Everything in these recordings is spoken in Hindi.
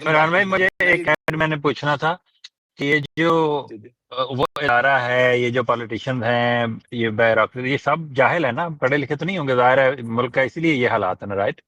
की इमरान बात भाई नहीं मुझे है एक मेरी। मैंने पूछना था कि ये जो जी जी। वो इदारा है, ये जो पॉलिटिशियंस हैं, ये ब्यूरोक्रेसी, ये सब जाहिल है ना, पढ़े लिखे तो नहीं होंगे, जाहिर है मुल्क का, इसीलिए ये हालात है ना, राइट?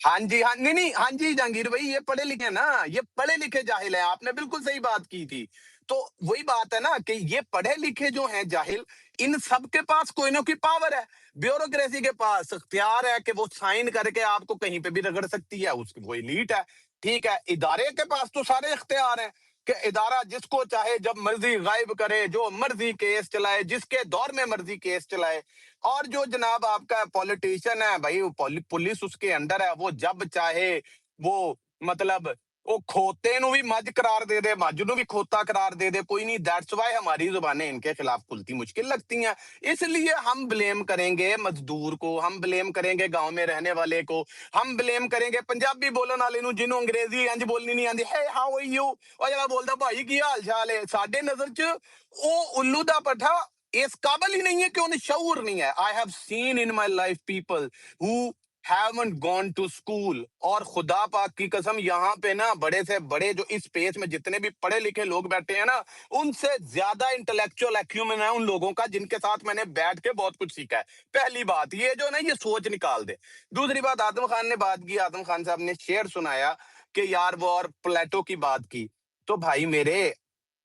हाँ जी, हाँ, नहीं नहीं, हाँ जी जहांगीर भाई, ये पढ़े लिखे हैं ना, ये पढ़े लिखे जाहिल है, आपने बिल्कुल सही बात की थी। तो वही बात है ना कि ये पढ़े लिखे जो हैं जाहिल, इन सब के पास कोई ना कोई पावर है। ब्यूरोक्रेसी के पास इख्तियार है कि वो साइन करके आपको कहीं पे भी रगड़ सकती है, उसकी वो एलीट है। ठीक है, इदारे के पास तो सारे इख्तियार हैं कि इदारा जिसको चाहे जब मर्जी गायब करे, जो मर्जी केस चलाए, जिसके दौर में मर्जी केस चलाए। और जो जनाब आपका पॉलिटिशियन है भाई, पुलिस उसके अंडर है, वो जब चाहे वो मतलब वो खोते नु भी मज करार दे दे, मज नु भी खोता करार दे दे, कोई नहीं। दैट्स वाई हमारी जुबानें इनके खिलाफ खुलती मुश्किल लगती हैं। इसलिए हम ब्लेम करेंगे मजदूर को, हम ब्लेम करेंगे गांव में रहने वाले को, हम ब्लेम करेंगे पंजाबी बोलने वाले नु जिन्हों अंग्रेजी इंज बोलनी नहीं आती। हे हाउ आर यू, और जरा बोलता भाई की हाल चाल है, साडे नजर च ओ उल्लू दा पठा इस काबिल ही नहीं है कि उन्हें शऊर नहीं है। I have seen in my life people who haven't gone to school, और खुदा पाक की कसम यहाँ पे ना बड़े से बड़े जो इस स्पेस में जितने भी पढ़े लिखे लोग बैठे हैं ना, उनसे ज्यादा इंटेलेक्चुअल एक्यूमेन है उन लोगों का जिनके साथ मैंने बैठ के बहुत कुछ सीखा है। पहली बात ये जो ना ये सोच निकाल दे। दूसरी बात, आदम खान ने बात की, आदम खान साहब ने शेर सुनाया कि यार वो, और प्लेटो की बात की। तो भाई मेरे,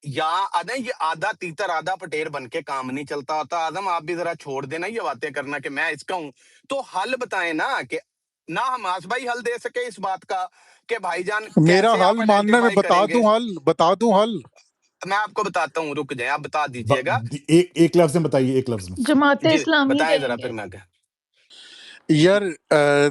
या अरे ये आधा तीतर आधा पटेर बन के काम नहीं चलता होता। आदम आप भी जरा छोड़ देना ये बातें करना कि मैं इसका हूं। तो हल बताएं ना, कि ना हमास भाई हल दे सके इस बात का कि भाईजान मेरा कैसे हल आप मानना, मैं आइडेंटिफाई करेंगे। बता दूं हल। मैं आपको बताता हूँ, रुक जाए, आप बता दीजिएगा। एक लफ्ज में बताइए, एक लफ्ज में। जमाते जी इस्लामी बताएं जरा, कहेंगे। फिर मैं यार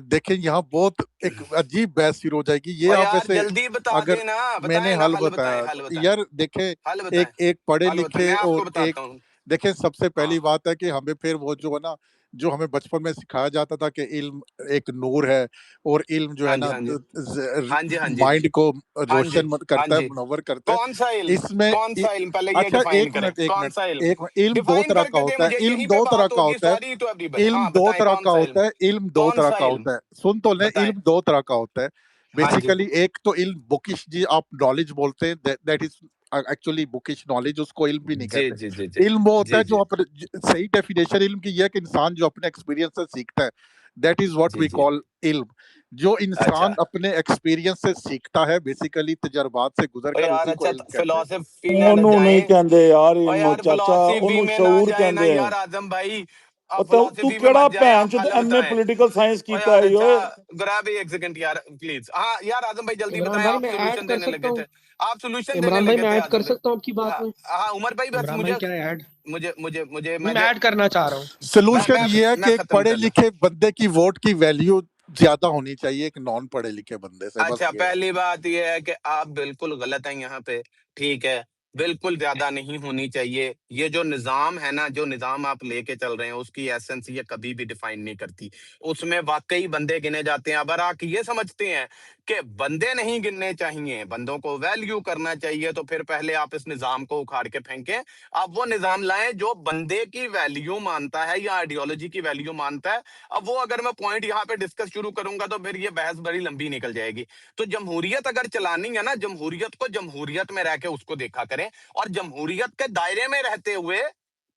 देखें, यहाँ बहुत एक अजीब बहस शुरू हो जाएगी। ये और आप यार वैसे जल्दी बता अगर देना, मैंने बताएं ना, हल हल बताएं, बताया, हल बताएं, यार देखें, हल बताएं, एक पढ़े हल बताएं, लिखे मैं आपको और बताता एक, हूँ। देखें सबसे पहली हाँ बात है कि हमें फिर वो जो है ना, जो हमें बचपन में सिखाया जाता था कि इल्म एक नूर है, और इल्म जो है हाँ जी, ना हाँ जी, हाँ जी, हाँ जी, माइंड को हाँ जी, रोशन हाँ करता है, जी। मुनव्वर करता है। कौन सा इल्म, इसमें कौन सा इल्म, पहले ये अच्छा डिफाइन एक करें, मिनट, एक कौन मिनट, सा इल्म, एक मिनट। इल्म दो डिफाइन तरह का करके दे होता है, मुझे, इल्म यहीं पे दो तरह बात का होगी होता है, सारी तो एवरीबडी। इल्म हाँ दो बताएं तरह कौन का सा इल्म, होता है, इल्म दो कौन तरह सा का इल्म, होता है। सुन तो ले, बताएं। इल्म दो तरह का होता है हाँ जी, बेसिकली। एक तो इल्म बुकिश, जी आप नॉलेज बोलते हैं, that is actually bookish knowledge, उसको इल्म भी नहीं जी कहते। जी जी जी इल्म वो होता जी है जो जी सही डेफिनेशन इल्म की यह है कि इंसान जो अपने एक्सपीरियंस से सीखता है, दैट इज व्हाट जी वी जी। कॉल इल्म। जो अच्छा, इंसान अपने एक्सपीरियंस से सीखता है, बेसिकली तजर्बात से ओ गुजरकर, यार, उसी को अच्छा इल्म कहते हैं। फिलोसफी में न ਉਹਨੂੰ ਨਹੀਂ जाए, ਕਹਿੰਦੇ यार और ਇਲਮ यार ਚਾਚਾ, फिलोसफी ਉਹਨੂੰ में ना ਸ਼ਊਰ जाए ना ਕਹਿੰਦੇ यार ਆ। आजम भाई, ਉਹ आप ਤਾਂ ਤੂੰ फिलोसफी में ਕਿਹੜਾ मत जाए, ਭੈਣ आप ਚੋਦ हल एमए बताएं। पॉलिटिकल साइंस और कीता यार है अच्छा, ओए। गुरा भी एक सेकंड यार प्लीज। हाँ यार आजम भाई जल्दी इमरान बताएं, भाई आप मैं ऐड सोल्यूशन कर देने सकता लगे हूँ। थे, आप सोल्यूशन देने इमरान भाई लगे मैं थे ऐड कर आजम भाई। सकता हूँ आपकी बात हाँ में। हाँ उमर भाई, बस इमरान मुझे भाई क्या है ऐड, मुझे मुझे मुझे नहीं मैं ऐड करना चाह रहा हूँ। सोल्यूशन ये है मैं कि एक खत्म पढ़े कर ला। लिखे बंदे की वोट की वैल्यू ज्यादा होनी चाहिए एक नॉन पढ़े लिखे बंदे से, बस अच्छा, ये है। पहली बात यह है कि आप बिल्कुल गलत हैं यहाँ पे। ठीक है, बिल्कुल ज्यादा नहीं होनी चाहिए। ये जो निजाम है ना, जो निजाम आप लेके चल रहे हैं, उसकी एसेंस ये कभी भी डिफाइन नहीं करती। उसमें वाकई बंदे गिने जाते हैं। अगर आप ये समझते हैं कि बंदे नहीं गिनने चाहिए, बंदों को वैल्यू करना चाहिए, तो फिर पहले आप इस निजाम को उखाड़ के फेंकें। आप वो निजाम लाएं जो बंदे की वैल्यू मानता है या आइडियोलॉजी की वैल्यू मानता है। अब वो अगर मैं पॉइंट यहाँ पे डिस्कस शुरू करूंगा तो फिर ये बहस बड़ी लंबी निकल जाएगी। तो जमहूरियत अगर चलानी है ना, जमहूरियत को जमहूरियत में रह के उसको देखा करें, और जमहूरियत के दायरे में रहते हुए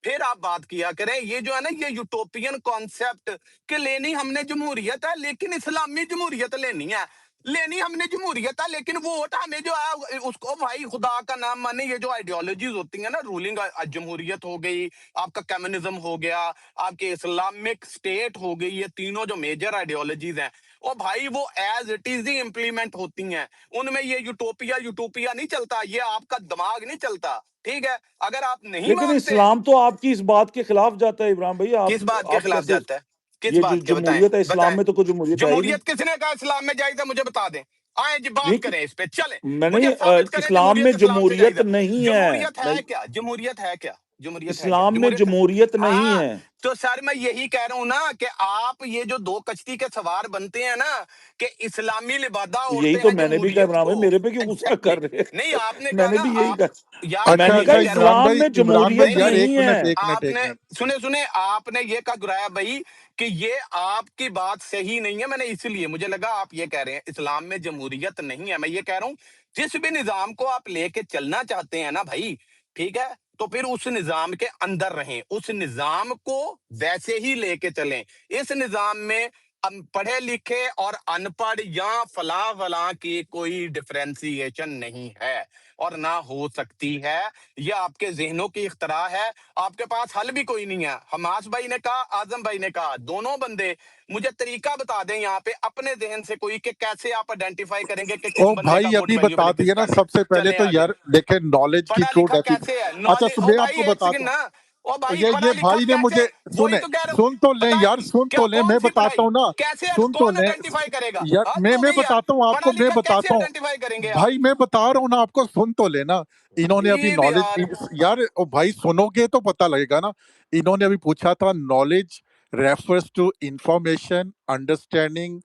फिर आप बात किया करें। ये जो है ना, ये यूटोपियन कॉन्सेप्ट कि लेनी हमने जमहूरियत है लेकिन इस्लामी जमहूरियत लेनी है, लेनी हमने जमहूरियत है लेकिन वोट हमें जो है उसको भाई खुदा का नाम माने। ये जो आइडियोलॉजीज होती है ना, रूलिंग जमहूरियत हो गई, आपका कम्युनिज्म हो गया, आपके इस्लामिक स्टेट हो गई, ये तीनों जो मेजर आइडियोलॉजीज हैं, ओ भाई वो एज इट इज ही इंप्लीमेंट होती हैं। उनमें ये यूटोपिया यूटोपिया नहीं चलता, ये आपका दिमाग नहीं चलता। ठीक है, अगर आप नहीं लेकिन मानते, इस्लाम तो आपकी इस बात के खिलाफ जाता है इमरान भाई। किस बात के आप खिलाफ कैसे, जाता है, किस ये जो बात के, बताएं जमहूरियत है, इस्लाम बताएं। में तो कोई जमहूरियत है ही नहीं। जमहूरियत किसने कहा इस्लाम में जायज है, मुझे बता दें। आए जी बात नहीं करें इस पे, चले मैंने मुझे साबित करें इस्लाम में जमहूरियत इस्लाम से जायज जमहूरियत है। नहीं है जमहूरियत है भाई। क्या, जमहूरियत है क्या? जमहूरियत है क्या? इस्लाम में जमहूरियत जमहूरियत नहीं हाँ, है। तो सर मैं यही कह रहा हूं ना कि आप ये जो दो कश्ती के सवार बनते हैं ना कि इस्लामी लिबादा यही ओढ़ते तो हैं मैंने भी कहा जमहूरियत इमरान भाई, को। मेरे पे क्यों गुस्सा एग्जैक्टली कर रहे नहीं हैं? आपने कहा मैंने ना भी यही आप कहा, यार मैं मैंने यही कहा कह रहा हूं इस्लाम में इमरान भाई जमहूरियत यार नहीं एक नहीं मिनट है। एक मिनट एक आपने मिनट सुने आपने ये कहा गुराया भाई कि ये आपकी बात सही नहीं है। मैंने इसलिए मुझे लगा आप ये कह रहे हैं इस्लाम में जमहूरियत नहीं है। मैं ये कह रहा हूं जिस भी निजाम को आप लेके चलना चाहते हैं ना भाई, ठीक है, तो फिर उस निजाम के अंदर रहें, उस निजाम को वैसे ही लेके चलें। इस निजाम में पढ़े लिखे और अनपढ़ या फला फला की कोई डिफरेंशिएशन नहीं है और ना हो सकती है। ये आपके जहनों की इख्तरा है, आपके पास हल भी कोई नहीं है। हमास भाई ने कहा, आजम भाई ने कहा, दोनों बंदे मुझे तरीका बता दें यहाँ पे अपने जहन से कोई कि कैसे आप आइडेंटिफाई करेंगे कि किस ओ बंदे का भाई वोट अभी वैल्यूएबल बता है दिए ना, किसका नहीं। सबसे पहले चले तो आगे। यार देखे नॉलेज की पढ़ा ट्रू लिखा डेफिनेशन। कैसे है अच्छा नॉलेज? ओ मैं भाई आपको एक बताता सेकंड हूँ, ना, ओ भाई ये पढ़ा लिखा भाई ने कैसे? मुझे वही सुने, तो कह रहा हूँ, सुन तो लें बताएं यार, सुन क्या तो लें, कौन मैं सी बताता पढ़ाई हूँ ना, कैसे सुन तो कौन लें आइडेंटिफाई करेगा? यार, हद हो मैं गई यार। बताता हूँ पढ़ा आपको, मैं लिखा कैसे बताता हूँ आइडेंटिफाई करेंगे आप? भाई, मैं बता रहा हूँ ना आपको, सुन तो लेना। इन्होंने अभी अजीब यार। नॉलेज यार, ओ भाई सुनोगे तो पता लगेगा ना। इन्होंने अभी पूछा था knowledge refers to information, understanding,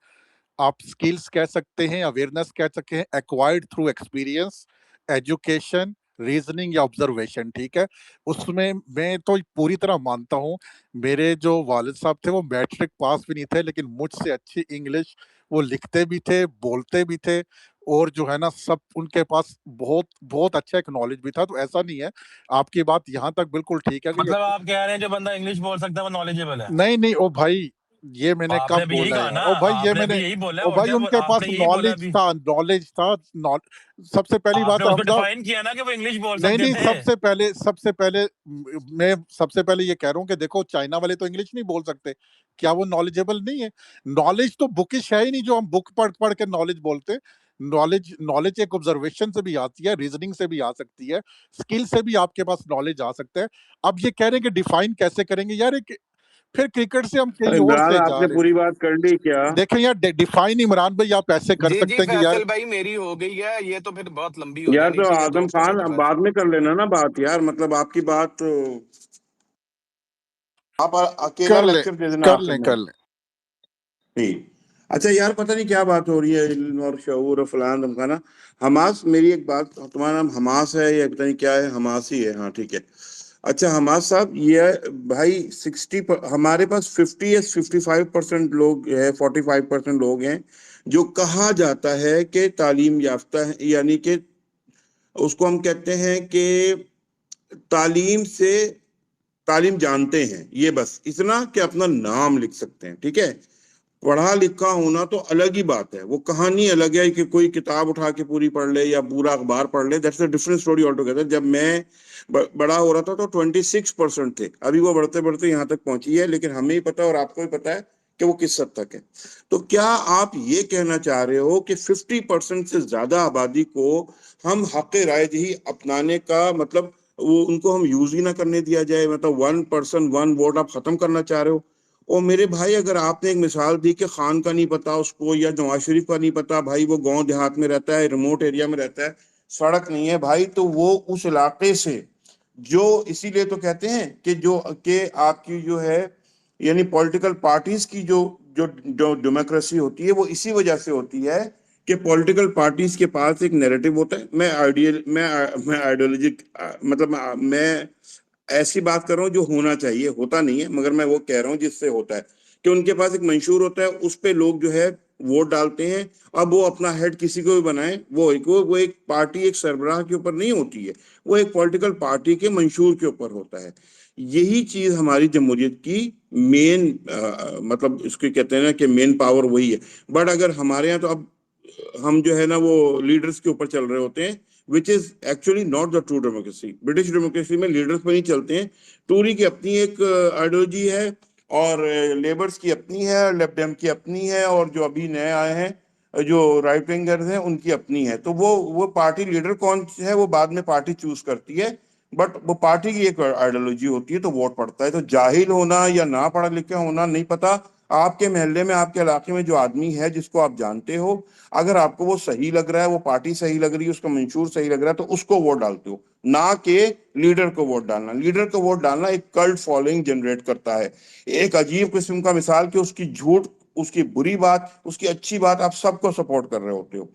आप स्किल्स कह सकते हैं, अवेयरनेस कह सकते हैं, acquired through experience, education, reasoning या ऑब्जर्वेशन, ठीक है। उसमें मैं तो पूरी तरह मानता हूँ, मेरे जो वालिद साहब थे वो मैट्रिक पास भी नहीं थे, लेकिन मुझसे अच्छी इंग्लिश वो लिखते भी थे, बोलते भी थे, और जो है ना सब उनके पास बहुत बहुत अच्छा एक नॉलेज भी था। तो ऐसा नहीं है, आपकी बात यहाँ तक बिल्कुल ठीक है कि मतलब आप कह रहे हैं जो बंदा इंग्लिश बोल सकता है वो नॉलेजेबल है? नहीं नहीं, ओ भाई ये मैंने कब आपने भी यही बोला कहा यार, ना, ओ भाई ये आपने मैंने, भी यही बोला, ओ और भाई जब उनके पास आपने यही बोला नॉलेज अभी, था, नॉलेज था, सबसे पहली बात आपने उसको हमजा, डिफाइन किया ना कि वो इंग्लिश बोल नहीं सकते नहीं, थे। मैं सबसे पहले ये कह रहा हूँ कि देखो चाइना वाले तो इंग्लिश नहीं बोल सकते, क्या वो नॉलेजेबल नहीं है? नॉलेज तो बुकिश है ही नहीं, जो हम बुक पढ़ पढ़ के नॉलेज बोलते। नॉलेज नॉलेज एक ऑब्जर्वेशन से भी आती है, रीजनिंग से भी आ सकती है, स्किल से भी आपके पास नॉलेज आ सकता है। अब ये कह रहे हैं कि डिफाइन कैसे करेंगे यार, एक फिर क्रिकेट से हम कहीं और इमरान से जा आपने रहे पूरी हैं। बात कर ली क्या? देखें यार, डिफाइन इमरान भाई आप ऐसे कर जी सकते जी हैं कि यार, फैसल भाई मेरी हो गई है, ये तो फिर बहुत लंबी हो यार जानी तो थी, ये आजम दोस्तों खान के अब पास। बाद में कर लेना ना बात यार, मतलब आपकी बात तो आप अकेला कर ले लेक्चर दे देना कर आखिर लें में। कर लें। ठीक। अच्छा यार, पता नहीं क्या बात हो रही है, इल्म और शऊर और फलान धमकाना। हमास, मेरी एक बात, तुम्हारा नाम हमास है या पता नहीं क्या है, हमास ही है, हाँ ठीक है। अच्छा हमास साहब, ये भाई 60 हमारे पास 50 या 55% लोग है, 45% लोग हैं जो कहा जाता है कि तालीम याफ्ता है, यानी कि उसको हम कहते हैं कि तालीम से तालीम जानते हैं, ये बस इतना कि अपना नाम लिख सकते हैं, ठीक है। पढ़ा लिखा होना तो अलग ही बात है, वो कहानी अलग है कि कोई किताब उठा के पूरी पढ़ ले या पूरा अखबार पढ़ ले, that's a different story all together. जब मैं बड़ा हो रहा था तो 26% थे, अभी वो बढ़ते बढ़ते यहाँ तक पहुंची है, लेकिन हमें ही पता और आपको भी पता है कि वो किस हद तक है। तो क्या आप ये कहना चाह रहे हो कि 50% से ज्यादा आबादी को हम हक राय ही अपनाने का मतलब वो उनको हम यूज ही ना करने दिया जाए, मतलब 1 पर्सन 1 वोट आप खत्म करना चाह रहे हो? और मेरे भाई, अगर आपने एक मिसाल दी कि खान का नहीं पता उसको या नवाज शरीफ का नहीं पता, भाई वो गांव देहात में रहता है, रिमोट एरिया में रहता है, सड़क नहीं है भाई, तो वो उस इलाके से जो, इसीलिए तो कहते हैं कि जो कि आपकी जो है यानी पॉलिटिकल पार्टीज की जो जो जो डेमोक्रेसी होती है वो इसी वजह से होती है कि पॉलिटिकल पार्टीज के पास एक नैरेटिव होता है। मैं आइडियोलॉजिक मतलब मैं ऐसी बात कर रहा हूँ जो होना चाहिए, होता नहीं है, मगर मैं वो कह रहा हूँ जिससे होता है कि उनके पास एक मंशूर होता है, उस पे लोग जो है वोट डालते हैं। अब वो अपना हेड किसी को भी बनाए, वो एक पार्टी, एक सरबराह के ऊपर नहीं होती है, वो एक पॉलिटिकल पार्टी के मंशूर के ऊपर होता है। यही चीज हमारी जमहूरियत की मेन मतलब इसको कहते हैं ना कि मेन पावर वही है। बट अगर हमारे यहाँ तो अब हम जो है ना वो लीडर्स के ऊपर चल रहे होते हैं, which is actually not the true democracy. British democracy में लीडर्स पर नहीं चलते हैं, टूरी की अपनी एक आइडियोलॉजी है और लेबर्स की अपनी है, लेफ्ट डेम की अपनी है, और जो अभी नए आए हैं जो राइट विंगर्स हैं उनकी अपनी है। तो वो पार्टी लीडर कौन है वो बाद में पार्टी चूज करती है, बट वो पार्टी की एक आइडियोलॉजी होती है, तो वोट पड़ता है। तो जाहिल होना या ना पढ़ा लिखा होना नहीं पता, आपके मोहल्ले में, आपके इलाके में जो आदमी है जिसको आप जानते हो, अगर आपको वो सही लग रहा है, वो पार्टी सही लग रही है, उसका मंशूर सही लग रहा है, तो उसको वोट डालते हो, ना कि लीडर को वोट डालना। लीडर को वोट डालना एक कल्ट फॉलोइंग जनरेट करता है, एक अजीब किस्म का मिसाल कि उसकी झूठ, उसकी बुरी बात, उसकी अच्छी बात, आप सबको सपोर्ट कर रहे होते हो।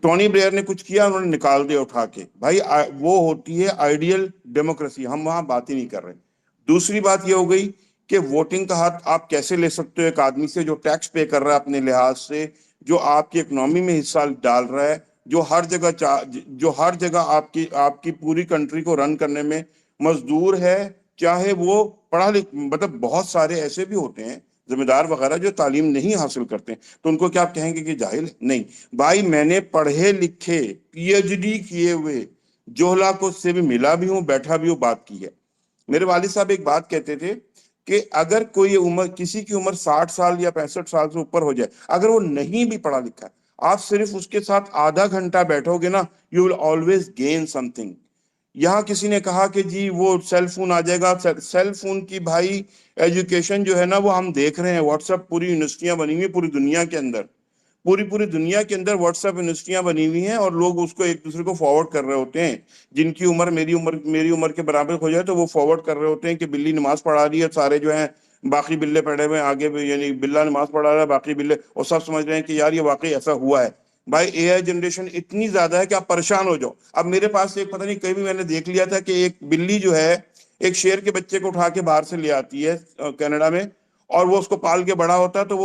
टोनी ब्लेयर ने कुछ किया, उन्होंने निकाल दिया उठा के, भाई वो होती है आइडियल डेमोक्रेसी, हम वहां बात ही नहीं कर रहे। दूसरी बात ये हो गई कि वोटिंग का हक आप कैसे ले सकते हो एक आदमी से जो टैक्स पे कर रहा है अपने लिहाज से, जो आपकी इकोनॉमी में हिस्सा डाल रहा है, जो हर जगह आपकी आपकी पूरी कंट्री को रन करने में मजदूर है, चाहे वो पढ़ा लिख, मतलब बहुत सारे ऐसे भी होते हैं जिम्मेदार वगैरह जो तालीम नहीं हासिल करते हैं, तो उनको क्या आप कहेंगे कि जाहिल? नहीं भाई, मैंने पढ़े लिखे पीएचडी किए हुए जोहला को से भी मिला भी हूं, बैठा भी हूं, बात की है। मेरे वालिद साहब एक बात कहते थे कि अगर कोई उम्र, किसी की उम्र 60 साल या 65 साल से ऊपर हो जाए, अगर वो नहीं भी पढ़ा लिखा है, आप सिर्फ उसके साथ आधा घंटा बैठोगे ना, you will always gain something. यहाँ किसी ने कहा कि जी वो सेल फोन आ जाएगा, सेल फोन की भाई एजुकेशन जो है ना, वो हम देख रहे हैं, व्हाट्सएप पूरी यूनिवर्सिटियां बनी हुई है पूरी दुनिया के अंदर, पूरी दुनिया के अंदर व्हाट्सएप यूनिवर्सिटियां बनी हुई हैं, और लोग उसको एक दूसरे को फॉरवर्ड कर रहे होते हैं। जिनकी उम्र मेरी उम्र के बराबर हो जाए तो वो फॉरवर्ड कर रहे होते हैं कि बिल्ली नमाज पढ़ा रही है, सारे जो है बाकी बिल्ले पढ़े हुए आगे, यानी बिल्ला नमाज पढ़ा रहा है, बाकी बिल्ले, और सब समझ रहे हैं कि यार ये वाकई ऐसा हुआ है। भाई एआई जनरेशन इतनी ज्यादा है कि आप परेशान हो जाओ। अब मेरे पास एक, पता नहीं कहीं भी मैंने देख लिया था कि एक बिल्ली जो है एक शेर के बच्चे को उठा के बाहर से ले आती है कनाडा में, और वो उसको पाल के बड़ा होता है, तो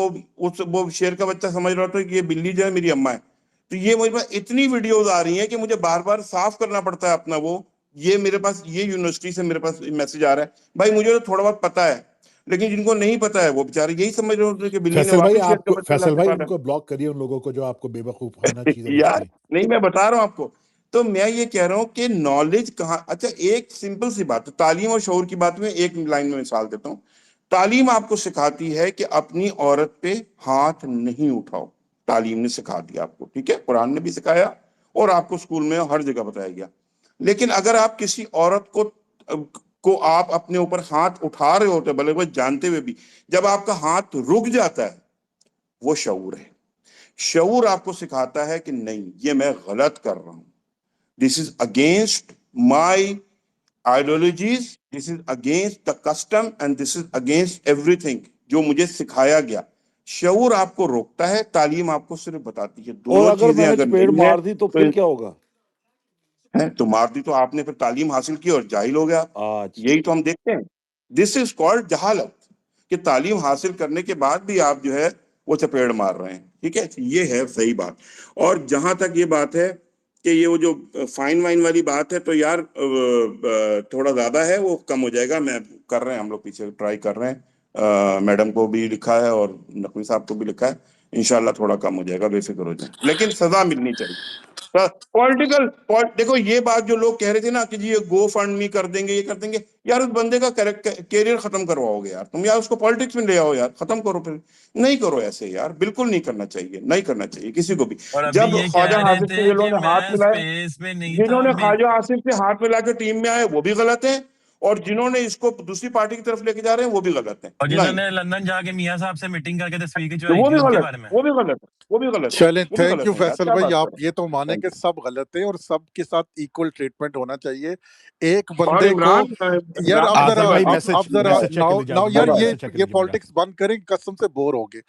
वो शेर का बच्चा समझ रहा था कि ये बिल्ली जो है मेरी अम्मा है। तो ये मुझे पास इतनी वीडियोज आ रही हैं कि मुझे बार बार साफ करना पड़ता है अपना वो, ये मेरे पास, ये यूनिवर्सिटी से मेरे पास मैसेज आ रहा है। भाई मुझे तो थोड़ा बहुत पता है, लेकिन जिनको नहीं पता है वो बेचारे यही समझ रहे होते हैं कि बिल्ली ने फैसल भाई, वाकई शेर का आपको बच्चा फैसल लाके भाई पाला है। उनको ब्लॉक करिए, उन लोगों को जो आपको बेवकूफाना चीजें यार भेजते हैं। नहीं, मैं बता रहा हूं आपको। तो मैं ये कह रहा हूं कि नॉलेज कहाँ, अच्छा एक सिंपल सी बात है, तालीम और शऊर की बात में एक लाइन में मिसाल देता हूं। तालीम आपको सिखाती है कि अपनी औरत पे हाथ नहीं उठाओ, तालीम ने सिखा दिया आपको, ठीक है, कुरान ने भी सिखाया और आपको स्कूल में हर जगह बताया गया। लेकिन अगर आप किसी औरत को आप अपने ऊपर हाथ उठा रहे होते, भले वो जानते हुए भी, जब आपका हाथ रुक जाता है, वो शऊर है। शऊर आपको सिखाता है कि नहीं, ये मैं गलत कर रहा हूं, this is against my ideologies, this is against the custom, and this is against everything जो मुझे सिखाया गया। शऊर आपको रोकता है, तालीम आपको सिर्फ बताती है। और दोनों अगर चीजें मैंने अगर चपेट नहीं है मार दी तो फिर क्या होगा? तो मार दी तो आपने फिर तालीम हासिल की और जाहिल हो गया। अच्छा, यही तो हम देखते हैं, दिस इज कॉल्ड जहालत, कि तालीम हासिल करने के बाद भी आप जो है वो चपेड़ मार रहे हैं, ठीक है, ये है सही बात। और जहां तक ये बात है कि ये वो जो फाइन वाइन वाली बात है, तो यार थोड़ा ज्यादा है, वो कम हो जाएगा, मैं कर रहे हैं, हम लोग पीछे ट्राई कर रहे हैं, मैडम को भी लिखा है और नकवी साहब को भी लिखा है, इंशाल्लाह थोड़ा कम हो जाएगा, बेफिक्र हो जाए, लेकिन सजा मिलनी चाहिए। देखो ये बात जो लोग कह रहे थे ना कि जी ये गो फंड मी कर देंगे, ये कर देंगे, यार उस बंदे का कैरियर खत्म करवाओगे यार तुम, यार उसको पॉलिटिक्स में ले आओ यार, खत्म करो, फिर नहीं करो ऐसे यार, बिल्कुल नहीं करना चाहिए, नहीं करना चाहिए किसी को भी। और अभी जब ये ख्वाजा कह रहे आसिफ से थे ये लोगों कि ने हाथ मैं मिलाया, स्पेस में नहीं था जिन्होंने ख्वाजा आसिफ से हाथ मिला के टीम में आए वो भी गलत है, और जिन्होंने इसको दूसरी पार्टी की तरफ लेके जा रहे हैं वो भी गलत है। और नहीं, जिन्होंने लंदन जाके मियां साहब से मीटिंग करके तस्वीर तो खिंचवाई वो थी भी उसके गलत, बारे में। वो भी गलत है, वो भी गलत है, चलें, वो भी थैंक गलत यू है यार, फैसल क्या भाई, बात आप कर रहे ये तो माने हैं। कि सब गलत है और सबके साथ इक्वल ट्रीटमेंट होना चाहिए। एक और बंदे को, यार अब आजम जरा भाई, अब जरा मैसेज चेक कर नाउ लीजिए, नाउ आजम यार भाई ये मैसेज चेक कर ये लीजिए मेरा। पॉलिटिक्स बंद करें, कसम से बोर हो गए।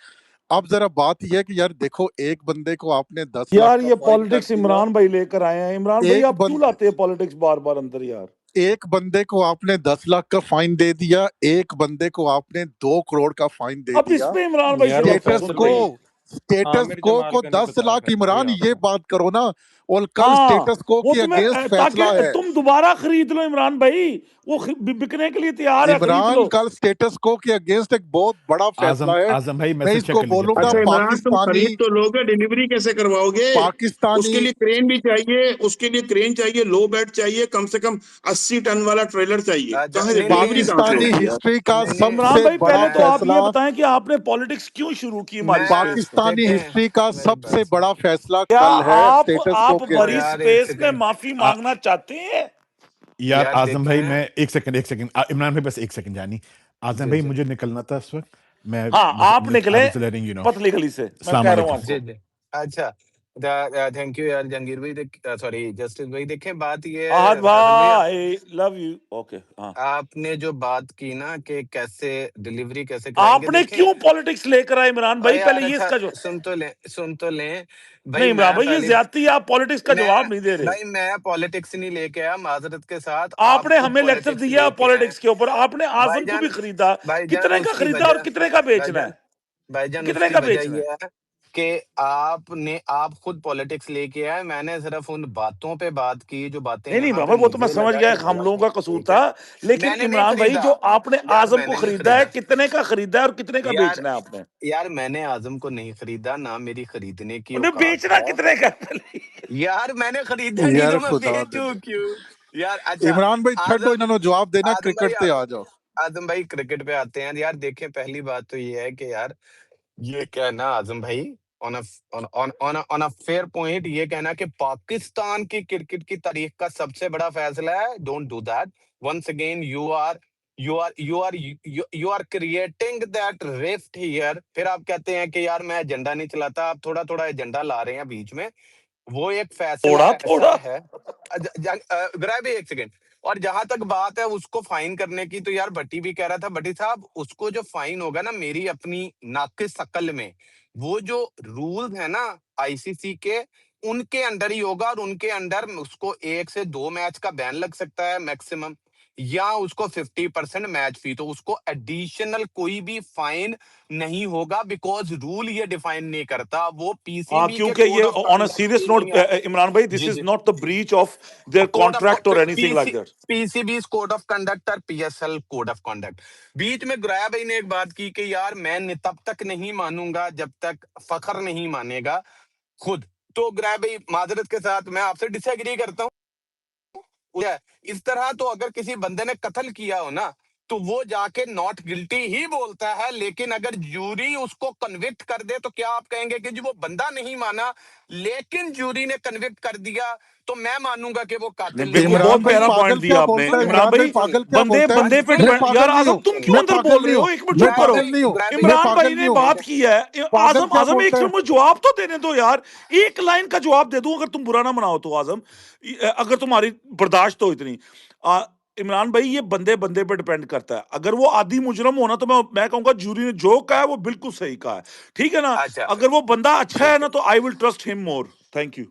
अब जरा बात यह है कि यार देखो, एक बंदे को आपने 10 लाख यार का ये फाइन कर पॉलिटिक्स दिया, इमरान भाई लेकर आए हैं। इमरान भाई एक आप क्यों लाते हैं पॉलिटिक्स बार बार अंदर यार? एक बंदे को आपने 10 लाख का फाइन दे दिया, एक बंदे को आपने 2 करोड़ का फाइन दे अब इस दिया। पे इमरान भाई यार क्यों वो स्टेटस फैसल सुनते को भाई, हैं? स्टेटस आमिर को जमाल का नहीं 10 बताया लाख फैसल भाई इमरान, ये आपको। बात करो ना। और कल हाँ, स्टेटस को वो के अगेंस्ट फैसला ताकि है। तुम दोबारा खरीद लो इमरान भाई, वो बिकने के लिए तैयार है, खरीद इमरान, लो। कल स्टेटस को के अगेंस्ट एक बहुत बड़ा फैसला है। आजम भाई मैं मैसेज चेक इसको कर लीजिए बोलूंगा अच्छा प्लीज। इमरान, तुम पाकिस्तानी खरीद तो लोगे, डिलीवरी कैसे करवाओगे? पाकिस्तानी उसके लिए क्रेन भी चाहिए, उसके लिए क्रेन चाहिए, लो बेड चाहिए, कम से कम 80 टन वाला ट्रेलर चाहिए, कहाँ से नहीं डिलीवरी नहीं कहाँ से पाकिस्तानी होगी यार? हिस्ट्री का नहीं नहीं इमरान सबसे भाई बड़ा पहले तो आप फैसला, ये बताएं कि आपने पॉलिटिक्स क्यों शुरू की हमारी मैं स्पेस पे? पाकिस्तानी देखें हिस्ट्री का मेरी सबसे बात सुन। बड़ा फैसला क्या कल है स्टेटस को आप के ओ हमारी अगेंस्ट। यार एक स्पेस में सेकंड, माफी आ- मांगना चाहते हैं? यार यार आजम भाई, देखें। मैं एक सेकंड इमरान भाई बस एक सेकंड जानी। आजम जी भाई जी मुझे निकलना था इस वक्त, मैं हाँ आप निकले लेटिंग यू नो पतली गली से, मैं अस्सलाम कह रहा हूँ वालेकुम। आपको। जी जी अच्छा थैंक यू यार जंगीर भाई सॉरी जस्टिस भाई देखें बात ये आहत है फैजल भैया भाई लव यू। ओके हाँ, आपने जो बात की ना कि कैसे डिलीवरी कैसे कराएंगे आपने देखें क्यों पॉलिटिक्स लेकर आए इमरान भाई? अरे पहले यार ये अच्छा इसका जो सुन तो लें भाई नहीं इमरान मैं भाई, ये पहले ज्यादती है, आप पॉलिटिक्स का मैं जवाब नहीं दे रहे। भाई मैं पॉलिटिक्स नहीं लेके आया माजरत के साथ आप आपने खुद हमें लेक्चर पॉलिटिक्स दिया लेके आए पॉलिटिक्स के ऊपर, आपने आजम को भी खरीदा, भाईजान कितने का उसकी खरीदा और वजह कितने का बेचना भाईजान है, भाईजान कितने उसकी का वजह बेचना है? ये है कि आप खुद पॉलिटिक्स लेके आए मैंने सिर्फ उन बातों पे बात की जो बातें नहीं नहीं यहाँ इमरान पे भाई, वो तो मैं मुझे समझ लगा गया कि हम गलत लोगों है का कसूर ठीक था, है लेकिन मैंने नहीं इमरान भाई खरीदा जो आपने यार आजम को मैंने नहीं खरीदा है, खरीदा कितने का खरीदा है और कितने का यार बेचना है आपने? यार मैंने आजम को नहीं खरीदा ना मेरी खरीदने की उन्हें औकात बेचना है कितने का यार मैंने खरीदा नहीं यार तो मैं खुदा दे बेचूं दे। क्यों यार अच्छा इमरान भाई छो आजम इन्होंने जवाब देना, आजम भाई क्रिकेट पे आ जाओ। आजम भाई क्रिकेट पे आते हैं यार देखें पहली बात तो ये है कि यार ये कहना आजम भाई on on a fair point ये कहना कि पाकिस्तान की क्रिकेट की तारीख का सबसे बड़ा फैसला है don't do that once again you are creating that rift here फिर आप कहते हैं कि यार मैं एजेंडा नहीं चलाता आप थोड़ा थोड़ा एजेंडा ला रहे हैं बीच में वो एक फैसला थोड़ा ऐसा थोड़ा? है ग्रैब एक सेकेंड और जहां तक बात है उसको फाइन करने की तो यार भट्टी भी कह रहा था भट्टी साहब उसको जो फाइन होगा ना मेरी अपनी नाकिस अकल में वो जो रूल्स है ना आईसीसी के उनके अंडर ही होगा और उनके अंडर उसको 1 से 2 मैच का बैन लग सकता है मैक्सिमम या उसको 50% मैच फी तो उसको एडिशनल कोई भी फाइन नहीं होगा बिकॉज रूल ये डिफाइन नहीं करता वो हाँ, पीसीबी के क्योंकि कोड ये of on a conduct serious की नोट नहीं है इमरान भाई, दिस जी इज जी not the breach of their code of contract और anything like that. PCB code of conduct और पीएसएल कोड ऑफ कंडक्ट बीच में ग्राया भाई ने एक बात की कि यार मैं तब तक नहीं मानूंगा जब तक फखर नहीं मानेगा खुद तो ग्राया भाई माजरत के साथ मैं आपसे डिसएग्री करता हूँ इस तरह तो अगर किसी बंदे ने कत्ल किया हो ना तो वो जाके नॉट गिल्टी ही बोलता है लेकिन अगर जूरी उसको कन्विक्ट कर दे तो क्या आप कहेंगे कि जी वो बंदा नहीं माना लेकिन जूरी ने कन्विक्ट कर दिया तो मैं मानूंगा कि वो नहीं कातिल नहीं बिल्कुल, है बहुत इमरान भाई प्यारा पागल पॉइंट क्या दिया आपने बोलता है, इमरान इमरान भाई भाई। पागल क्या बंदे बोलता है। बंदे पे मैं डिपेंड यार, पागल नहीं आजम हूँ, तुम क्यों मैं अंदर पागल बोल नहीं रहे हूँ, हो? एक मिनट मैं चुप करो। पागल नहीं हूँ, मैं इमरान भाई पागल ने नहीं हूँ। बात की है, पागल क्या आजम एक बोलता है? सेकंड मुझे जवाब तो देने दो यार, एक लाइन का जवाब दे दूं अगर तुम बुरा ना मनाओ तो आजम, अगर तुम्हारी बर्दाश्त हो इतनी। इमरान भाई ये बंदे बंदे पे डिपेंड करता है, अगर वो आदि मुजरम होना तो मैं कहूंगा जूरी ने जो कहा है वो बिल्कुल सही कहा है, ठीक है ना? अच्छा अगर वो बंदा अच्छा है ठीक ना है तो I will trust him more. Thank you.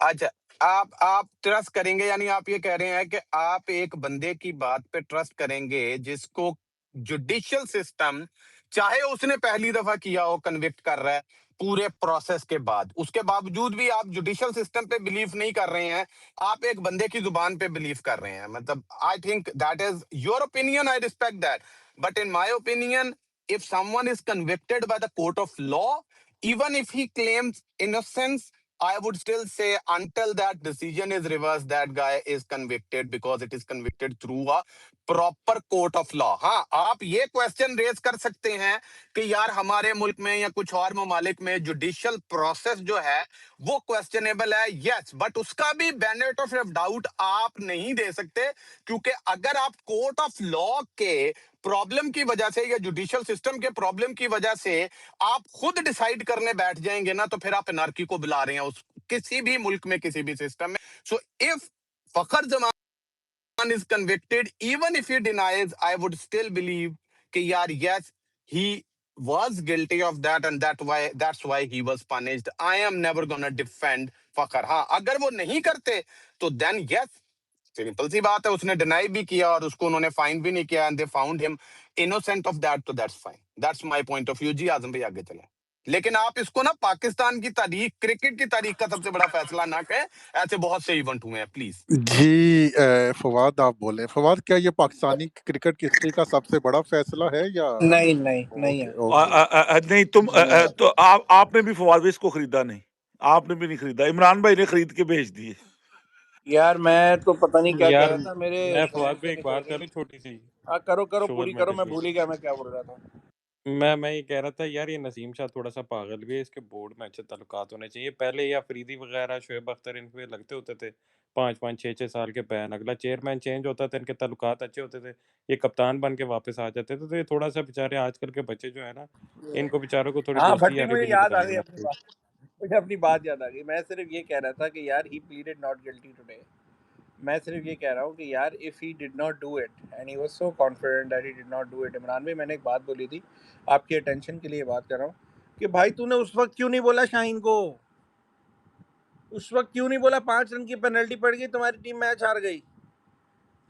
अच्छा आप ट्रस्ट करेंगे यानी आप ये कह रहे हैं कि आप एक बंदे की बात पे ट्रस्ट करेंगे जिसको जुडिशियल सिस्टम चाहे उसने पहली दफा किया हो कन्विक्ट कर रहा है पूरे प्रोसेस के बाद उसके बावजूद भी आप जुडिशियल सिस्टम पे बिलीव नहीं कर रहे हैं आप एक बंदे की जुबान पे बिलीव कर रहे हैं मतलब I think that is your opinion I respect that but in my opinion if someone is convicted by the court of law even if he claims innocence I would still say until that decision is reversed, that guy is convicted because it is convicted through a proper court of law. हाँ आप ये क्वेश्चन रेज कर सकते हैं कि यार हमारे मुल्क में या कुछ और ममालिक में जुडिशियल प्रोसेस जो है वो क्वेश्चनेबल है यस बट उसका भी बेनिफिट ऑफ डाउट आप नहीं दे सकते क्योंकि अगर आप कोर्ट ऑफ लॉ के प्रॉब्लम की वजह से या जुडिशियल सिस्टम के प्रॉब्लम की वजह से आप खुद डिसाइड करने बैठ जाएंगे ना तो फिर आप एनार्की को बुला रहे हैं उस किसी भी मुल्क में किसी भी सिस्टम में so if Fakhar Zaman is convicted even if he denies I would still believe कि यार yes he was guilty of that and that's why he was punished I am never gonna defend फखर हाँ अगर वो नहीं करते तो then yes सिंपल सी बात है उसने डिनाई भी किया और उसको उन्होंने फाइन भी नहीं किया and they found him innocent of that तो that's fine that's my point of view जी आजम भाई आगे चले लेकिन आप इसको ना पाकिस्तान की तारीख क्रिकेट की तारीख का सबसे बड़ा फैसला ना कहें ऐसे बहुत से इवेंट हुए हैं प्लीज जी फवाद आप बोले, फवाद क्या ये पाकिस्तानी क्रिकेट की हिस्ट्री का सबसे बड़ा फैसला है या? नहीं नहीं नहीं है ओके नहीं तुम तो आपने भी फवाद भाई इसको खरीदा नहीं, आपने भी नहीं खरीदा, इमरान भाई ने खरीद के भेज दिए। यार मैं तो पता नहीं क्या कह यार रहा था मेरे मैं जहन फवाद से पे एक निकल बात गई। करूं छोटी सी हाँ करो शुगर पूरी करो, मैं मैटर भूल ही गया मैं क्या बोल रहा था। मैं ये कह रहा था यार, ये नसीम शाह थोड़ा सा पागल भी है, इसके बोर्ड में अच्छे ताल्लुकात होने चाहिए। पहले ये अफरीदी वगैरह, शोएब अख्तर, इन पे लगते होते थे 5-5 6-6 साल के बैन, अगला चेयरमैन चेंज होता था, इनके ताल्लुकात अच्छे होते थे, ये कप्तान बन के वापस आ जाते थे। तो ये थोड़ा सा बेचारे आजकल के बच्चे जो है ना, इनको बेचारों को थोड़ी हाँ दोस्ती भट्टी, यारी मुझे भी नहीं याद आ बतानी गई अपनी आती। बात, मुझे अपनी बात याद आ गई। मैं सिर्फ ये कह रहा था कि यार ही प्लीडेड नॉट गिल्टी टुडे। मैं सिर्फ ये कह रहा हूँ कि यार if he did not do it and he was so confident that he did not do it. Imran भाई, मैंने एक बात बोली थी, आपकी अटेंशन के लिए बात कर रहा हूँ, कि भाई तूने उस वक्त क्यों नहीं बोला शाहीन को? उस वक्त क्यों नहीं बोला? 5 रन की पेनल्टी पड़ गई, तुम्हारी टीम मैच हार गई।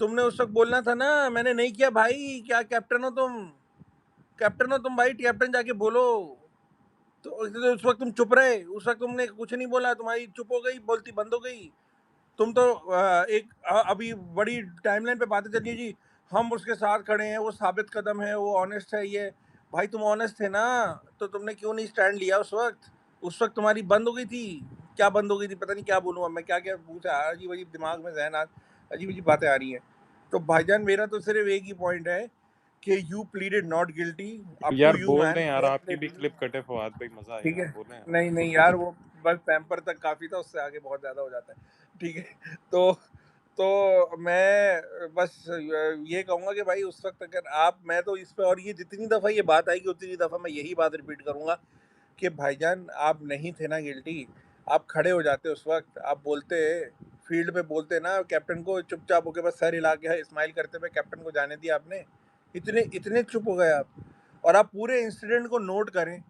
तुमने उस वक्त बोलना था ना, मैंने नहीं किया भाई, क्या कैप्टन हो तुम? कैप्टन हो तुम भाई, कैप्टन जाके बोलो। तो उस वक्त तुम चुप रहे, उस वक्त तुमने कुछ नहीं बोला, तुम्हारी चुप हो गई, बोलती बंद हो गई। तुम तो अभी बड़ी टाइमलाइन पे बातें चल रही है जी, हम उसके साथ खड़े हैं, वो साबित कदम है, वो ऑनेस्ट है। ये भाई तुम ऑनेस्ट थे ना, तो तुमने क्यों नहीं स्टैंड लिया उस वक्त? उस वक्त तुम्हारी बंद हो गई थी। क्या बंद हो गई थी? पता नहीं क्या बोलूँ अब मैं, क्या क्या पूछा, अजीब अजीब दिमाग में जहन, आज अजीब अजीब बातें आ रही हैं। तो भाईजान, मेरा तो सिर्फ एक ही पॉइंट है कि you pleaded not guilty, up to यार यू बोल मैन, दें यार, फेयर आपकी प्ले भी टू यू। क्लिप कटे फवाद भाई, मजा ठीक आएगा, है, बोलें आप। नहीं नहीं यार, वो बस पैम्पर तक काफ़ी था, उससे आगे बहुत ज़्यादा हो जाता है। ठीक है, तो मैं बस ये कहूँगा कि भाई उस वक्त अगर आप, मैं तो इस पे, और ये जितनी दफ़ा ये बात आएगी उतनी दफ़ा मैं यही बात रिपीट करूँगा कि भाईजान आप नहीं थे ना गिल्टी। आप खड़े हो जाते उस वक्त, आप बोलते, फील्ड पे बोलते ना कैप्टन को, चुपचाप होके बस सर हिला के स्माइल करते हुए कैप्टन को जाने दिया आपने। इतने इतने चुप हो गए आप। और आप पूरे इंसिडेंट को नोट करें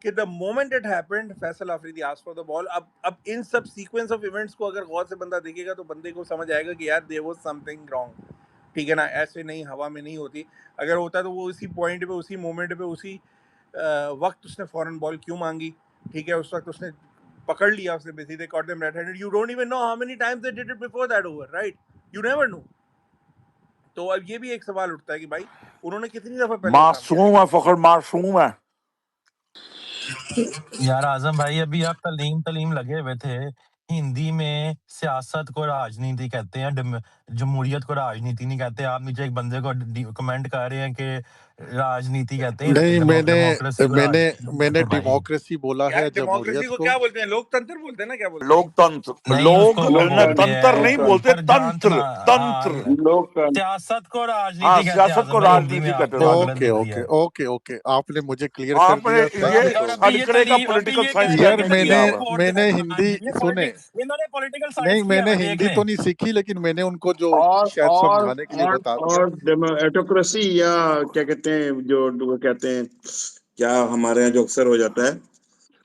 कि the moment it happened, Faisal Afridi asked for the ball. अब इन सब सीक्वेंस ऑफ इवेंट्स को अगर गौर से बंदा देखेगा तो बंदे को समझ आएगा कि यार देयर वाज समथिंग रॉन्ग। ठीक है ना, ऐसे नहीं, हवा में नहीं होती। अगर होता तो वो उसी पॉइंट पे, उसी मोमेंट पे, उसी वक्त उसने फॉरन बॉल क्यों मांगी? ठीक है, उस वक्त उसने पकड़ लिया, उसने basically they caught them red handed. You don't even know how many times they did it before that over, right? You never know. तो अब ये भी एक सवाल उठता है कि भाई उन्होंने कितनी दफा पहले ये काम किया? मासूम है फखर, मासूम है। यार आजम भाई, अभी आप तलीम तलीम लगे हुए थे। हिंदी में सियासत को राजनीति कहते हैं, जमहूरियत को राजनीति नहीं कहते। आप नीचे एक बंदे को कमेंट कर रहे हैं कि राजनीति कहते हैं, नहीं, डेमोक्रेसी को मैंने राजनीति मैंने कहते हैं भाई। डेमोक्रेसी बोला यार है, डेमोक्रेसी जमहूरियत को को। क्या बोलते हैं? लोकतंत्र बोलते हैं ना, क्या बोलते हैं? लोकतंत्र, नहीं, लोग उसको वो बोलते तंत्र नहीं हैं बोलते, प्रजातंत्र। तंत्र, तंत्र। लोकतंत्र। सियासत को हाँ, राजनीति कहते हैं सियासत को आजम भाई, हिंदी में राजनीति कहते आपको हैं। गलत ओके दिख रही ओके है। ओके ओके, आपने मुझे क्लियर कर आपने दिया था। और ये और तो अभी ये सनकरे का तलीम, अभी पॉलिटिकल ये साइंस कह रहे यार, हैं बैकग्राउंड कि किया मैंने हुआ है। कोर्ट मैंने हाँ हिंदी जी, ये सुने, इन्होंने पॉलिटिकल नहीं साइंस किया मैंने हुआ है, देख हिंदी लें। तो नहीं सीखी, लेकिन मैंने उनको जो और शायद और समझाने के लिए और बता दिया। और एटोक्रेसी, या क्या कहते हैं, जो कहते हैं, क्या हमारे यहाँ जो अक्सर हो जाता है,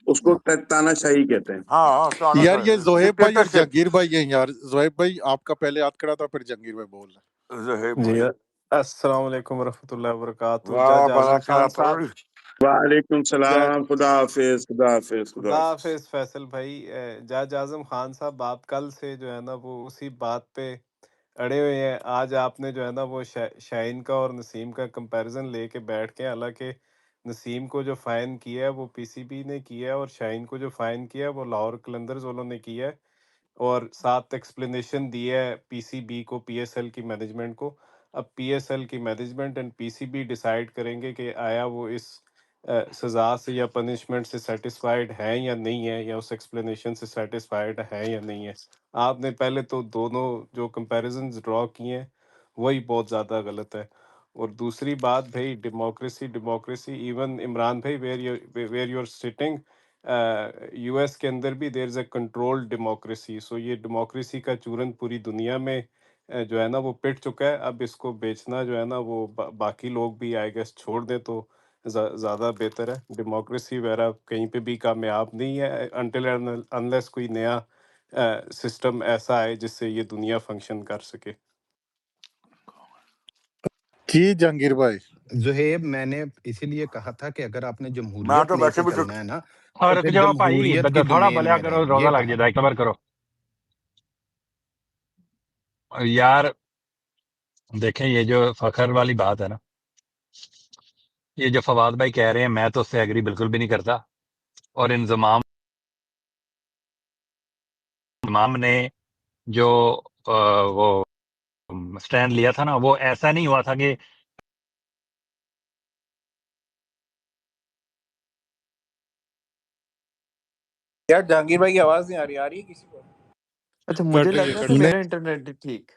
उसको तानाशाही कहते हैं। हाँ, यार, ये जोहेब भाई और डिक्टेटरशिप। जहांगीर भाई हैं यार। जोहेब भाई आपका पहले हाथ खड़ा था, फिर जहांगीर भाई बोल रहे। ज़हेब जी, भाई, अस्सलाम वालेकुम वरहमतुल्लाहि वबरकातुहू। वाह जज आजम खान साहब, वालेकुम जज सलाम, खुदा हाफिज, खुदा हाफिज, खुदा खुदा हाफिज। हाफिज फैसल भाई। जज आजम खान साहब, आप कल से जो है ना वो उसी बात पे अड़े हुए हैं। आज आपने जो है ना वो शाहीन का और नसीम का कंपैरिजन लेके बैठ के, हालांकि नसीम को जो फाइन किया है वो पीसीबी ने किया है, और शाहीन को जो फाइन किया है वो लाहौर कलंदर्स वालों ने किया है, और साथ एक्सप्लेनेशन दी है पीसीबी को, पीएसएल की मैनेजमेंट को। अब पीएसएल की मैनेजमेंट एंड पीसीबी डिसाइड करेंगे कि आया वो इस सज़ा से या पनिशमेंट से सेटिस्फाइड है या नहीं है, या उस एक्सप्लेनेशन से सेटिस्फाइड है या नहीं है। आपने पहले तो दोनों जो कंपैरिजन्स ड्रॉ किए हैं वही बहुत ज़्यादा गलत है। और दूसरी बात भाई, डेमोक्रेसी डेमोक्रेसी, इवन इमरान भाई, where you are sitting, US के अंदर भी there is a controlled democracy. So ये डेमोक्रेसी का चूरन पूरी दुनिया में जो है ना वो पिट चुका है। अब इसको बेचना जो है ना वो बाकी लोग भी आई गेस छोड़ दें तो ज़्यादा बेहतर है। डेमोक्रेसी वगैरह कहीं पे भी कामयाब नहीं है अनटिल अनलेस कोई नया सिस्टम ऐसा आए जिससे ये दुनिया फंक्शन कर सके। जी जहांगीर भाई। जुहेब, मैंने इसीलिए कहा था कि अगर आपने मैं जमहूरियत तो वैसे लेके भी चलना है ना, और तो रुक फिर जाओ भाई, जमहूरियत की थोड़ा डोमेन भला में करो, रहें, ये रोजा लग कहा जाता है, था। कबर करो यार। देखें, ये जो फखर वाली बात है ना, ये जो फवाद भाई कह रहे हैं, मैं तो उससे एग्री बिल्कुल भी नहीं करता। और इंजमाम ने जो वो स्टैंड लिया था ना, वो ऐसा नहीं हुआ था कि यार जहांगीर भाई की आवाज नहीं आ रही है किसी को? अच्छा मुझे कट रही लग है रहा कट था रही है मेरा इंटरनेट ही ठीक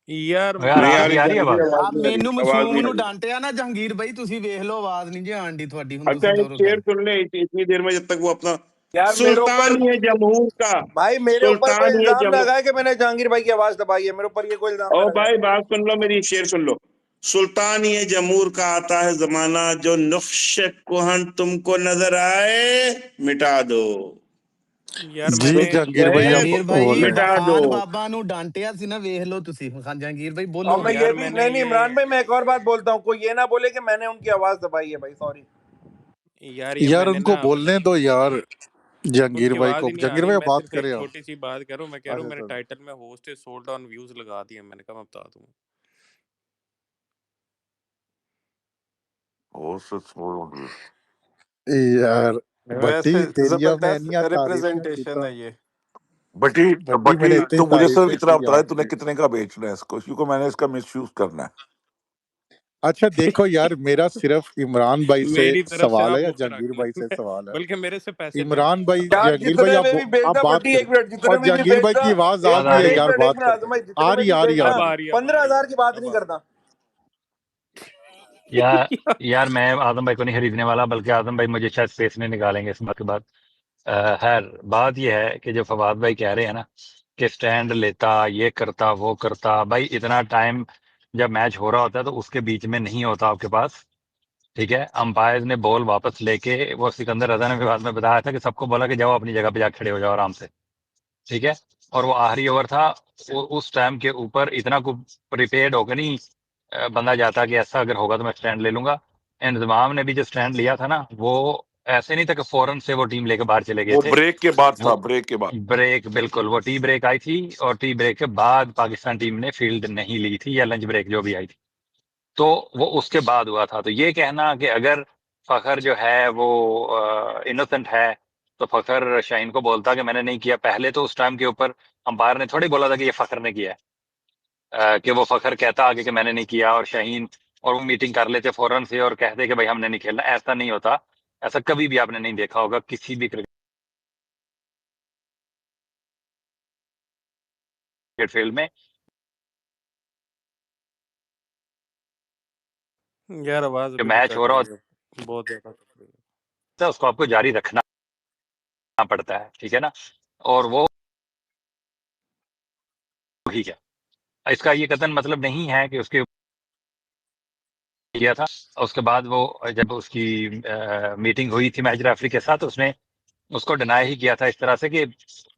यार यार नहीं आ आपकी रही आ रही है जहांगीर, आवाज? आवाज आप नहीं आ मेनू रही, आवाज मशरूम नहीं आ ਨੂੰ रही। ਡਾਂਟਿਆ ਨਾ ਜਹਾਂਗੀਰ ਭਾਈ ਤੁਸੀਂ ਵੇਖ ਲਓ ਆਵਾਜ਼ ਨਹੀਂ ਜੇ ਆਂਦੀ ਤੁਹਾਡੀ ਹੁਣ अच्छा ਤੁਸੀਂ एक ਕਰੋ शेर ਗੱਲ सुन ले इतनी देर में, जब तक वो अपना यार मेरे ऊपर सुल्तान ये जमहूर का, भाई मेरे ऊपर कोई सुल्तान ये इल्जाम जमहूर। लगा है कि मैंने जहांगीर भाई की आवाज दबाई है, मेरे ऊपर ये कोई इल्जाम ओ ना लगाए। भाई बात सुन लो, मेरी शेर सुन लो। सुल्तान ये जमहूर का आता है जमाना, जो नुक्श कुहन तुमको नजर आए मिटा दो। यार जी मैंने जहांगीर भाई आप ਜਹਾਂਗੀਰ ਭਾਈ बोले मिटा दो। ਵਹਾਨ ਬਾਬਾ ਨੂੰ ਡਾਂਟਿਆ ਸੀ ਨਾ ਵੇਖ ਲਓ ਤੁਸੀਂ ਹਾਂ ਜਹਾਂਗੀਰ ਭਾਈ ਬੋਲੋ और मैं ਹੁਣ ये यार भी मैंने नहीं ये इमरान भाई मैं एक और बात बोलता हूँ, कोई ये ना बोले कि मैंने उनकी आवाज दबाई है भाई, सॉरी यार। ये यार मैंने उनको ना बोलने दो यार जहांगीर उनकी भाई आवाज को। ही नहीं आ जहांगीर रही। भाई मैं बात सिर्फ एक करें आप। छोटी सी बात करूँ, मैं कह रहा हूँ अच्छा मेरे चलो। टाइटल में host is sold on views लगा दिया, मैंने कहा मैं बता दूँ। यार बटी वैसे तेरिया जबरदस्त मैनिया तारीफें तू रिप्रेजेंटेशन तो। है ये। बटी बटी बटी मैंने इतनी तो मुझे सिर्फ तारीफें इतना की बता है तूने आपकी। कितने का बेचना है इसको, क्योंकि मैंने इसका मिसयूज करना है। अच्छा देखो यार मेरा सिर्फ इमरान भाई से मेरी तरफ से सवाल आप है या बुक जहांगीर रख भाई से लें सवाल है? बल्कि मेरे से पैसे ले इमरान लें। भाई यार जहांगीर भाई जितने में भी आप बेचना बात बट्टी, करें। एक मिनट, जितने और में भी जहांगीर भाई बेचना, की आवाज आ एक आवाज रही आ मिनट है रही एक है? यार, मिनट एक बात मिनट करें। आजम भाई, जितने आ में रही भी आ रही आ बेचना रही। है, 15,000 की बात नहीं करना। यार यार मैं आजम भाई को नहीं खरीदने वाला, बल्कि आजम भाई मुझे शायद स्पेस में निकालेंगे इस बात के बाद। खैर बात यह है कि जो फवाद भाई कह रहे हैं ना कि स्टैंड लेता, ये करता, वो करता, भाई इतना टाइम जब मैच हो रहा होता है तो उसके बीच में नहीं होता आपके पास। ठीक है, अंपायर ने बॉल वापस लेके, वो सिकंदर रजा ने भी बाद में बताया था कि सबको बोला कि जाओ अपनी जगह पे जाके खड़े हो जाओ आराम से। ठीक है, और वो आखिरी ओवर था, उस टाइम के ऊपर इतना को प्रिपेयर्ड होकर नहीं बंदा जाता कि ऐसा अगर होगा तो मैं स्टैंड ले लूंगा। इंतजाम ने भी जो स्टैंड लिया था ना, वो ऐसे नहीं था कि फौरन से वो टीम लेके बाहर चले गए वो थे। ब्रेक के बाद था, वो ब्रेक के बाद। ब्रेक, बिल्कुल, वो टी ब्रेक आई थी और टी ब्रेक के बाद पाकिस्तान टीम ने फील्ड नहीं ली थी, या लंच ब्रेक जो भी आई थी, तो वो उसके बाद हुआ था। तो ये कहना कि अगर फखर जो है वो इनोसेंट है, तो फखर शाहीन को बोलता कि मैंने नहीं किया पहले, तो उस टाइम के ऊपर अंपायर ने थोड़ी बोला था कि ये फखर ने किया है। कि वो फखर कहता आगे कि मैंने नहीं किया, और शाहीन और वो मीटिंग कर लेते फौरन से और कहते कि भाई हमने नहीं खेलना। ऐसा नहीं होता, ऐसा कभी भी आपने नहीं देखा होगा किसी भी क्रिकेट फील्ड में। यार आवाज जो अभी भी मैच हो कट रहा रही है, बहुत ज्यादा कट रही है। होता है उसको आपको जारी रखना पड़ता है, ठीक है ना, और वो ही है। इसका ये कथन मतलब नहीं है कि उसके किया था। उसके बाद वो जब उसकी मीटिंग हुई थी मैच रेफरी के साथ, उसने उसको डिनाई ही किया था इस तरह से कि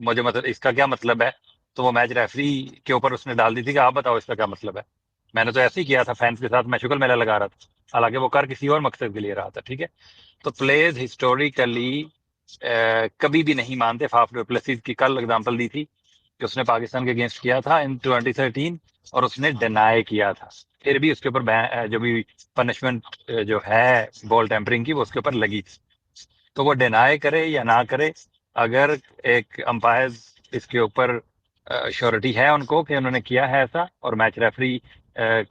मुझे मतलब इसका क्या मतलब है। तो वो मैच रेफरी के ऊपर उसने डाल दी थी कि आप बताओ इसका क्या मतलब है। मैंने तो ऐसे ही किया था फैंस के साथ, मैं शुक्र मेला लगा रहा था, हालांकि वो कर किसी और मकसद के लिए रहा था। ठीक है, तो प्लेयर्स हिस्टोरिकली कभी भी नहीं मानते। फाफ डु प्लेसिस की कल एग्जांपल दी थी कि उसने पाकिस्तान के अगेंस्ट किया था इन 2013 और उसने डिनाई किया था, फिर भी उसके ऊपर जो भी पनिशमेंट जो है बॉल टेम्परिंग की वो उसके ऊपर लगी थी। तो वो डिनाई करे या ना करे, अगर एक अंपायर इसके ऊपर श्योरिटी है उनको कि उन्होंने किया है ऐसा, और मैच रेफरी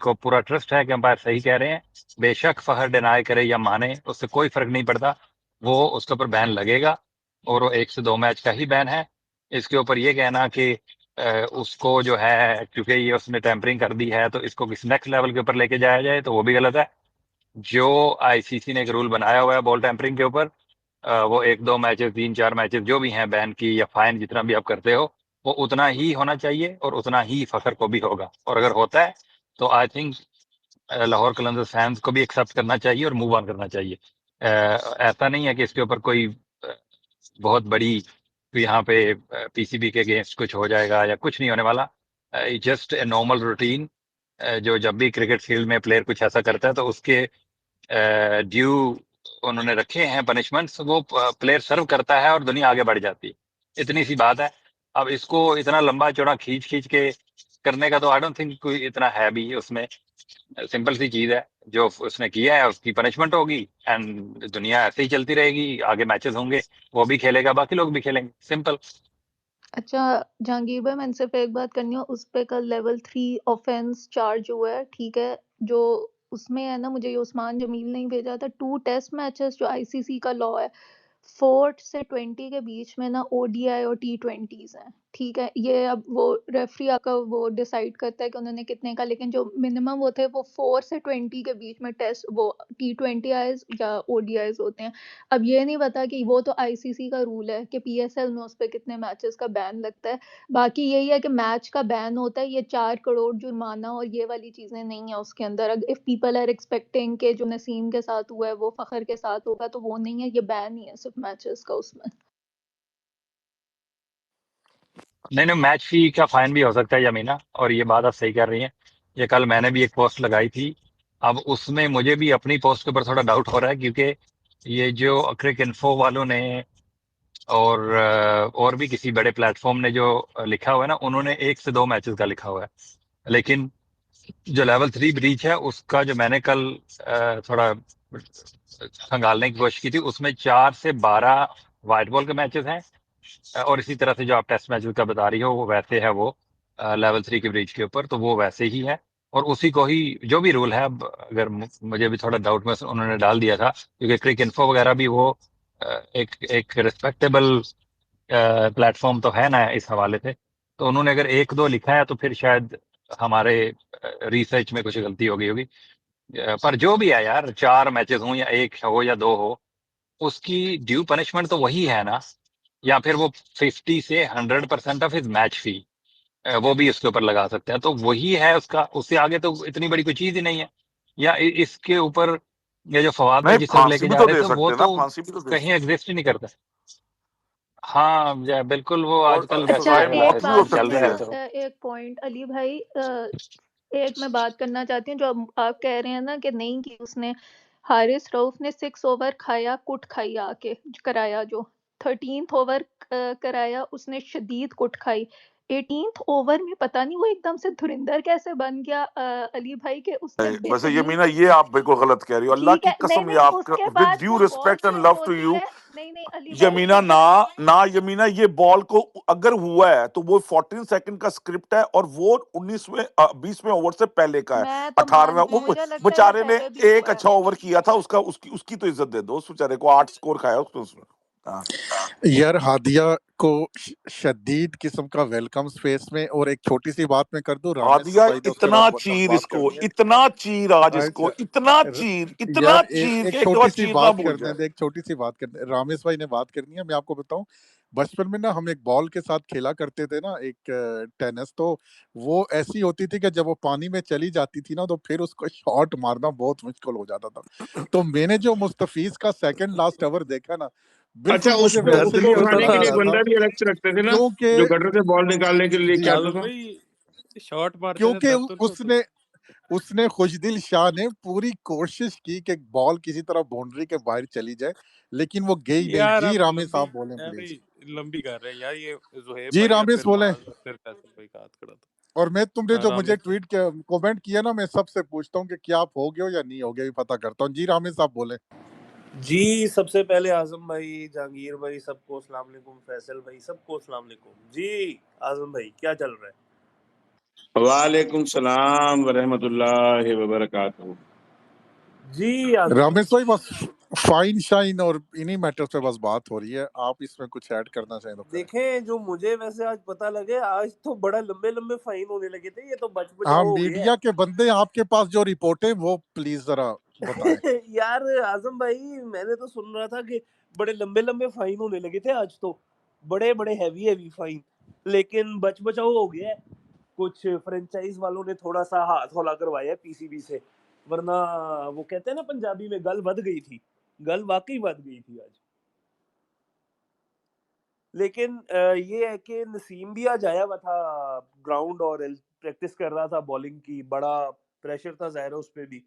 को पूरा ट्रस्ट है कि अंपायर सही कह रहे हैं, बेशक फहर डिनाई करे या माने, उससे कोई फर्क नहीं पड़ता, वो उसके ऊपर बैन लगेगा और वो 1 से 2 मैच का ही बैन है। इसके ऊपर ये कहना कि उसको जो है क्योंकि ये उसने टेम्परिंग कर दी है तो इसको किसी नेक्स्ट लेवल के ऊपर लेके जाया जाए, तो वो भी गलत है। जो आईसीसी ने एक रूल बनाया हुआ है बॉल टेम्परिंग के ऊपर, वो 1-2 मैचेस, 3-4 मैचेस जो भी हैं बैन की या फाइन जितना भी आप करते हो, वो उतना ही होना चाहिए और उतना ही फखर को भी होगा। और अगर होता है तो I think Lahore Qalandars fans को भी एक्सेप्ट करना चाहिए और मूव ऑन करना चाहिए। ऐसा नहीं है कि इसके ऊपर कोई बहुत बड़ी यहाँ पे पीसीबी के अगेंस्ट कुछ हो जाएगा या कुछ नहीं होने वाला। जस्ट ए नॉर्मल रूटीन, जो जब भी क्रिकेट फील्ड में प्लेयर कुछ ऐसा करता है तो उसके ड्यू उन्होंने रखे हैं पनिशमेंट्स, वो प्लेयर सर्व करता है और दुनिया आगे बढ़ जाती है। इतनी सी बात है। अब इसको इतना लंबा चौड़ा खींच खींच के करने का तो आई डोंट थिंक कोई इतना है भी उसमें। सिंपल सी चीज है, जो उसने किया है उसकी पनिशमेंट होगी एंड दुनिया ऐसे ही चलती रहेगी, आगे मैचेस होंगे, वो भी खेलेगा, बाकी लोग भी खेलेंगे, सिंपल। अच्छा जहांगीर भाई, मैंने सिर्फ एक बात करनी है, उस पे कल लेवल 3 ऑफेंस चार्ज हुआ है, ठीक है, जो उसमें है ना, मुझे ये उस्मान जमील ने ही भेजा था, 2 टेस्ट मैचेस जो आईसीसी का लॉ है, 4 से 20 के बीच में ना ओडीआई और टी20s हैं, ठीक है? ये अब वो रेफरी आपका वो डिसाइड करता है कि उन्होंने कितने का, लेकिन जो मिनिमम वो थे वो 4 से 20 के बीच में टेस्ट वो टी20आईज़ या ओडीआईज़ होते हैं। अब ये नहीं पता कि वो तो आईसीसी का रूल है कि पीएसएल में उस पे कितने मैचेस का बैन लगता है। बाकी यही है कि मैच का बैन होता है, ये 4 करोड़ जुर्माना और ये वाली चीज़ें नहीं है उसके अंदर। इफ पीपल आर एक्सपेक्टिंग कि जो नसीम के साथ हुआ है वो फ़खर के साथ होगा, तो वो नहीं है, ये बैन ही है सिर्फ मैचेस का उसमें। नहीं नहीं, मैच फी का फाइन भी हो सकता है यमीना, और ये बात आप सही कर रही हैं। ये कल मैंने भी एक पोस्ट लगाई थी। अब उसमें मुझे भी अपनी पोस्ट के ऊपर थोड़ा डाउट हो रहा है, क्योंकि ये जो क्रिक इन्फो वालों ने और भी किसी बड़े प्लेटफॉर्म ने जो लिखा हुआ है ना, उन्होंने 1 से 2 मैचेस का लिखा हुआ है। लेकिन जो लेवल 3 ब्रीच है उसका जो मैंने कल थोड़ा खंगालने की कोशिश की थी, उसमें 4 से 12 व्हाइट बॉल के मैचेस हैं, और इसी तरह से जो आप टेस्ट मैच का बता रही हो वो वैसे है, वो लेवल 3 की ब्रीच के ऊपर, तो वो वैसे ही है। और उसी को ही जो भी रूल है, अब अगर मुझे भी थोड़ा डाउट में उन्होंने डाल दिया था, क्योंकि क्रिक इन्फो वगैरह भी वो एक रिस्पेक्टेबल प्लेटफॉर्म तो है ना इस हवाले से, तो उन्होंने अगर 1-2 लिखा है तो फिर शायद हमारे रिसर्च में कुछ गलती हो गई होगी। पर जो भी है यार, 4 मैचेस हों या 1 हो या 2 हो, उसकी ड्यू पनिशमेंट तो वही है ना, या फिर वो 50 से 100% ऑफ हिज मैच फी वो भी उसके ऊपर लगा सकते हैं, तो वही है उसका। उससे आगे तो इतनी बड़ी कोई चीज ही नहीं है। या इसके ऊपर ये जो फवाद भाई नहीं, जिस तरफ फांसी लेके भी जा तो रहे दे थे, वो सकते हैं ना, तो फांसी भी तो दे कहीं सकते एग्जिस्ट ही नहीं करता। हाँ बिल्कुल, वो हैं। और आजकल अच्छा, वैसे सजाए मौत एक भी हो बात चल सकती रहा है सुनिएगा, है। तो। एक पॉइंट अली भाई, एक मैं बात करना चाहती हूँ। जो आप कह रहे हैं ना कि नहीं की उसने, हारिस रऊफ ने 6 ओवर खाया, कुट खाई आके कराया, जो 13th ओवर कराया उसने शदीद कुट खाई। 18th ओवर में पता नहीं वो एकदम से धुरिंदर कैसे बन गया अली भाई, के उसने वैसे बेहतरीन यमीना, ये आप बिल्कुल गलत कह रही हो, अल्लाह ठीक की है, नहीं कसम, ये नहीं, आप उसके विद बाद ड्यू वो ball respect and change love to होती यू, है। नहीं नहीं अली भाई, यमीना ना यमीना, ये बॉल को अगर हुआ है तो वो 14 सेकंड का स्क्रिप्ट है, और वो 19वें 20वें ओवर से पहले का है। मैं तो 18वें मानती हूँ, वो मुझे लगता है ये बेचारे ने पहले भी एक हुआ है। अच्छा ओवर किया था, उसका उसकी उसकी तो इज्जत दे दो, उस बेचारे को 8 स्कोर खाया उसने। हाँ। यार हादिया को शदीद किस्म का वेलकम स्पेस में। और एक छोटी सी बात मैं कर दूं, रामेश आदिया, भाई ने उसके इतना बाद चीर बात इसको, करनी है। इतना चीर आज इसको, अच्छा, इतना र- चीर, यार इतना चीर एक के एक छोटी बार सी चीरना बात भूल करने जाए। दे, एक छोटी सी बात करने, रामेश भाई ने बात करनी है। मैं आपको बताऊं, बचपन में ना हम एक बॉल के साथ खेला करते थे ना, एक टेनिस, तो वो ऐसी होती थी कि जब वो पानी में चली जाती थी ना, तो फिर उसको शॉट मारना बहुत मुश्किल हो जाता था। तो मैंने जो मुस्तफीज का सेकंड लास्ट ओवर देखा ना, अच्छा, बिल्कुल उस मुझे बॉल वैसे दर्द ही नहीं को होता उठाने याद था के आ लिए रहा आजम था, बंदा भी अलग से रखते थे ना, क्योंकि जो गटर से बॉल निकालने के लिए जी क्या आजम था। भाई शॉट मारते थे, क्योंकि दर्द तो नहीं होता उसने उसने खुशदिल शाह ने पूरी कोशिश की कि बॉल किसी तरह बाउंड्री के बाहर चली जाए, लेकिन वो गई नहीं। यार? जी आप रामेश लंबी साहब बोले प्लीज। लंबी कर रहे हैं यार, ये जुहेब जी भाई या रामेश फिर बोले। मुआज और फिर फैसल भाई का हाथ खड़ा था। और मैं तुमने जो मुझे रामेश ट्वीट किया, कमेंट किया ना, मैं सबसे पूछता हूँ कि क्या आप हो गए हो या नहीं हो गए, ये पता करता हूँ। जी रामेश साहब बोले। जी, सबसे पहले आज़म भाई, जहांगीर भाई, सबको अस्सलाम वालेकुम, फैसल भाई, सबको अस्सलाम वालेकुम। जी, आज़म भाई क्या चल रहा है? वालेकुम सलाम व रहमतुल्लाहि व बरकातहू। जी, आज़म भाई। रामेश भाई बस फाइन शाइन और इन्हीं मैटर्स पे बस बात हो रही है, आप इसमें कुछ ऐड करना चाहें तो करें। देखें, जो मुझे वैसे आज पता लगे, आज तो बड़ा लंबे-लंबे फाइन होने लगे थे, ये तो बच हाँ, बचाव हो गया मीडिया के बंदे आपके पास जो रिपोर्ट है वो प्लीज जरा बताएं। है। यार आज़म भाई, मैंने तो सुन रहा था कि बड़े लंबे-लंबे फाइन होने लगे थे आज तो, बड़े-बड़े हैवी फाइन, लेकिन बच बचाव हो गया है। कुछ फ्रेंचाइज वालों ने थोड़ा-सा हाथ हौला करवाया है पीसीबी से, वरना वो कहते हैं ना पंजाबी में, गल वध गई थी। गल वाक़ई वध गई थी आज। लेकिन ये है कि नसीम भी आज आया हुआ था ग्राउंड और प्रैक्टिस कर रहा था बॉलिंग की, बड़ा प्रेशर था ज़ाहिर है उस पे भी,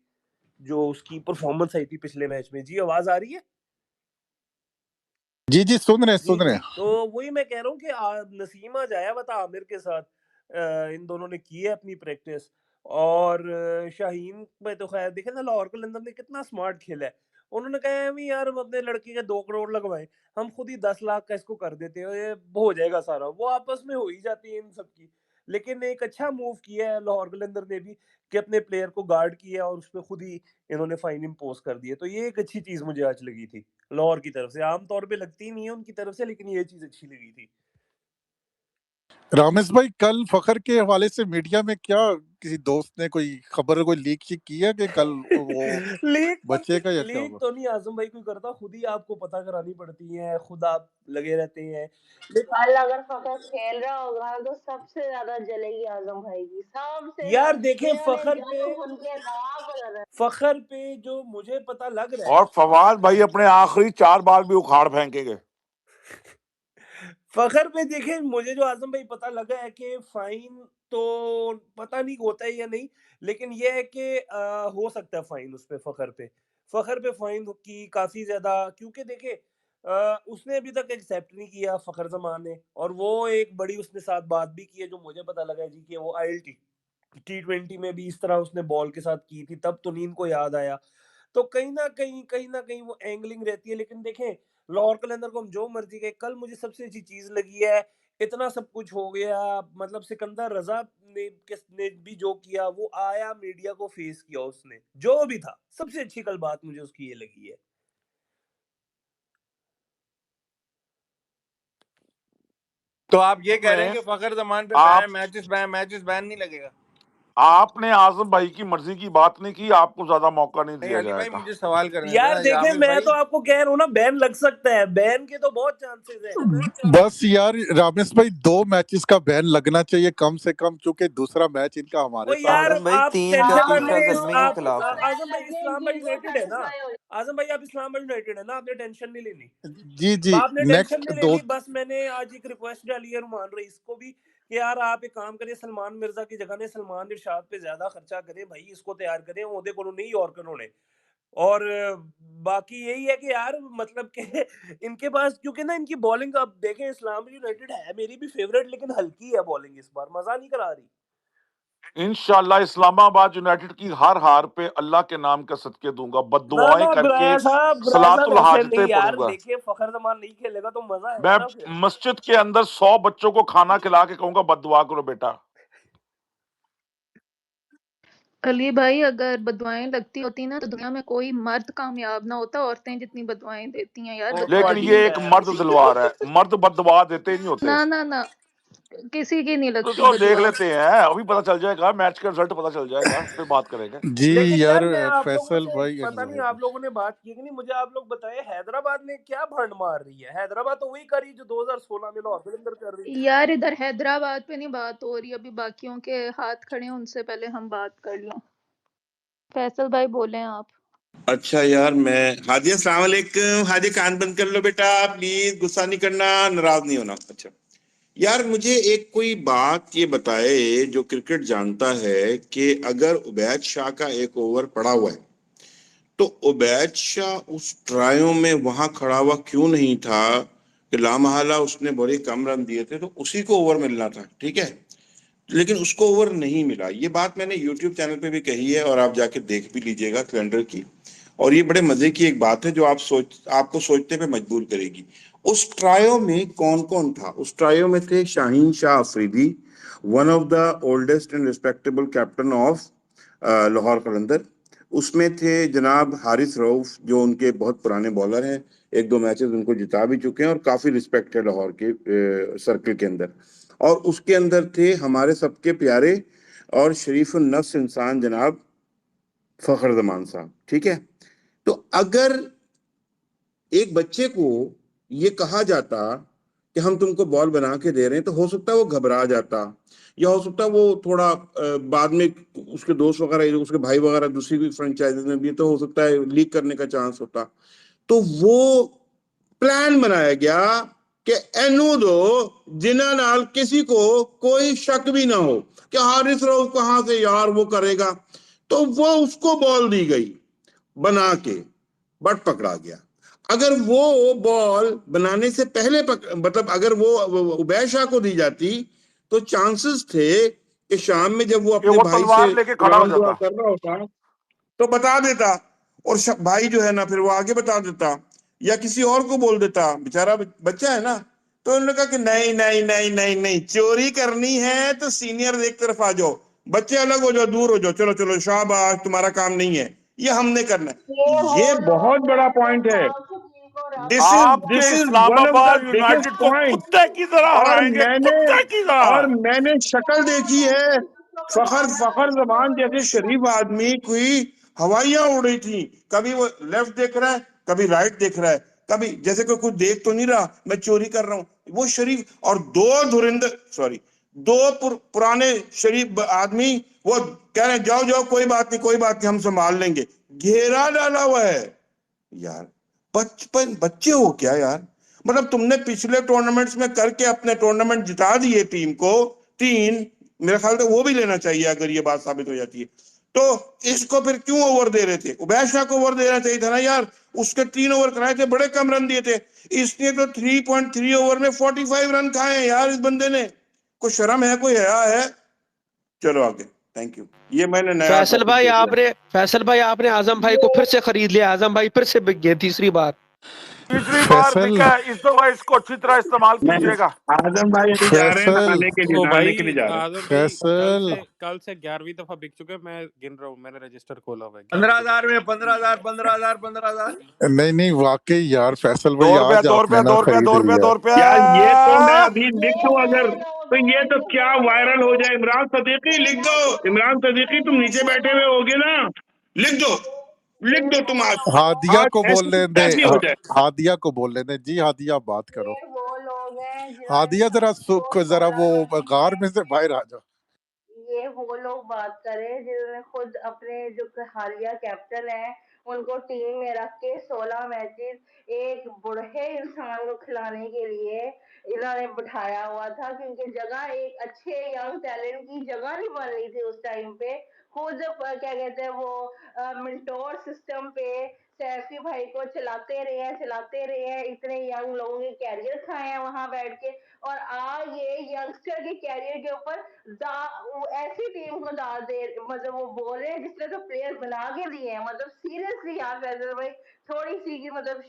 जो उसकी परफॉर्मेंस आई थी पिछले मैच में। जी, आवाज़ आ रही है? जी जी, सुन रहे हैं, जी, सुन रहे जी। हैं। तो वही मैं कह रहा हूँ कि नसीम आज आया हुआ था आमिर के साथ। इन दोनों ने की है अपनी प्रैक्टिस, और शाहीन में तो खैर देखे ना, लाहौर कलंदर ने कितना स्मार्ट खेला है। उन्होंने कहा है भी यार, हम अपने लड़के के 2 करोड़ लगवाएँ, हम खुद ही 10 लाख का इसको कर देते हैं, ये हो जाएगा सारा। वो आपस में हो ही जाती है इन सब की। लेकिन एक अच्छा मूव किया है लाहौर कलंदर ने भी कि अपने प्लेयर को गार्ड किया और उस पर खुद ही इन्होंने फाइन इम्पोज कर दिया। तो ये एक अच्छी चीज मुझे आज लगी थी लाहौर की तरफ से, आमतौर पे लगती नहीं है उनकी तरफ से, लेकिन ये चीज अच्छी लगी थी। रामेश भाई, कल फखर के हवाले से मीडिया में क्या किसी दोस्त ने कोई खबर कोई लीक की है कि कल वो बचेगा या क्या लीक होगा? तो नहीं आजम भाई कोई करता, खुद ही आपको पता करानी पड़ती है, खुद आप लगे रहते हैं। लेकिन कल अगर फखर खेल रहा होगा तो सबसे ज्यादा जलेगी आजम भाई की, सबसे यार ज्यादा। देखें इन्होंने फखर जो पे उनके नाम बदल रहे फखर पे जो मुझे पता लग रहा है, और फवाद भाई अपने आखिरी 4 बाल भी उखाड़ फेंकेंगे। फखर पे देखें मुझे जो आजम भाई पता लगा है कि फाइन तो पता नहीं होता है या नहीं, लेकिन ये है कि हो सकता है फाइन उस पे, फखर पे फाइन की काफी ज्यादा, क्योंकि देखे उसने अभी तक एक्सेप्ट नहीं किया फखर जमान ने, और वो एक बड़ी उसने साथ बात भी की है जो मुझे पता लगा है जी कि वो ILT T20 में भी इस तरह उसने बॉल के साथ की थी, तब तुनीन को याद आया। तो कहीं ना कहीं वो एंगलिंग रहती है। लेकिन देखें लाहौर कलंदर को हम जो मर्जी कहे, कल मुझे सबसे अच्छी चीज लगी है, इतना सब कुछ हो गया, मतलब सिकंदर रजा ने भी जो किया, वो आया मीडिया को फेस किया उसने, जो भी था सबसे अच्छी कल बात मुझे उसकी ये लगी है। तो आप ये कह रहे हैं में कि फखर जमान पे आप मैचेस बैन नहीं लगेगा? आपने आजम भाई की मर्जी की बात नहीं की, आपको ज्यादा मौका नहीं नहीं दिया अली भाई जाएगा। मुझे सवाल करने यार था देखें रामेश मैं भाई। तो आपको कह रहा हूँ ना, बैन लग सकता है, बैन के तो बहुत चांसेस है। बस यार रामेश भाई, 2 मैचेस का बैन लगना चाहिए कम से कम, क्योंकि दूसरा मैच इनका वो हमारे साथ यार है। आजम भाई आप 3 टेंशन का ना फीफा लें, जजमेंट के आप खिलाफ है। आजम भाई लगे इस्लामाबाद जिनको यूनाइटेड है ना, satisfy हो आजम भाई आप इस्लामाबाद यूनाइटेड है ना, आपने टेंशन नहीं लेनी, जी जी, आपने टेंशन नेक्स्ट नहीं 2 लेनी। बस मैंने आज एक रिक्वेस्ट डाली है रुमान रईस को भी कि यार आप एक काम करिए, सलमान मिर्जा की जगह ने सलमान इरशाद पे ज्यादा खर्चा करें भाई, इसको तैयार करें, ओदे को नहीं यॉर्कर होने। और बाकी यही है कि यार मतलब के इनके पास, क्योंकि ना इनकी बॉलिंग आप देखें, इस्लामाबाद यूनाइटेड है मेरी भी फेवरेट, लेकिन हल्की है बॉलिंग इस बार, मजा नहीं करा रही। इंशाल्लाह इस्लामाबाद यूनाइटेड की हर हार पे अल्लाह के नाम का सदके दूंगा, ना बद्दुआएं करके बुराया साहब सलातुल ऐसे हाजतें नहीं यार, पढ़ूंगा। देखिए फखर जमान नहीं खेलेगा तो मजा मैं आएगा ना फिर। मस्जिद के अंदर 100 बच्चों को खाना खिला के कहूंगा बद्दुआ करो बेटा। अली भाई, अगर बदुआएं लगती होती ना तो दुनिया में कोई मर्द कामयाब ना होता, औरतें जितनी बदुआएं देती हैं यार, वो लेकिन बदुआ थोड़ी नहीं ये है एक लगती यार। मर्द किसी की। दिलवार है, मर्द बद्दुआ देते नहीं होते। ना ना ना, किसी की नहीं तो लगती चलो देख बदुआ। लेते हैं, अभी पता चल जाएगा, मैच का रिजल्ट पता चल जाएगा, फिर बात करेंगे। जी लेकिन यार यार मैं आप लोगों फैसल से, भाई पता नहीं आप लोगों ने बात की कि नहीं, मुझे आप लोग बताए हैदराबाद ने क्या भंड मार रही है। हैदराबाद तो वही करी जो 2016 में लाहौर के अंदर कर रही थी। यार इधर हैदराबाद पे नहीं बात हो रही, अभी बाकियों के हाथ खड़े हैं, उनसे पहले हम बात कर लो। फैसल भाई बोले आप। अच्छा यार, मैं हादी अस्सलाम वालेकुम। हादी कान बंद कर लो बेटा, प्लीज गुस्सा नहीं करना, नाराज नहीं होना। अच्छा यार, मुझे एक कोई बात ये बताए जो क्रिकेट जानता है कि अगर उबैद शाह का एक ओवर पड़ा हुआ है तो उबैद शाह उस ट्रायों में वहां खड़ा हुआ क्यों नहीं था कि लामहला उसने बड़े कम रन दिए थे तो उसी को ओवर मिलना था, ठीक है, लेकिन उसको ओवर नहीं मिला। ये बात मैंने YouTube चैनल पे भी कही है और आप जाके देख भी लीजिएगा कैलेंडर की। और ये बड़े मजे की एक बात है जो आपको सोचने पे मजबूर करेगी। उस ट्रायो में कौन कौन था? उस ट्रायो में थे Shaheen Shah Afridi, one of the oldest and respectable captain of Lahore Qalandar. उसमें थे जनाब हारिस रऊफ जो उनके बहुत पुराने बॉलर हैं, 1-2 मैचेस उनको जिता भी चुके हैं और काफी रिस्पेक्ट है लाहौर के सर्कल के अंदर। और उसके अंदर थे हमारे सबके प्यारे और शरीफ नफ्स इंसान जनाब फखर जमान साहब, ठीक है। तो अगर एक बच्चे को ये कहा जाता कि हम तुमको बॉल बना के दे रहे हैं, तो हो सकता है वो घबरा जाता, या हो सकता है वो थोड़ा बाद में उसके दोस्त वगैरह, उसके भाई वगैरह दूसरी भी फ्रेंचाइजी में भी, तो हो सकता है लीक करने का चांस होता। तो वो प्लान बनाया गया कि एनू दो जिन्हां नाल किसी को कोई शक भी ना हो कि हारिस रऊफ कहां से यार वो करेगा। तो वो उसको बॉल दी गई बना के, बट पकड़ा गया। अगर वो बॉल बनाने से पहले मतलब अगर वो उबैद शाह को दी जाती तो चांसेस थे कि शाम में जब वो कि अपने वो भाई से तलवार लेके खड़ा हो राम दुआ जाता। कर रहा होता तो बता देता, और भाई जो है ना फिर वो आगे बता देता या किसी और को बोल देता, बेचारा बच्चा है ना, तो उन्होंने कहा कि नहीं नहीं नहीं नहीं नहीं, चोरी करनी है तो सीनियर एक तरफ आ जाओ, बच्चे अलग हो जाओ, दूर हो जाओ, चलो चलो शाबाश, तुम्हारा काम नहीं है, ये हमने करना है। ये वो ये बहुत लोग बड़ा हैं जो पॉइंट है। फालतू टीम को रख दिस रहे इज आपके this is one of the Islamabad biggest United को पॉइंट। कुत्ते की तरह और हराएंगे, कुत्ते की तरह। मैंने शक्ल देखी है, फखर फखर जमान जैसे शरीफ आदमी कोई हवाइयां उड़ रही थी, कभी वो लेफ्ट देख रहा है, कभी राइट देख रहा है, कभी जैसे कोई कुछ देख तो नहीं रहा, मैं चोरी कर रहा हूं, वो शरीफ। और दो धुरिंदर, सॉरी, दो पुराने शरीफ आदमी वो कह रहे हैं जाओ जाओ, कोई बात नहीं कोई बात नहीं, हम संभाल लेंगे, घेरा डाला हुआ है। यार बचपन बच्चे हो क्या यार? मतलब तुमने पिछले टूर्नामेंट्स में करके अपने टूर्नामेंट जिता दिए टीम को 3, मेरे ख्याल से वो भी लेना चाहिए अगर ये बात साबित हो जाती है तो। इसको फिर क्यों ओवर दे रहे थे? उबैद शाह को ओवर देना चाहिए था ना यार, उसके 3 ओवर कराए थे, बड़े कम रन दिए थे, इसने तो 3.3 ओवर में 45 रन खाए हैं यार इस बंदे ने। कोई शर्म है, कोई हया है? चलो आगे, थैंक यू। ये मैंने नया फैसल टॉपिक भाई देख लिया। फैसल भाई आपने आजम भाई को फिर से खरीद लिया, आजम भाई फिर से बिक गए तीसरी बार। तीसरी बार फैसल बिका है, इस दफा इसको अच्छी तरह इस्तेमाल नहीं, कीजिएगा। आजम भाई अभी जा रहे हैं फैसल नहाने के लिए, तो नहाने के लिए भाई जा रहे हैं। आजम भाई फैसल कल से 11वीं दफा बिक चुके हैं, मैं गिन रहा हूँ, मैंने रजिस्टर खोला हुआ है 11वीं 15,000 दफा। में 15,000 15,000 15,000। नहीं नहीं, वाकई यार फैसल 2 भाई रुपया आज 2 आपने रुपया ना 2 रुपया खरीद 2 रुपया लिया। 2 रुपया। यार ये तो मैं अभी लिख ये दूं, वो अगर लोग तो ये हैं तो जो क्या फालतू वायरल हो टीम जाए। इमरान सदीकी लिख दो, इमरान सदीकी तुम ये नीचे वो बैठे हुए लोग होगे ना, लिख दो, लिख ये दो वो तुम आज, लोग हैं हादिया आज को ऐसी बोलने दे, ऐसी हो जाए। हादिया को बोलने दे जी। हादिया बात करो। ये वो लोग हैं जिन्होंने हादिया जरा सबको जरा वो 16 मैचेस गार में में से बाहर आ जाओ। ये वो लोग बात करें जिन्होंने खुद अपने जो हालिया कैप्टन है उनको टीम में रख के 16 मैचेस एक बूढ़े इंसान को खिलाने के लिए इन्होंने बिठाया हुआ था, क्योंकि जगह एक अच्छे यंग टैलेंट की जगह नहीं बन रही थी उस टाइम पे। खुद क्या कहते हैं वो मिंटोर सिस्टम पे सैफी भाई को चलाते रहे हैं, इतने यंग लोगों के कैरियर खाए हैं वहां बैठ के। और आज ये यंगस्टर के कैरियर के ऊपर वो ऐसी टीम को डाल दे, मतलब वो बोल रहे हैं जिसने तो प्लेयर बना के दिए हैं। मतलब सीरियसली यार फैजल भाई, थोड़ी सी मतलब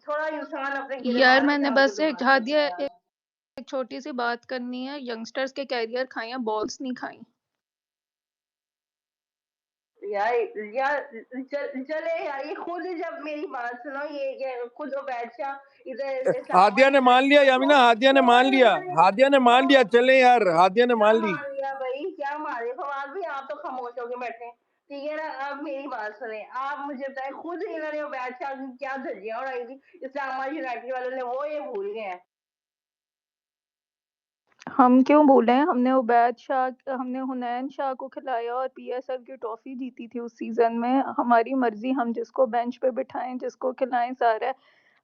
थोड़ा इंसान अपने यार गिरबान में मैंने डाल के बस एक बात करता हादिया है यार। एक छोटी सी बात करनी है, यंगस्टर्स के कैरियर खाई हैं, बॉल्स नहीं खाई। यार यार चले यार, ये खुद जब मेरी बात सुनो, ये खुद उबैद शाह इधर हादिया ने मान लिया यामिना, हादिया ने मान लिया, हादिया ने मान लिया, चले यार, हादिया ने क्या मान ली। मान लिया भाई, क्या मारे फवाद भाई, आप तो खामोश होके बैठे हैं, ठीक है ना। अब मेरी बात सुने, आप मुझे बताएं, खुद इन्होंने उबैद शाह की क्या धज्जियां उड़ाई थी इस्लामाबाद यूनाइटेड वालों ने, वो ये भूल गए हैं। हम क्यों भूले? हमने उबैद शाह, हमने हुनैन शाह को खिलाया और पीएसएल की ट्रॉफी जीती थी उस सीजन में। हमारी मर्जी, हम जिसको बेंच पे बिठाएं, जिसको खिलाएं, सारा है।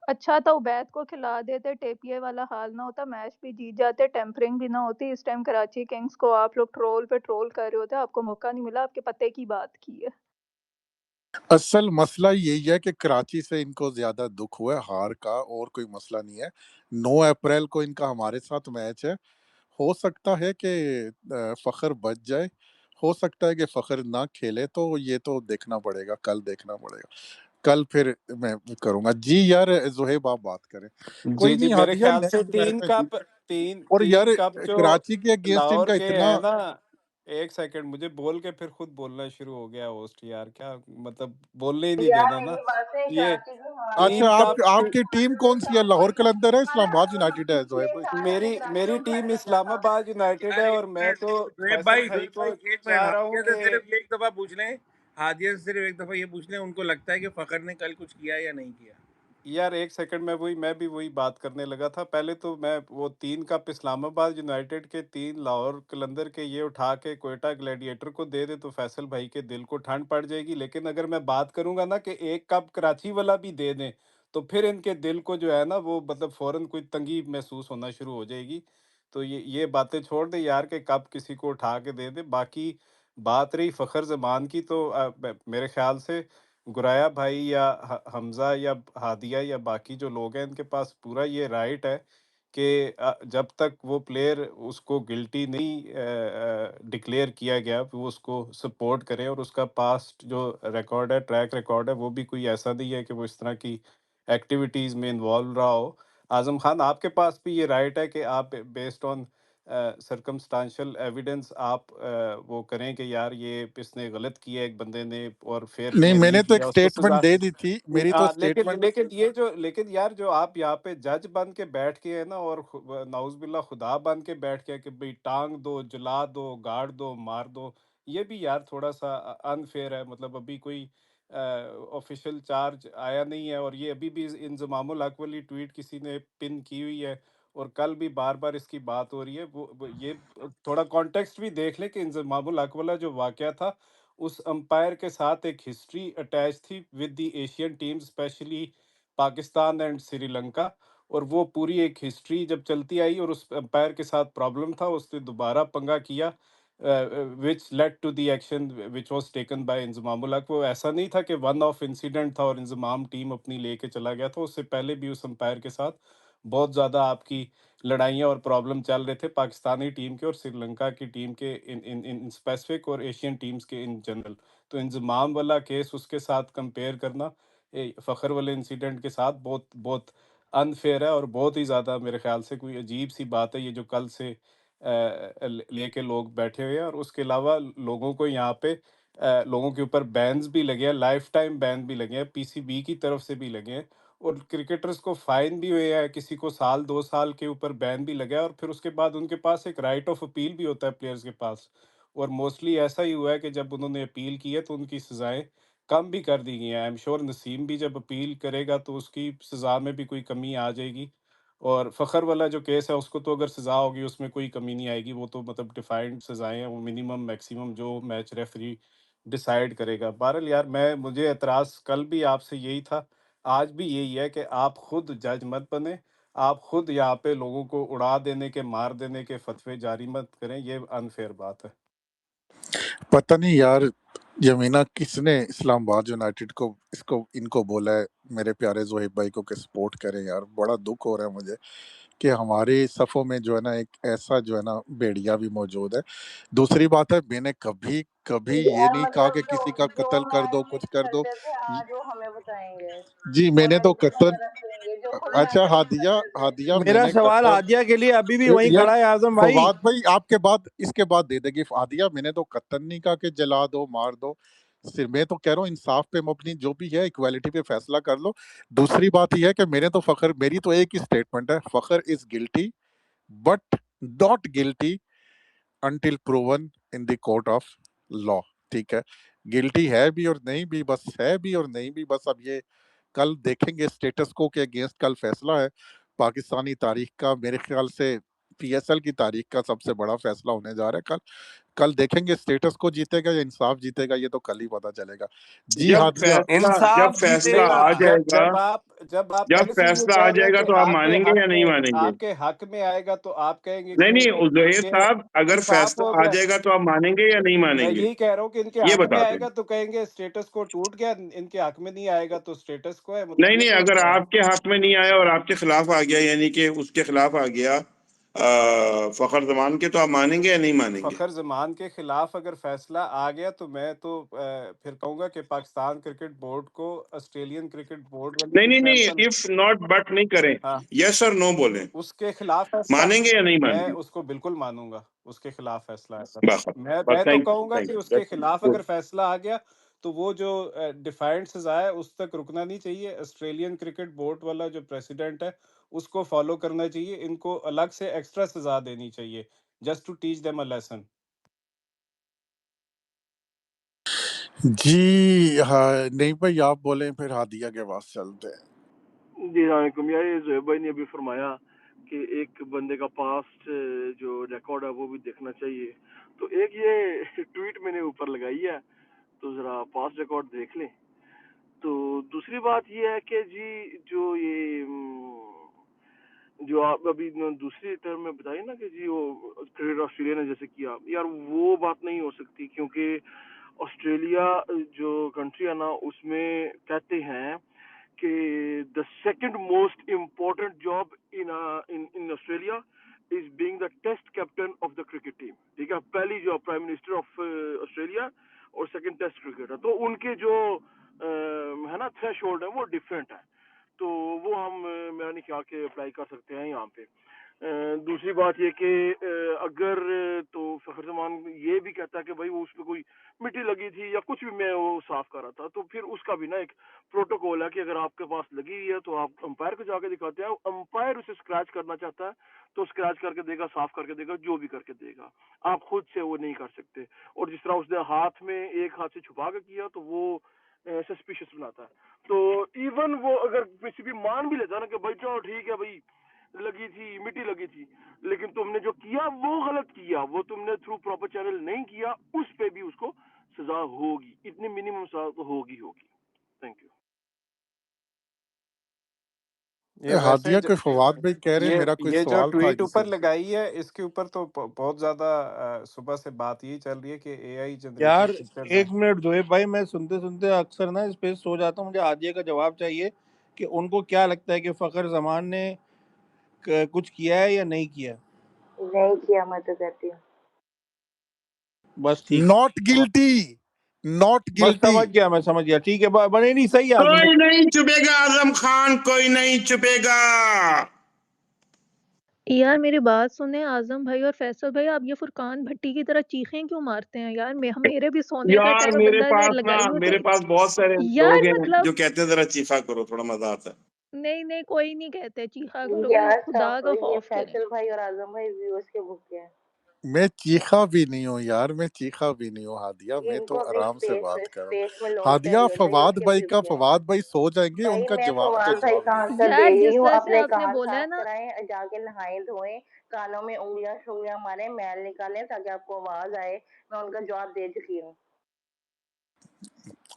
अच्छा था उबैद को खिला देते, टेपिए वाला हाल ना होता, मैच भी जीत जाते, टेम्परिंग भी ना होती। इस टाइम कराची किंग्स को आप लोग ट्रोल पे ट्रोल कर रहे होते, आपको मौका नहीं मिला, आपके पते की बात की है। असल मसला यही है कि कराची से इनको ज्यादा दुख हुआ है हार का, और कोई मसला नहीं है। 9 अप्रैल को इनका हमारे साथ मैच है। हो सकता है कि फखर बच जाए, हो सकता है कि फखर ना खेले, तो ये तो देखना पड़ेगा, कल देखना पड़ेगा। कल फिर मैं करूंगा जी। यार जोहेब आप बात करें। जी कोई जी, नहीं, मेरे हादिया ख्याल से नेक्स्ट मैच में जी। तीन और तीन यार कप जो कराची के अगेंस्ट लाहौर इनका के इतना है ना, एक सेकंड, मुझे बोल के फिर खुद बोलना शुरू हो गया होस्ट यार, क्या मतलब बोलने ही नहीं यार देना ना। मेरी बात से ये कराची की हार अच्छा, तीन आप कप आपकी टीम कौन सी है? लाहौर कलंदर है, वाला इस्लामाबाद यूनाइटेड है जोहेब भाई? साल मेरी पहले कराची मेरी को टीम खत्म करता था। इस्लामाबाद यूनाइटेड यार है, एक और मैं मिनट, तो जोहेब फैसल भाई, भाई जोहेब को भाई, एक मिनट, चाह रहा हूँ हादिया से कि सिर्फ एक दफा पूछ लें, हादिया से सिर्फ एक दफा ये पूछ लें, उनको लगता है कि फखर ने कल कुछ किया या नहीं किया? यार एक सेकंड, मैं भी वही बात करने लगा था। पहले तो मैं वो 3 कप इस्लामाबाद यूनाइटेड के, 3 लाहौर कलंदर के, ये उठा के क्वेटा ग्लैडिएटर को दे दे तो फैसल भाई के दिल को ठंड पड़ जाएगी। लेकिन अगर मैं बात करूंगा ना कि 1 कप कराची वाला भी दे दें, तो फिर इनके दिल को जो है ना वो मतलब फौरन कोई तंगी महसूस होना शुरू हो जाएगी। तो ये बातें छोड़ दे यार, के कप किसी को उठा के दे दे। बाकी बात रही फ़खर ज़मान की, तो मेरे ख्याल से गुराया भाई या हमज़ा या हादिया या बाकी जो लोग हैं, इनके पास पूरा ये राइट है कि जब तक वो प्लेयर उसको गिल्टी नहीं डिक्लेयर किया गया, वो उसको सपोर्ट करें। और उसका पास्ट जो रिकॉर्ड है, ट्रैक रिकॉर्ड है, वो भी कोई ऐसा नहीं है कि वो इस तरह की एक्टिविटीज़ में इन्वॉल्व रहा हो। आज़म खान, आपके पास भी ये राइट है कि आप बेस्ड ऑन सर्कमस्टांशियल एविडेंस आप वो करें कि यार ये इसने गलत किया एक बंदे ने और फेयर नहीं, प्ले नहीं मैंने तो एक किया, उसको स्टेटमेंट सजा। दे दी थी, मेरी तो लेकिन स्टेटमेंट। लेकिन यार जो आप यहाँ पे जज बन के बैठ के है ना, और नाउज़ुबिल्लाह खुदा बन के बैठ के कि भाई टांग दो, जला दो, गाड़ दो, मार दो, ये भी यार थोड़ा सा अनफेयर है। मतलब अभी कोई ऑफिशियल चार्ज आया नहीं है, और ये अभी भी इंजमामुल हक वाली ट्वीट किसी ने पिन की हुई है, और कल भी बार बार इसकी बात हो रही है। वो ये थोड़ा कॉन्टेक्स्ट भी देख ले कि इंजमामुल हक वाला जो वाकया था, उस अंपायर के साथ एक हिस्ट्री अटैच थी with the Asian team, specially Pakistan and Sri Lanka. और वो पूरी एक हिस्ट्री जब चलती आई और उस अंपायर के साथ प्रॉब्लम था, उसने दोबारा पंगा किया, which led to the action which was taken by Inzamamul Haq. वो ऐसा नहीं था कि वन ऑफ इंसिडेंट था और इंजमाम टीम अपनी लेके चला गया था, उससे पहले भी उस अंपायर के साथ बहुत ज़्यादा आपकी लड़ाइयाँ और प्रॉब्लम चल रहे थे, पाकिस्तानी टीम के और श्रीलंका की टीम के इन इन इन स्पेसिफिक, और एशियन टीम्स के इन जनरल। तो इंजमाम वाला केस उसके साथ कंपेयर करना फ़खर वाले इंसिडेंट के साथ बहुत बहुत अनफेयर है, और बहुत ही ज़्यादा मेरे ख्याल से कोई अजीब सी बात है ये जो कल से लेके लोग बैठे हुए हैं। और उसके अलावा लोगों को यहाँ पे लोगों के ऊपर बैन्स भी लगे हैं, लाइफ टाइम बैन भी लगे हैं, पीसीबी की तरफ से भी लगे हैं, और क्रिकेटर्स को फाइन भी हुए हैं, किसी को साल 2 साल के ऊपर बैन भी लगा है, और फिर उसके बाद उनके पास एक राइट ऑफ अपील भी होता है प्लेयर्स के पास। और मोस्टली ऐसा ही हुआ है कि जब उन्होंने अपील की है तो उनकी सज़ाएं कम भी कर दी गई हैं। आई एम श्योर नसीम भी जब अपील करेगा तो उसकी सज़ा में भी कोई कमी आ जाएगी। और फ़खर वाला जो केस है उसको तो अगर सज़ा होगी उसमें कोई कमी नहीं आएगी, वो तो मतलब डिफाइंड सज़ाएं हैं, वो मिनिमम मैक्सिमम जो मैच रेफरी डिसाइड करेगा। बहरहाल यार, मुझे एतराज़ कल भी आपसे यही था, आज भी यही है कि आप खुद जज मत बने, आप खुद यहाँ पे लोगों को उड़ा देने के, मार देने के फतवे जारी मत करें, ये अनफेयर बात है। पता नहीं यार, यमीना किसने इस्लामाबाद यूनाइटेड को इसको इनको बोला है मेरे प्यारे जोहेब भाई को कि सपोर्ट करें। यार बड़ा दुख हो रहा है मुझे कि हमारे सफ़ों में जो है ना एक ऐसा जो है ना भेड़िया भी मौजूद है। दूसरी बात है, मैंने कभी कभी ये यार नहीं कहा मतलब कि जो किसी का जो कत्ल कर दो, मैच कुछ मिस कर दो। करते थे आज वो हमें बताएंगे जी और मैंने तो नहीं तो कत्ल, कब रखेंगे जो खुद अच्छा मैच मिस हादिया करते थे। हादिया मेरा मैंने सवाल कत्ल, हादिया के लिए अभी भी वहीं यार खड़ा है आजम भाई। फवाद भाई आपके बाद इसके बाद दे देगी हादिया। मैंने तो कत्ल नहीं कहा कि जला दो मार दो, सिर्फ मैं तो कह रहा हूँ इंसाफ पे मबनी जो भी है इक्वालिटी पे फैसला कर लो। दूसरी बात यह है कि मैंने तो फखर, मेरी तो एक ही स्टेटमेंट है, Fakhar is guilty but not guilty until proven in the court of law. ठीक है, गिल्टी है भी और नहीं भी, बस है भी और नहीं भी, बस अब ये कल देखेंगे स्टेटस को के अगेंस्ट कल फैसला है पाकिस्तानी तारीख का। मेरे ख्याल से पीएसएल की तारीख का सबसे बड़ा फैसला होने जा रहा है कल। कल देखेंगे स्टेटस को जीतेगा या इंसाफ जीतेगा, ये तो कल ही पता चलेगा। जी जब हादिया, जब इंसाफ फैसला जीतेगा। आ जब जाएगा, जब आप जब पहले से ये फैसला कह आ रहे हैं जाएगा कि तो आप मानेंगे या नहीं मानेंगे? आपके हक में आएगा तो आप कहेंगे नहीं नहीं जोहेब कि साहब, अगर इंसाफ फैसला हो आ गया। जाएगा तो आप मानेंगे या नहीं मैं मानेंगे? यही कह रहा हूँ कि इनके ये हक में बता दें। आएगा तो कहेंगे स्टेटस को टूट गया, इनके हक में नहीं आएगा तो स्टेटस को है, नहीं मतलब ये नहीं, तो अगर आपके हक में नहीं आया और आपके खिलाफ आ गया, यानी कि उसके खिलाफ आ गया फखर जमान के, तो आप मानेंगे या नहीं मानेंगे? फखर जमान के खिलाफ अगर फैसला आ गया तो मैं तो फिर कहूंगा कि पाकिस्तान क्रिकेट बोर्ड को ऑस्ट्रेलियन क्रिकेट बोर्ड वाली नहीं नहीं नहीं, एग्जांपल, इफ नॉट बट नहीं करें, हाँ, यस और नो बोलें, उसके खिलाफ फैसला, मानेंगे या नहीं मैं मानेंगे? उसको बिल्कुल मानूंगा। उसके खिलाफ फैसला है तो बस बस, मैं तो थैंक कहूंगा कि यू, उसके दैट्स खिलाफ गुड। अगर फैसला आ गया तो वो जो डिफाइंड सजा है उस तक रुकना नहीं चाहिए। ऑस्ट्रेलियन क्रिकेट बोर्ड वाला जो प्रेसिडेंट है उसको फॉलो करना चाहिए, इनको अलग से एक्स्ट्रा सजा देनी चाहिए, just to teach them a lesson. जी हाँ, नहीं भाई आप बोले फिर हादिया के पास चलते हैं। जी वालेकुम। यार ये ज़ोहेब भाई ने अभी फरमाया कि एक बंदे का पास्ट जो रिकॉर्ड है वो भी देखना चाहिए, तो एक ये ट्वीट मैंने ऊपर लगाई है, तो ज़रा पास्ट रिकॉर्ड देख लें। तो दूसरी बात ये है कि जी जो ये जो आप अभी दूसरी टर्म में बताइए ना कि जी वो क्रिकेट ऑस्ट्रेलिया ने जैसे किया, यार वो बात नहीं हो सकती, क्योंकि ऑस्ट्रेलिया जो कंट्री है ना उसमें कहते हैं कि the second most important job in in Australia is being the test captain of the cricket team. ठीक है, पहली job prime minister of Australia और सेकंड टेस्ट क्रिकेटर, तो उनके जो है ना थ्रेशोल्ड है वो डिफरेंट है। तो वो हम मेरा नहीं ख्याल के अप्लाई कर सकते हैं यहाँ पे। दूसरी बात ये कि अगर तो फखर जमान ये भी कहता है कि भाई वो उसमें कोई मिट्टी लगी थी या कुछ भी मैं वो साफ कर रहा था, तो फिर उसका भी ना एक प्रोटोकॉल है कि अगर आपके पास लगी हुई है तो आप अंपायर को जाके दिखाते हैं, अंपायर उसे स्क्रैच करना चाहता है तो स्क्रैच करके देगा, साफ करके देगा, जो भी करके देगा, आप खुद से वो नहीं कर सकते। और जिस तरह उसने हाथ में एक हाथ से छुपा के किया तो वो सस्पिशियस बनाता है। तो इवन वो अगर किसी भी मान भी लेता है ना कि भाई चलो ठीक है भाई लगी थी, मिट्टी लगी थी, लेकिन तुमने जो किया वो गलत किया, वो तुमने थ्रू प्रॉपर चैनल नहीं किया, उस पे भी उसको सजा होगी, इतनी मिनिमम सजा तो होगी। Thank you. ये वैसे हादिया के फवाद भाई कह रहे हैं मेरा कोई ये जो सवाल था ट्वीट ऊपर जिसे लगाई है इसके ऊपर तो बहुत ज्यादा सुबह से बात यही चल रही है कि एआई यार जनरेटेड पिक्चर्स हैं। एक मिनट जोए भाई, मैं सुनते सुनते अक्सर ना इस पे सो जाता हूँ। मुझे आदिया का जवाब चाहिए कि उनको क्या लगता है कि फखर जमान ने कुछ किया है या नहीं किया। नहीं किया, मैं तो कहती हूँ। बस ठीक, नॉट गिल्टी, नॉट बस गिल्टी। समझ गया ठीक है। बने नहीं सही है आजम कोई भाई। नहीं चुपेगा आजम खान, कोई नहीं चुपेगा। यार मेरी बात सुने आजम भाई और फैसल भाई, आप ये फुरकान भट्टी की तरह चीखें क्यों मारते हैं यार? मेरे भी सोने का यार टाइम है, मेरे बंदा ने पास ना, लगाई हुई मेरे थी पास बहुत सारे यार, लोग हैं मतलब जो कहते हैं जरा चीफा करो, थोड़ा मजा आता है। नहीं नहीं, कोई नहीं कहते चीखा करो भाई, यार खुदा का ये खौफ करें। फैसल भाई और आजम भाई व्यूअर्स के भूखे हैं। मैं चीखा भी नहीं हूँ यार, मैं चीखा भी नहीं हूँ हादिया, मैं तो इनको अपनी आराम से बात कर रहा हूँ। स्पेस में लोग हादिया चाहिए होते हैं, फवाद उसके भाई का, भूखे हैं। फवाद भाई सो जाएंगे, भाई उनका मैं जवाब का फवाद भाई जवाब का दीजिए। आंसर दे यार रही जिस हूँ। तरह से अपने आपने कान बोला है साफ ना, कराएं, जाके नहाएं धोएं, कानों में उंगलियां शुंगलियां मारें, मैल निकालें ताकि आपको आवाज आए। मैं उनका जवाब दे चुकी हूँ।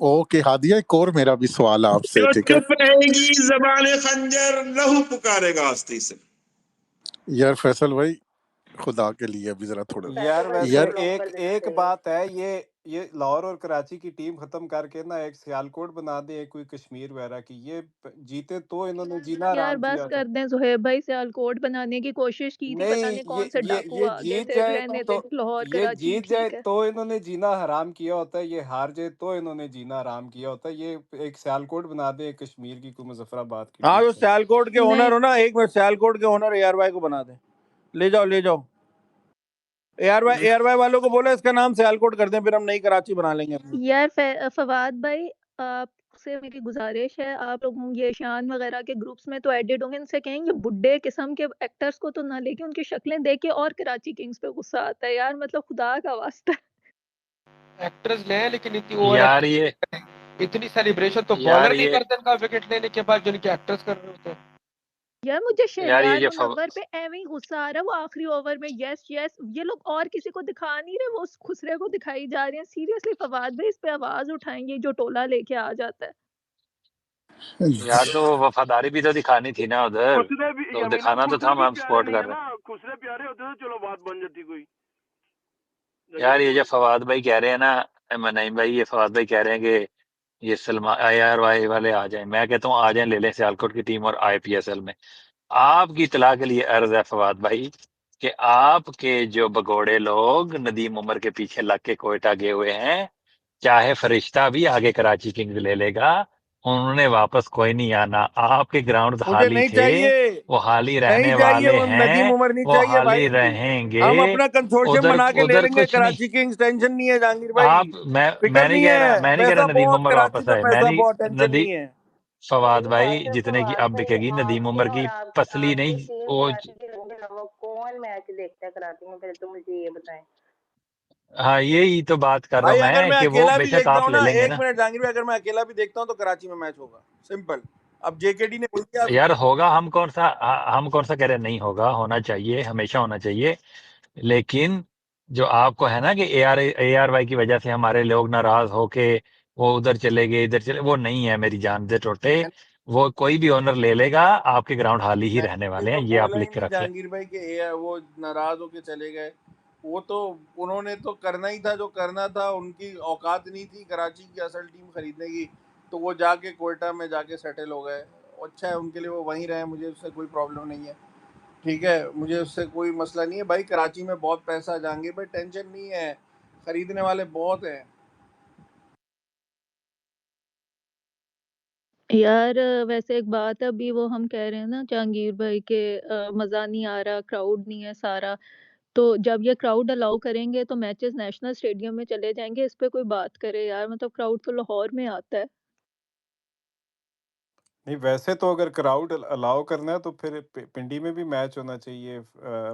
ओके हादिया, एक और मेरा भी सवाल है आपसे, जो ठीक है? चुप रहेगी जबान खंजर लहू पुकारेगा आस्ती से। यार फैसल भाई खुदा के लिए अभी जरा थोड़ा यार फैसल भाई वैसे मुझे यार लॉक कर एक देना एक चाहिए। बात है, ये लाहौर और कराची की टीम खत्म करके ना एक सियालकोट बना दे, एक कोई कश्मीर वगैरह की, ये जीते तो इन्होंने जीना यार आराम बस किया था। कर दें। जोहेब भाई सियालकोट बनाने की कोशिश की थी, पता नहीं, नहीं कौन से डाकू ये आ गए जीत थे, जाए रहने तो, दे लाहौर ये कराची जीत जाए ठीक है। तो इन्होंने जीना हराम किया होता है, ये हार जाए तो इन्होंने जीना हराम किया होता है। ये एक सियालकोट बना दे, एक कश्मीर की, कोई मुजफ्फराबाद की हाँ, टीम जो से। सियालकोट के नहीं ओनर हो ना, एक मिनट, सियालकोट के ओनर AR भाई को बना दे। ले जाओ AR भाई वालों को बोलो इसका नाम सियालकोट कर दें, फिर हम नई कराची बना लेंगे अपनी। यार फवाद भाई, आपसे मेरी गुजारिश है, आप लोग ये शान वगैरह के ग्रुप्स में तो एडिट होंगे, इनसे कहेंगे बुड्ढे किस्म के एक्टर्स को तो ना लेके, उनकी शक्लें देख के और कराची किंग्स पे गुस्सा आता है यार, मतलब खुदा का वास्ता। एक्ट्रेस ले लेकिन इतनी ओवर यार ये इतनी सेलिब्रेशन तो यार बॉलर नहीं ये करते इनका विकेट लेने के बाद, जो इनके एक्टर्स कर रहे होते हैं। यार मुझे यार ये शहरियार जो मुनव्वर पे एਵੇਂ ही गुस्सा आ रहा है, वो आखिरी ओवर में यस यस, ये लोग और किसी को दिखा नहीं रहे, वो उस खुसरे को दिखाई जा रहे हैं। सीरियसली फवाद भाई, इस पे आवाज उठाएंगे जो टोला लेके आ जाता है। यार तो वफादारी भी तो दिखानी थी ना उधर, खुसरे भी तो यमीना, दिखाना तो था, खुसरे भी हम प्यारे सपोर्ट नहीं कर है रहे ना, खुसरे प्यारे होते तो चलो बात बन जाती कोई। हैं। यार ये जो फवाद भाई कह रहे हैं ना, नईम भाई, ये फवाद भाई कह रहे हैं कि ये सलमान IRY वाले आ जाएं। मैं कहता हूँ आ जाएं, ले लें सियालकोट की टीम और IPSL में। आपकी इतला के लिए अर्ज है फवाद भाई कि आपके जो भगोड़े लोग नदीम उमर के पीछे लग के कोयटा गए हुए हैं, चाहे फरिश्ता भी आगे कराची किंग्स ले लेगा, उन्होंने वापस कोई नहीं आना। आपके ग्राउंड मुझे हाली नहीं थे, चाहिए, वो हाली नहीं रहने चाहिए, वाले वो नदीम हैं, उमर नहीं वो चाहिए हाली भाई। रहेंगे। हम अपना कंसोर्शियम उधर बना के ले उधर लेंगे कुछ नहीं। कराची किंग्स, टेंशन नहीं है जहांगीर भाई। आप फिक्र नहीं है, मैं नहीं कह रहा पैसा नदीम बहुत, उमर कराची वापस में आए। मैं पैसा नहीं बहुत, टेंशन नदी नहीं है। फवाद मेरी भाई बात है जितने की फवाद अब भाई, बिकेगी नदीम आपके उमर और की पसली आपकी नहीं, टीम वो कराची के लोगों के अलावा कौन मैच देखता है कराची में? पहले तो मुझे ये बताएं। हाँ यही तो बात कर रहा भाई हूँ अगर मैं मैं कि वो अकेला भी बेशक देखता आप हूँ ले ना, लेंगे एक ना। मिनट जहांगीर भाई, अगर मैं अकेला भी देखता हूँ तो कराची में मैच होगा, सिंपल। अब JKD ने बोल दिया। यार होगा, हम कौन सा कह रहे हैं नहीं होगा, होना चाहिए, हमेशा होना चाहिए। लेकिन जो आपको है ना कि ARY की वजह से हमारे लोग नाराज होके वो उधर चले गए, इधर चले, वो नहीं है मेरी जान से टोटे। वो कोई भी ओनर ले लेगा, आपके ग्राउंड हाल ही रहने मैंने वाले हैं, तो ये आप बोला ही लिख के नहीं रख लें। जहांगीर भाई कि वो नाराज होके चले गए। वो तो उन्होंने तो करना ही था जो करना था, उनकी औकात नहीं थी कराची की असल टीम खरीदने की, तो वो जाके कोयटा में जाके सेटल हो गए। अच्छा है उनके लिए, वो वहीं रहे, मुझे उससे कोई प्रॉब्लम नहीं है, ठीक है, मुझे उससे कोई मसला नहीं है भाई। कराची में बहुत पैसा, जहांगीर भाई टेंशन नहीं है, खरीदने वाले बहुत हैं। यार वैसे एक बात है, अभी वो हम कह रहे हैं ना जहांगीर भाई के मजा नहीं आ रहा, क्राउड नहीं है सारा। तो जब ये क्राउड अलाउ करेंगे तो मैचेस नेशनल स्टेडियम में चले जाएंगे, इस पे कोई बात करे यार, मतलब क्राउड तो लाहौर में आता है। नहीं, वैसे तो अगर क्राउड अलाउ करना है तो फिर पिंडी में भी मैच होना चाहिए,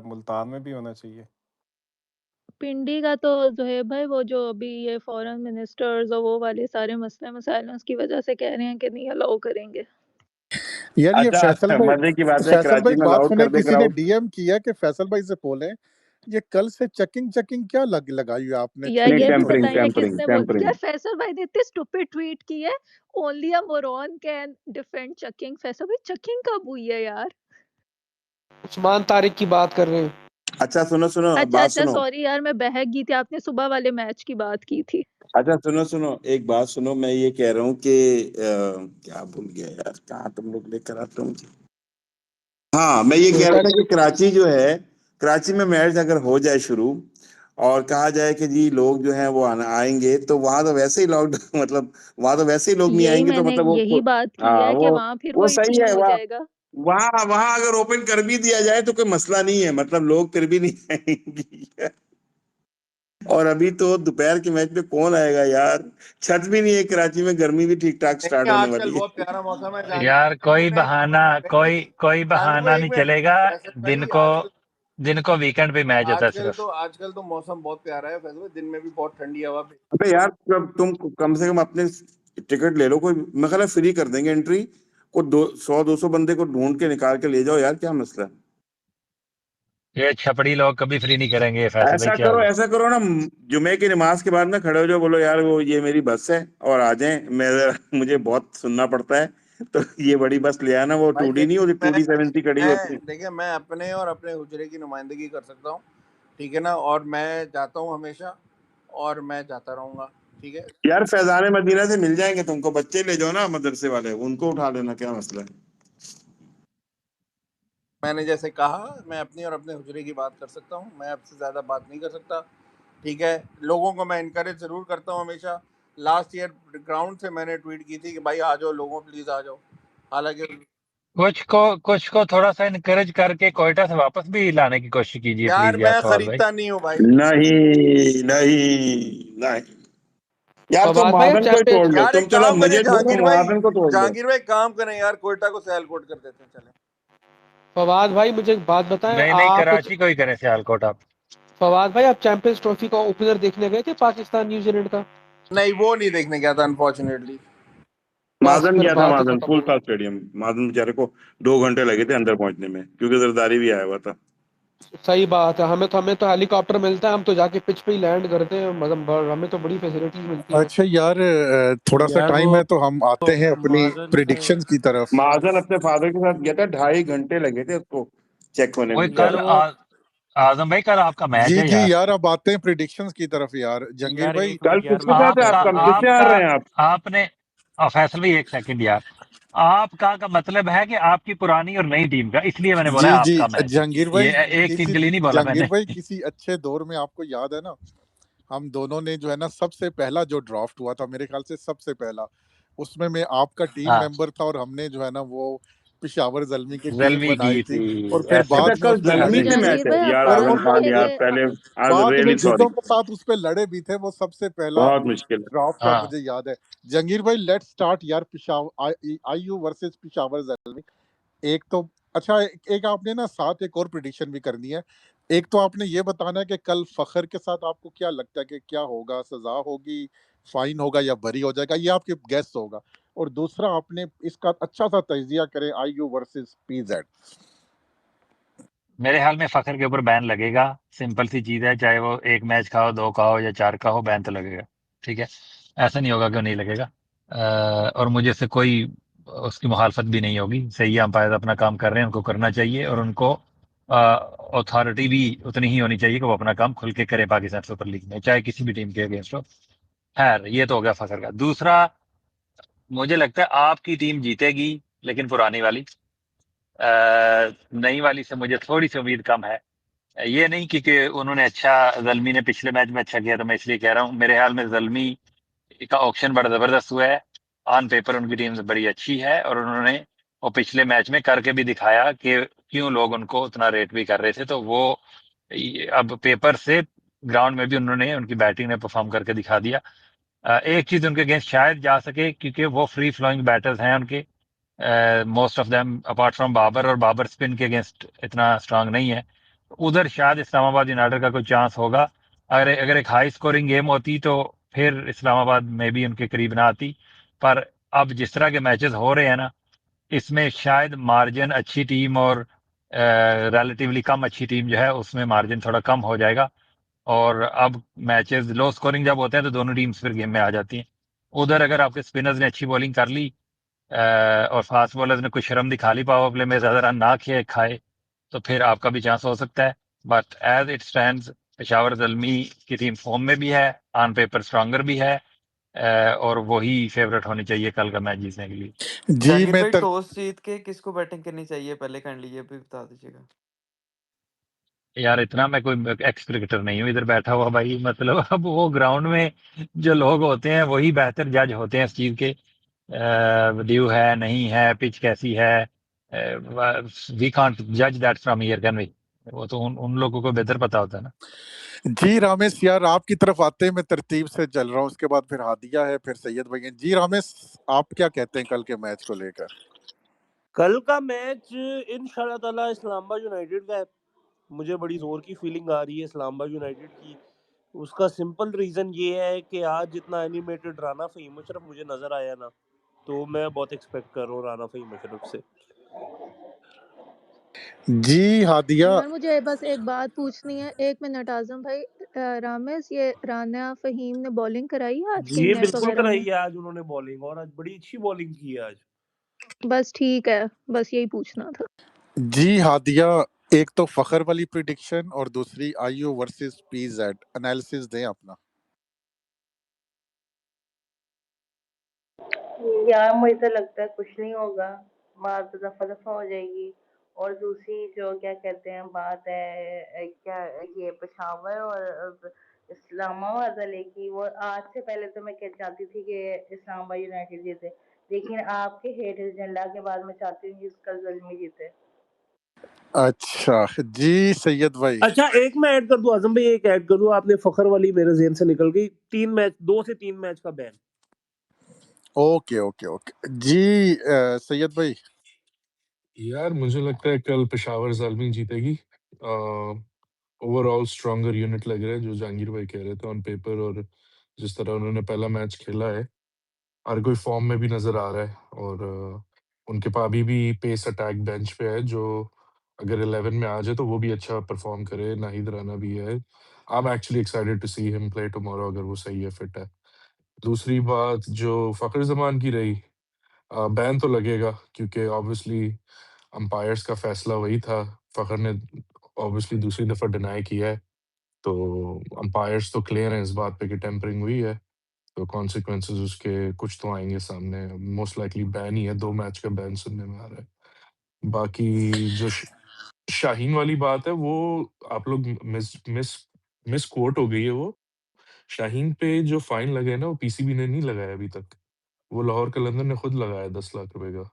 मुल्तान में भी होना चाहिए। पिंडी का तो जोहेब भाई वो जो अभी ये फॉरेन मिनिस्टर्स और वो वाले सारे मसले मसाइल हैं, उसकी वजह से कह रहे हैं कि नहीं अलाउ करेंगे। यार ये अच्छा मजे की बात है, फैसल भाई कराची में बात अलाउड सुने, कर दे किसी ने क्राउड। डीएम किया कि फैसल भाई से बोले ये कल से चेकिंग चेकिंग क्या लगाई हुई है आपने यार नहीं, ये भी टेम्परिंग बताइए टेम्परिंग किसने बोल, टेम्परिंग। यार फैसल भाई ने इतनी स्टूपिड ट्वीट की है, only a moron can defend checking. Faisal भाई चेकिंग कब हुई है यार? उस्मान तारिक की बात कर रहे हैं। अच्छा सुनो सुनो, अच्छा बात अच्छा, सुनो। सॉरी यार मैं बहक गई थी, आपने सुबह वाले मैच की बात की थी। अच्छा सुनो सुनो, एक बात सुनो, मैं ये कह रहा हूँ कि क्या भूल गया यार, कहाँ तुम लोग लेकर आते हो मुझे। हाँ, मैं ये कह रहा था कि कराची जो है, कराची में मैच अगर हो जाए शुरू और कहा जाए कि जी लोग जो हैं वो आएंगे, तो वहां तो वैसे ही लॉकडाउन मतलब वहां तो वैसे ही लोग नहीं यही आएंगे, तो मैंने मतलब यही बात की हाँ है कि वहां फिर वो वही सही सीन है। हो वहाँ जाएगा। वहाँ वहाँ अगर ओपन कर भी दिया जाए तो कोई मसला नहीं है, मतलब लोग फिर भी नहीं आएंगे। और अभी तो दोपहर के मैच में कौन आएगा यार, छत भी नहीं है कराची में, गर्मी भी ठीक ठाक स्टार्ट होने आजकल वाली है। बहुत प्यारा मौसम है जहांगीर यार कोई में। बहाना कोई जहांगीर भाई बहाना एक नहीं मिनट, चलेगा। फैसल दिन भाई को आजकल दिन को वीकेंड पे मैच होता है सिर्फ। आजकल तो मौसम बहुत प्यारा है फैसल भाई, दिन में भी बहुत ठंडी हवा भी। अबे यार तुम कम से कम अपने टिकट ले लो, कोई मैं ख्याल है फ्री कर देंगे एंट्री को, 200 बंदे को ढूंढ के निकाल के ले जाओ यार, क्या मसला है। ये छपड़ी लोग कभी फ्री नहीं करेंगे, ये फैसल भाई क्या होगा। ऐसा करो ना, जुमे की नमाज के बाद ना खड़े हो जाओ, बोलो यार वो ये मेरी बस है और आ जाएं, मैं मुझे बहुत सुनना पड़ता है, तो ये बड़ी बस ले आना, वो भाई 2D नहीं होती, 2D 70 खड़ी होती है। देखिए मैं अपने और अपने हुजरे की नुमाइंदगी कर सकता हूँ, ठीक है ना, और मैं जाता हूँ हमेशा और मैं जाता रहूंगा, ठीक है। यार फैजान मदीना से मिल जाएंगे तुमको, बच्चे ले जाओ ना मदरसे वाले, उनको उठा लेना, क्या मसला है। मैंने जैसे कहा, मैं अपनी और अपने हुजरे की बात कर सकता हूँ, मैं आपसे ज़्यादा बात नहीं कर सकता, ठीक है। लोगों को मैं इनकरेज ज़रूर करता हूँ हमेशा। लास्ट ईयर ग्राउंड से मैंने ट्वीट की थी कि भाई आ जाओ लोगों, प्लीज़ आ जाओ, हालांकि कुछ को थोड़ा सा इनकरेज करके कोयटा से वापस भी लाने की कोशिश कीजिए यार प्लीज यार मैं फवाद भाई। खरीदता नहीं हूँ भाई। नहीं नहीं नहीं यार, तुम फवाद भाई आप महाजन को ही चैंपियंस तोड़ लो, यार तुम एक चलो काम करें मुझे छोड़ो, महाजन को तोड़ लो। जहांगीर भाई काम करें यार, कोयटा को सियालकोट कर देते हैं, चले। फवाद भाई मुझे एक बात बताएं, नहीं आप कराची को ही करें सियालकोट आप। फवाद भाई आप चैंपियंस ट्रॉफी का ओपनर देखने गए थे पाकिस्तान न्यूजीलैंड का? नहीं वो नहीं देखने गया था अनफॉर्चुनेटली। बस महाजन फिर गया था, बात ही महाजन खत्म फुल हो था गई। स्टेडियम, महाजन बेचारे को 2 घंटे लगे थे अंदर पहुंचने में, क्योंकि जरदारी भी आया हुआ था। सही बात है, हमें तो हेलीकॉप्टर मिलता है, हम तो जाके पिच पे ही लैंड करते हैं, मतलब हमें तो बड़ी फैसिलिटीज मिलती हैं। अच्छा यार थोड़ा सा यार वो टाइम है तो हम आते हैं अपनी महाजन का प्रिडिक्शंस की तरफ। महाजन अपने फादर के साथ गया था, 2.5 घंटे लगे थे उसको चेक होने वो में यार कल बेचारा। वो आजम भाई कल आपका मैच जी है जी यार। यार, अब आते हैं प्रिडिक्शंस की तरफ यार, जंगीर यार भाई। एक कल मिनट यार, किसके मैं साथ है आपका आपका, फैसल किससे हार आपका रहे हैं आप। आपने फैसल भाई एक सेकंड यार। आपका का मतलब है कि आपकी पुरानी और नई टीम का, इसलिए मैंने बोला जी है जी आपका मैच है। जहांगीर ये भाई, एक टीम किसी के लिए नहीं बोला जहांगीर मैंने। भाई किसी अच्छे दौर में आपको याद है ना, हम दोनों ने जो है ना सबसे पहला जो ड्राफ्ट हुआ था मेरे ख्याल से सबसे पहला, उसमें मैं आपका टीम हाँ मेंबर था और हमने जो है ना वो पिशावर जल्मी की टीम जलवी की बनाई थी, थी। और फिर ऐसे अच्छा बाद में कल उस पे जलमी लड़े ऐसे से भी थे, मैच जहांगीर है भाई यार, आपको और आजम पता और है खान कि यार, पहले आई वाज बाद में रियली सॉरी। जितों के साथ उस पे लड़े भी थे, वो सबसे पहला बहुत मुश्किल है। ड्राफ्ट था, हाँ मुझे याद है। जंगीर भाई लेट्स स्टार्ट यार, पिशावर आईयू वर्सेस पिशावर जल्मी। एक तो अच्छा, एक आपने ना साथ एक और प्रिडिक्शन भी करनी है। एक तो आपने ये बताना है कि कल फखर के साथ आपको क्या लगता है कि क्या होगा, सजा होगी, फाइन होगा या बरी हो जाएगा, ये आपके गेस होगा। और दूसरा आपने इसका अच्छा सा तजिया करें आईयू वर्सेस पीजेड। मेरे हाल में फखर के ऊपर बैन लगेगा। सिंपल सी चीज है, चाहे वो एक मैच का हो, 2 का हो या 4 का हो, बैन तो लगेगा। ठीक है, ऐसा नहीं होगा कि नहीं लगेगा। और मुझे से कोई उसकी मुखालफत भी नहीं होगी। सही है, अंपायर अपना काम कर रहे हैं, उनको करना चाहिए और उनको अथॉरिटी भी उतनी ही होनी चाहिए कि वो अपना काम खुल के करे पाकिस्तान सुपर लीग में, चाहे किसी भी टीम के अगेंस्ट हो। खैर ये तो हो गया फखर का। दूसरा, मुझे लगता है आपकी टीम जीतेगी, लेकिन पुरानी वाली। नई वाली से मुझे थोड़ी सी उम्मीद कम है। ये नहीं कि उन्होंने जल्मी ने पिछले मैच में अच्छा किया तो मैं इसलिए कह रहा हूँ। मेरे ख्याल में जल्मी का ऑक्शन बड़ा जबरदस्त हुआ है ऑन पेपर उनकी टीम बड़ी अच्छी है और उन्होंने वो पिछले मैच में करके भी दिखाया कि क्यों लोग उनको उतना रेट भी कर रहे थे। तो वो अब पेपर से ग्राउंड में भी उन्होंने उनकी बैटिंग ने परफॉर्म करके दिखा दिया। एक चीज उनके अगेंस्ट शायद जा सके क्योंकि वो फ्री फ्लोइंग बैटर्स हैं उनके, most of them apart from Babar, और बाबर स्पिन के अगेंस्ट इतना स्ट्रांग नहीं है। उधर शायद इस्लामाबाद यूनाइटेड का कोई चांस होगा। अगर अगर एक हाई स्कोरिंग गेम होती तो फिर इस्लामाबाद में भी उनके करीब ना आती। पर अब जिस तरह के मैचेस हो रहे हैं ना, इसमें शायद मार्जिन अच्छी टीम और रिलेटिवली कम अच्छी टीम जो है उसमें मार्जिन थोड़ा कम हो जाएगा। और अब मैचेस लो स्कोरिंग जब होते हैं तो दोनों टीम्स फिर गेम में आ जाती हैं। उधर अगर आपके स्पिनर्स ने अच्छी बॉलिंग कर ली और फास्ट बॉलर्स ने कुछ शर्म दिखा ली, पावर प्ले में ज्यादा रन ना खाए, तो फिर आपका भी चांस हो सकता है। But as it stands Peshawar Zalmi की टीम फॉर्म में भी है, ऑन पेपर स्ट्रांगर भी है, और वही फेवरेट होनी चाहिए कल का मैच जीतने के लिए। जी जाकिर मैं भाई तर टॉस जीत के किसको बैटिंग करनी चाहिए पहले काइंडली ये भी बता दीजिएगा। यार इतना मैं कोई एक्स क्रिकेटर नहीं हूँ इधर बैठा हुआ भाई, मतलब अब वो ग्राउंड में जो लोग होते हैं वही बेहतर जज होते हैं इस चीज के, ड्यू है नहीं है, पिच कैसी है। वी कांट जज that from here, can we? वो तो उन लोगों को बेहतर पता होता है ना। जी रामेश यार आपकी तरफ आते हैं, मैं तरतीब से चल रहा हूँ, उसके बाद फिर हादिया है, फिर सैयद भाई हैं। जी रामेश, आप क्या कहते हैं कल के मैच को लेकर? कल का मैच इंशाल्लाह ताला इस्लामाबाद यूनाइटेड का है। मुझे बड़ी जोर की फीलिंग आ रही है इस्लामाबाद यूनाइटेड की। उसका सिंपल रीजन ये है कि आज जितना एनिमेटेड राना फहीम मुशर्रफ मुझे नजर आया ना, तो मैं बहुत एक्सपेक्ट कर रहा हूँ राना फहीम मुशर्रफ से। जी हादिया। यार मुझे बस एक बात पूछनी है, 1 मिनट आज़म भाई। रामेश, ये राना फ़हीम ने बॉलिंग कराई है आज जी कहीं नेट बिल्कुल वगैरह कराई में? है आज उन्होंने बॉलिंग, और आज बड़ी अच्छी बॉलिंग की है आज। बस ठीक है, बस यही पूछना था। जी हादिया, एक तो फखर वाली प्रिडिक्शन और दूसरी आईयू वर्सेस पीजेड, एनालिसिस दें अपना। यार मुझे तो लगता है कुछ नहीं होगा, बात तो दफा दफा हो जाएगी। और दूसरी जो क्या कहते हैं बात है क्या ये पेशावर और इस्लामाबाद वाले की, वो आज से पहले तो मैं क्या चाहती थी कि इस्लामाबाद यूनाइटेड जीते, लेकिन आपके हेट एजेंडा के बाद मैं चाहती हूँ कि इसका ज़ल्मी जीते। अच्छा जी सैयद भाई। अच्छा एक मैं ऐड कर दूं आजम भाई, एक ऐड कर दूं, आपने फखर वाली मेरे ज़हन से निकल गई। 2 से 3 मैच का बैन। ओके ओके ओके जी सैयद भाई। यार मुझे लगता है कल पेशावर ज़ालमी जीतेगी। ओवरऑल स्ट्रॉन्गर यूनिट लग रहा है जो जहांगीर भाई कह रहे थे ऑन पेपर, और जिस तरह उन्होंने पहला मैच खेला है हर कोई फॉर्म में भी नजर आ रहा है। और उनके पास अभी भी पेस अटैक बेंच पे है जो अगर 11 में आ जाए तो वो भी अच्छा परफॉर्म करे। नाहिद राना भी है। I am actually excited to see him play tomorrow अगर वो सही है, फिट है। दूसरी बात जो फखर जमान की रही, बैन तो लगेगा क्योंकि ऑब्वियसली अंपायर्स का फैसला वही था। फखर ने ऑब्वियसली दूसरी दफा डिनाई किया है, तो अंपायर्स तो क्लियर हैं इस बात पे कि टेम्परिंग हुई है, तो कॉन्सिक्वेंसेस उसके कुछ तो आएंगे सामने। मोस्ट लाइकली बैन ही है, 2 मैच का बैन सुनने में आ रहा है। बाकी जो शाहीन वाली बात है वो आप लोग मिस मिस मिस कोट हो गई है वो। शाहीन पे जो फाइन लगा है ना वो पीसीबी ने नहीं लगाया अभी तक, वो लाहौर कलंदर ने खुद लगाया 10 लाख रुपए का,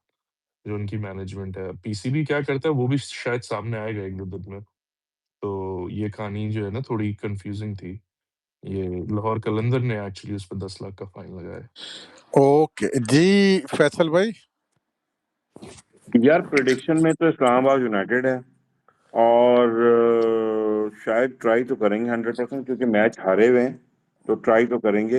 जो उनकी मैनेजमेंट है। पीसीबी क्या करता है वो भी शायद सामने आएगा 1-2 दिन में। तो ये कहानी जो है ना थोड़ी कंफ्यूजिंग थी। ये लाहौर कलंदर ने एक्चुअली उस पे 10 लाख का फाइन लगाया है। ओके जी फैसल भाई। यार प्रिडिक्शन में तो इस्लामाबाद यूनाइटेड है और शायद ट्राई तो करेंगे 100%, क्योंकि मैच हारे हुए हैं तो ट्राई तो करेंगे।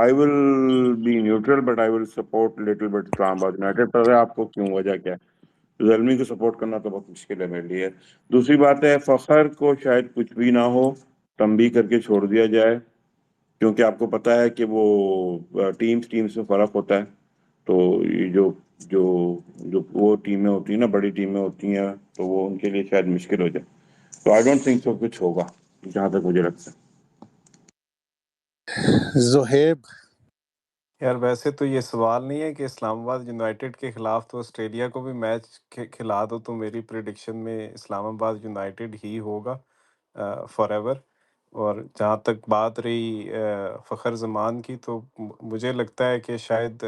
I will be neutral but I will support little bit Islamabad United. पता है आपको क्यों, वजह क्या है? जर्मनी को सपोर्ट करना तो बहुत मुश्किल है मेरे लिए। दूसरी बात है फखर को शायद कुछ भी ना हो, तंबी करके छोड़ दिया जाए, क्योंकि आपको पता है कि वो टीम्स में फर्क होता है। तो ये जो जो जो वो टीमें होती हैं ना, बड़ी टीमें होती हैं, तो वो उनके लिए शायद मुश्किल हो जाए। तो आई डोंट थिंक सो कुछ होगा जहां तक मुझे लगता है। जोहेब। यार वैसे तो ये सवाल नहीं है कि इस्लामाबाद यूनाइटेड के खिलाफ तो ऑस्ट्रेलिया को भी मैच खिला दो, तो मेरी प्रिडिक्शन में इस्लामाबाद यूनाइटेड ही होगा फॉर एवर। और जहाँ तक बात रही फ़खर ज़मान की, तो मुझे लगता है कि शायद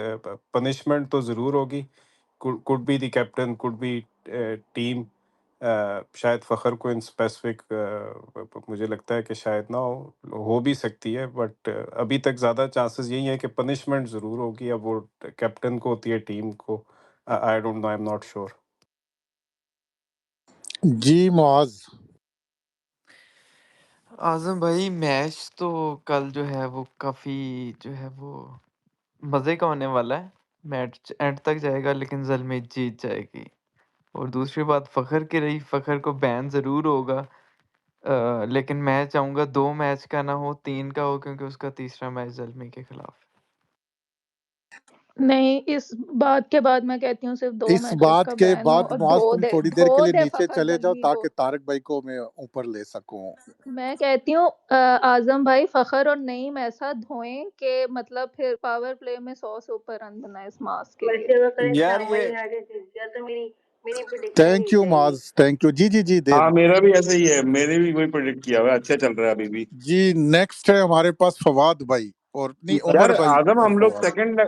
पनिशमेंट तो ज़रूर होगी। Could be the captain, could be team. शायद फ़खर को इन स्पेसिफिक मुझे लगता है कि शायद ना हो भी सकती है, बट अभी तक ज़्यादा चांसेस यही है कि पनिशमेंट ज़रूर होगी। अब वो कैप्टन को होती है, टीम को, I don't know, I am not sure. जी मुआज। आज़म भाई, मैच तो कल जो है वो काफ़ी जो है वो मज़े का होने वाला है। मैच एंड तक जाएगा, लेकिन ज़ल्मी जीत जाएगी। और दूसरी बात फ़खर की रही, फ़खर को बैन ज़रूर होगा। लेकिन मैं चाहूँगा 2 मैच का ना हो, 3 का हो, क्योंकि उसका तीसरा मैच ज़ल्मी के खिलाफ है। नहीं, इस बात के बाद मैं कहती हूँ सिर्फ 2 इस मैचेस बात का के बैन हो बाद और मुआज तुम थोड़ी देर के लिए नीचे फ़खर चले जाओ ज़ल्मी ताकि को। तारक भाई को मैं ऊपर ले सकूं। मैं कहती हूँ आज़म भाई फ़खर और नईम ऐसा धोएं कि मतलब फिर पावर प्ले में 100 से ऊपर रन बनाए इस मास के लिए। वैसे तो कल यार इस्लामाबाद ये यूनाइटेड जीत गया, तो मेरी मेरी प्रेडिक्शन ही थैंक यू सही। Muaz, thank you. जी जी जी हाँ देव मेरा भी ऐसा ही है, मैंने भी वही प्रेडिक्ट किया हुआ है, अच्छा चल रहा है अभी भी। जी। नेक्स्ट है हमारे पास फवाद भाई, और नहीं यार उमर भाई आदम, और हम लोग फवाद। सेकंड,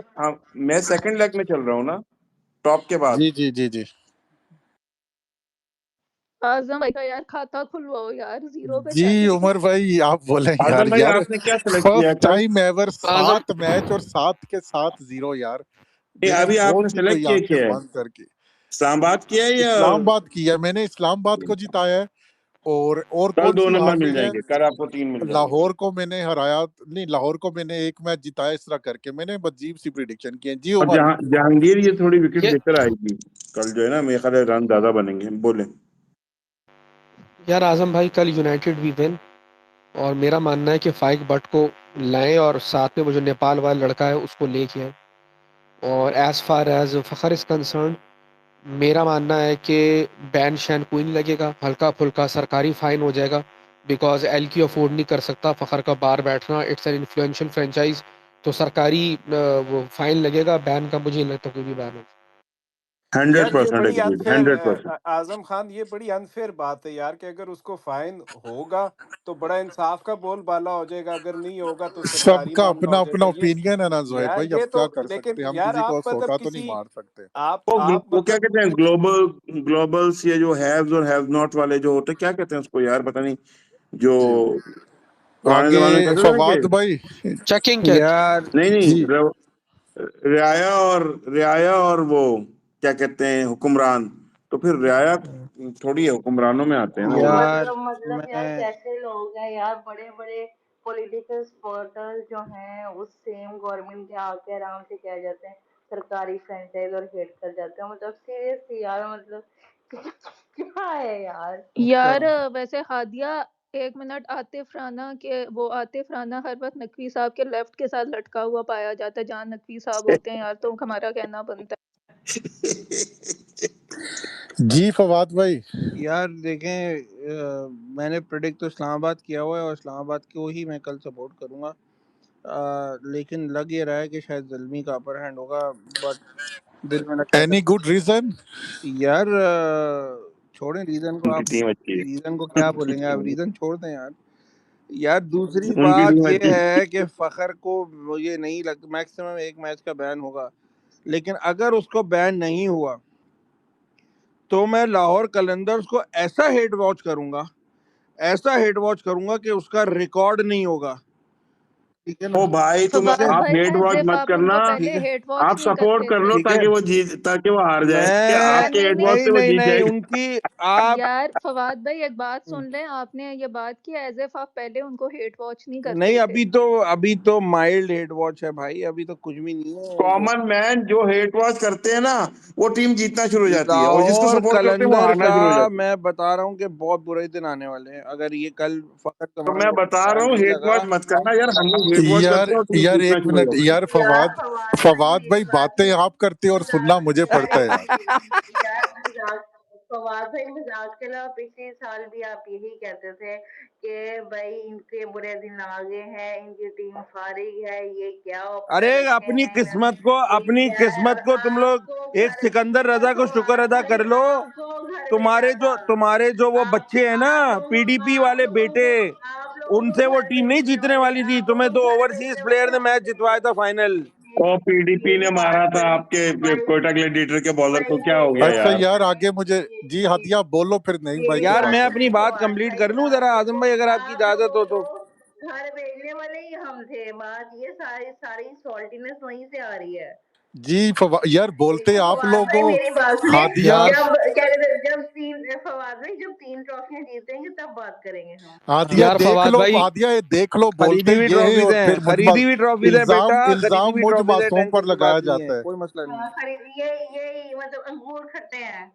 मैं सेकंड लेग में चल रहा हूँ ना, टॉप के बाद। जी जी जी जी आज़म भाई का यार खाता खुलवाओ यार, 0 पे जी चल रहे हैं। उमर भाई आप बोले यार आदम भाई यार आपने क्या सेलेक्ट किया है फर्स्ट कल? टाइम एवर आजम 7 मैच और 7 के 7 0 यार। नहीं दिल अभी खोल आपने के सेलेक्ट कोई किया आंखें क्या है? बंद करके इस्लामाबाद किया है या इस्लामाबाद किया मैंने, इस्लामाबाद को जिताया है। और कल कौन 2 सी नंबर हारनी मिल है? जाएंगे, कल आपको 3 मिल जाएंगे। लाहौर को मैंने हराया, नहीं लाहौर को मैंने एक मैच जिताया, इस तरह करके मैंने अजीब सी प्रिडिक्शन की है। जी और उमर। जहांगीर ये थोड़ी विकेट ये लेकर आएगी कल, जो है ना, मेरे ख्याल है रन ज्यादा बनेंगे। बोले यार आजम भाई, कल यूनाइटेड भी विन, और मेरा मानना है कि फाइक बट को लाएं और साथ में वो जो नेपाल वाला लड़का है उसको लेके आए। और as far as Fakhar is concern, मेरा मानना है कि बैन शैन कोई नहीं लगेगा, हल्का फुल्का सरकारी फाइन हो जाएगा, बिकॉज एल की अफोर्ड नहीं कर सकता फ़खर का बाहर बैठना। इट्स एन इन्फ्लुएंशियल फ्रेंचाइज, तो सरकारी वो फाइन लगेगा। बैन का मुझे नहीं लगता कोई भी बैन हो। 100% एग्रीड, 100%। आजम खान, ये बड़ी अनफेयर बात है यार, कि अगर उसको फाइन होगा तो बड़ा इंसाफ का बोलबाला हो जाएगा, अगर नहीं होगा तो सरकारी सबका मामला अपना हो अपना जाएगा। ये ओपिनियन है ना जोहेब यार भाई, अब ये तो, क्या कर सकते लेकिन हैं, हम यार किसी आप को मतलब सोटा तो नहीं किसी मार सकते। आप वो क्या मतलब कहते हैं, ग्लोबल्स, ये जो हैव्स और हैव नॉट वाले जो होते हैं, क्या कहते हैं उसको यार, पता नहीं, जो जी पुराने आगे जमाने में कहते थे ना फवाद कि भाई। चेकिंग क्या? यार नहीं जी नहीं, रियाया और वो क्या कहते हैं, हुक्मरान। तो फिर रियाया थोड़ी है, हुक्मरानों में आते हैं ना वो लोग। यार मतलब यार मैं कैसे लोग हैं यार, बड़े बड़े पॉलिटिकल सपोर्टर्स जो हैं उस सेम गवर्नमेंट के आके आराम से कह जाते हैं सरकारी फ्रेंचाइज और हेट कर जाते हैं। मतलब सीरियसली यार, मतलब क्या है यार। यार वैसे हादिया, 1 मिनट, आतिफ राना हर वक्त नकवी साहब के लेफ्ट के साथ लटका हुआ पाया जाता है जहाँ नकवी साहब होते हैं यार, तो हमारा कहना बनता जी फवाद भाई। यार देखें, मैंने प्रेडिक्ट तो इस्लामाबाद किया हुआ है और इस्लामाबाद को ही मैं कल सपोर्ट करूंगा। लेकिन लग ये रहा है कि शायद ज़ल्मी का अपर हैंड होगा, बट दिल में ना कह एनी गुड रीजन? यार छोड़ें रीज़न को, उनकी आप टीम अच्छी है। रीज़न को क्या बोलेंगे, आप रीज़न छोड़ दें यार। यार दूसरी उनकी बात टीम ये अच्छी है। है कि फ़खर को मुझे नहीं लगता मैक्सिमम 1 मैच का बैन होगा, लेकिन अगर उसको बैन नहीं हुआ तो मैं लाहौर कलंदर्स को ऐसा हेट वॉच करूंगा कि उसका रिकॉर्ड नहीं होगा। ठीक है ना? ओ भाई तुम, फवाद आप भाई, हेड वॉच एज इफ मत आप करना, उनको ठीक पहले है, हेट वॉच आप नहीं सपोर्ट करते कर लो थे। ठीक है। ताकि वो जीत, ताकि वो हार जाए, क्या मैं आपके नहीं हेड वॉच नहीं से वो नहीं जीत नहीं जाएगा। उनकी आप यार फवाद भाई, एक बात सुन लें, आपने ये बात की एज इफ आप पहले उनको हेट वॉच नहीं नहीं, करते थे। अभी तो माइल्ड हेड वॉच है भाई, अभी तो कुछ भी नहीं है। कॉमन मैन जो हेट वॉच करते हैं ना, वो टीम जीतना शुरू हो जाती है, और जिसको लाहौर सपोर्ट करते हैं वो कलंदर हारना का शुरू हो जाती है। मैं बता रहा हूँ कि बहुत बुरे दिन आने वाले हैं अगर ये कल फखर तो जमान मैं को बता रहा बैन हूँ, नहीं हेट लगा। वॉच मत करना यार, हम लोग हेट वॉच यार करते हैं और टीम यार जीतना एक शुरू हो मिनट जाती है। यार यार फवाद, फवाद भाई फवाद मेरी भाई बात बातें सुनो, आप करते हो और सुनना मजाक, मुझे पड़ता है यार। यार मजाक, फवाद भाई मजाक के अलावा पिछले साल भी आप यही कहते थे कि भाई इनके बुरे दिन आ गए हैं, इनकी टीम फारिग है, ये क्या अरे ओपनर रखे अपनी हैं इन्होंने, किस्मत को ये क्या है। और तुम लोग आपको एक घर, सिकंदर और रजा को शुक्र फवाद अदा भाई कर लो। आपको घर भेजा था, तुम्हारे जो वो आप बच्चे हैं ना, आप लोगों पीडीपी आप वाले लोगों बेटे, को आप उनसे वो टीम नहीं जीतने वाली थी, तुम्हें तो ओवरसीज प्लेयर ने मैच जितवाया था फाइनल। और पीडीपी ने मारा था आपके कोयटा ग्लैडिएटर के बॉलर को, क्या हो गया अच्छा यार? यार आगे मुझे जी हदिया बोलो फिर नहीं भाई के यार मैं बाद अपनी बात कंप्लीट कर लूं जरा आजम भाई, अगर आपकी इजाजत हो तो। घर भेजने वाले ही हम थे। बात ये सारी सॉल्टीनेस वहीं से आ रही है। जी यार बोलते आप फवाद भाई लोगों मेरी बात सुने, हादिया जब क्या कहते हैं, फवाद भाई जब 3 ट्रॉफियां जीतेंगे तब बात करेंगे हम। हादिया यार देख फवाद लो, भाई हादिया ये देख लो, बोलते खरीदी हुई ये है ट्रॉफीज और हैं, फिर खरीदी हुई ट्रॉफीज है बेटा, खरीदी इल्जाम हुई मुझ ट्रॉफीज है, मासूम पर टेंशन की लगाया बात नहीं जाता है, है। कोई मसला नहीं है। खरीद ये मतलब अंगूर खट्टे हैं।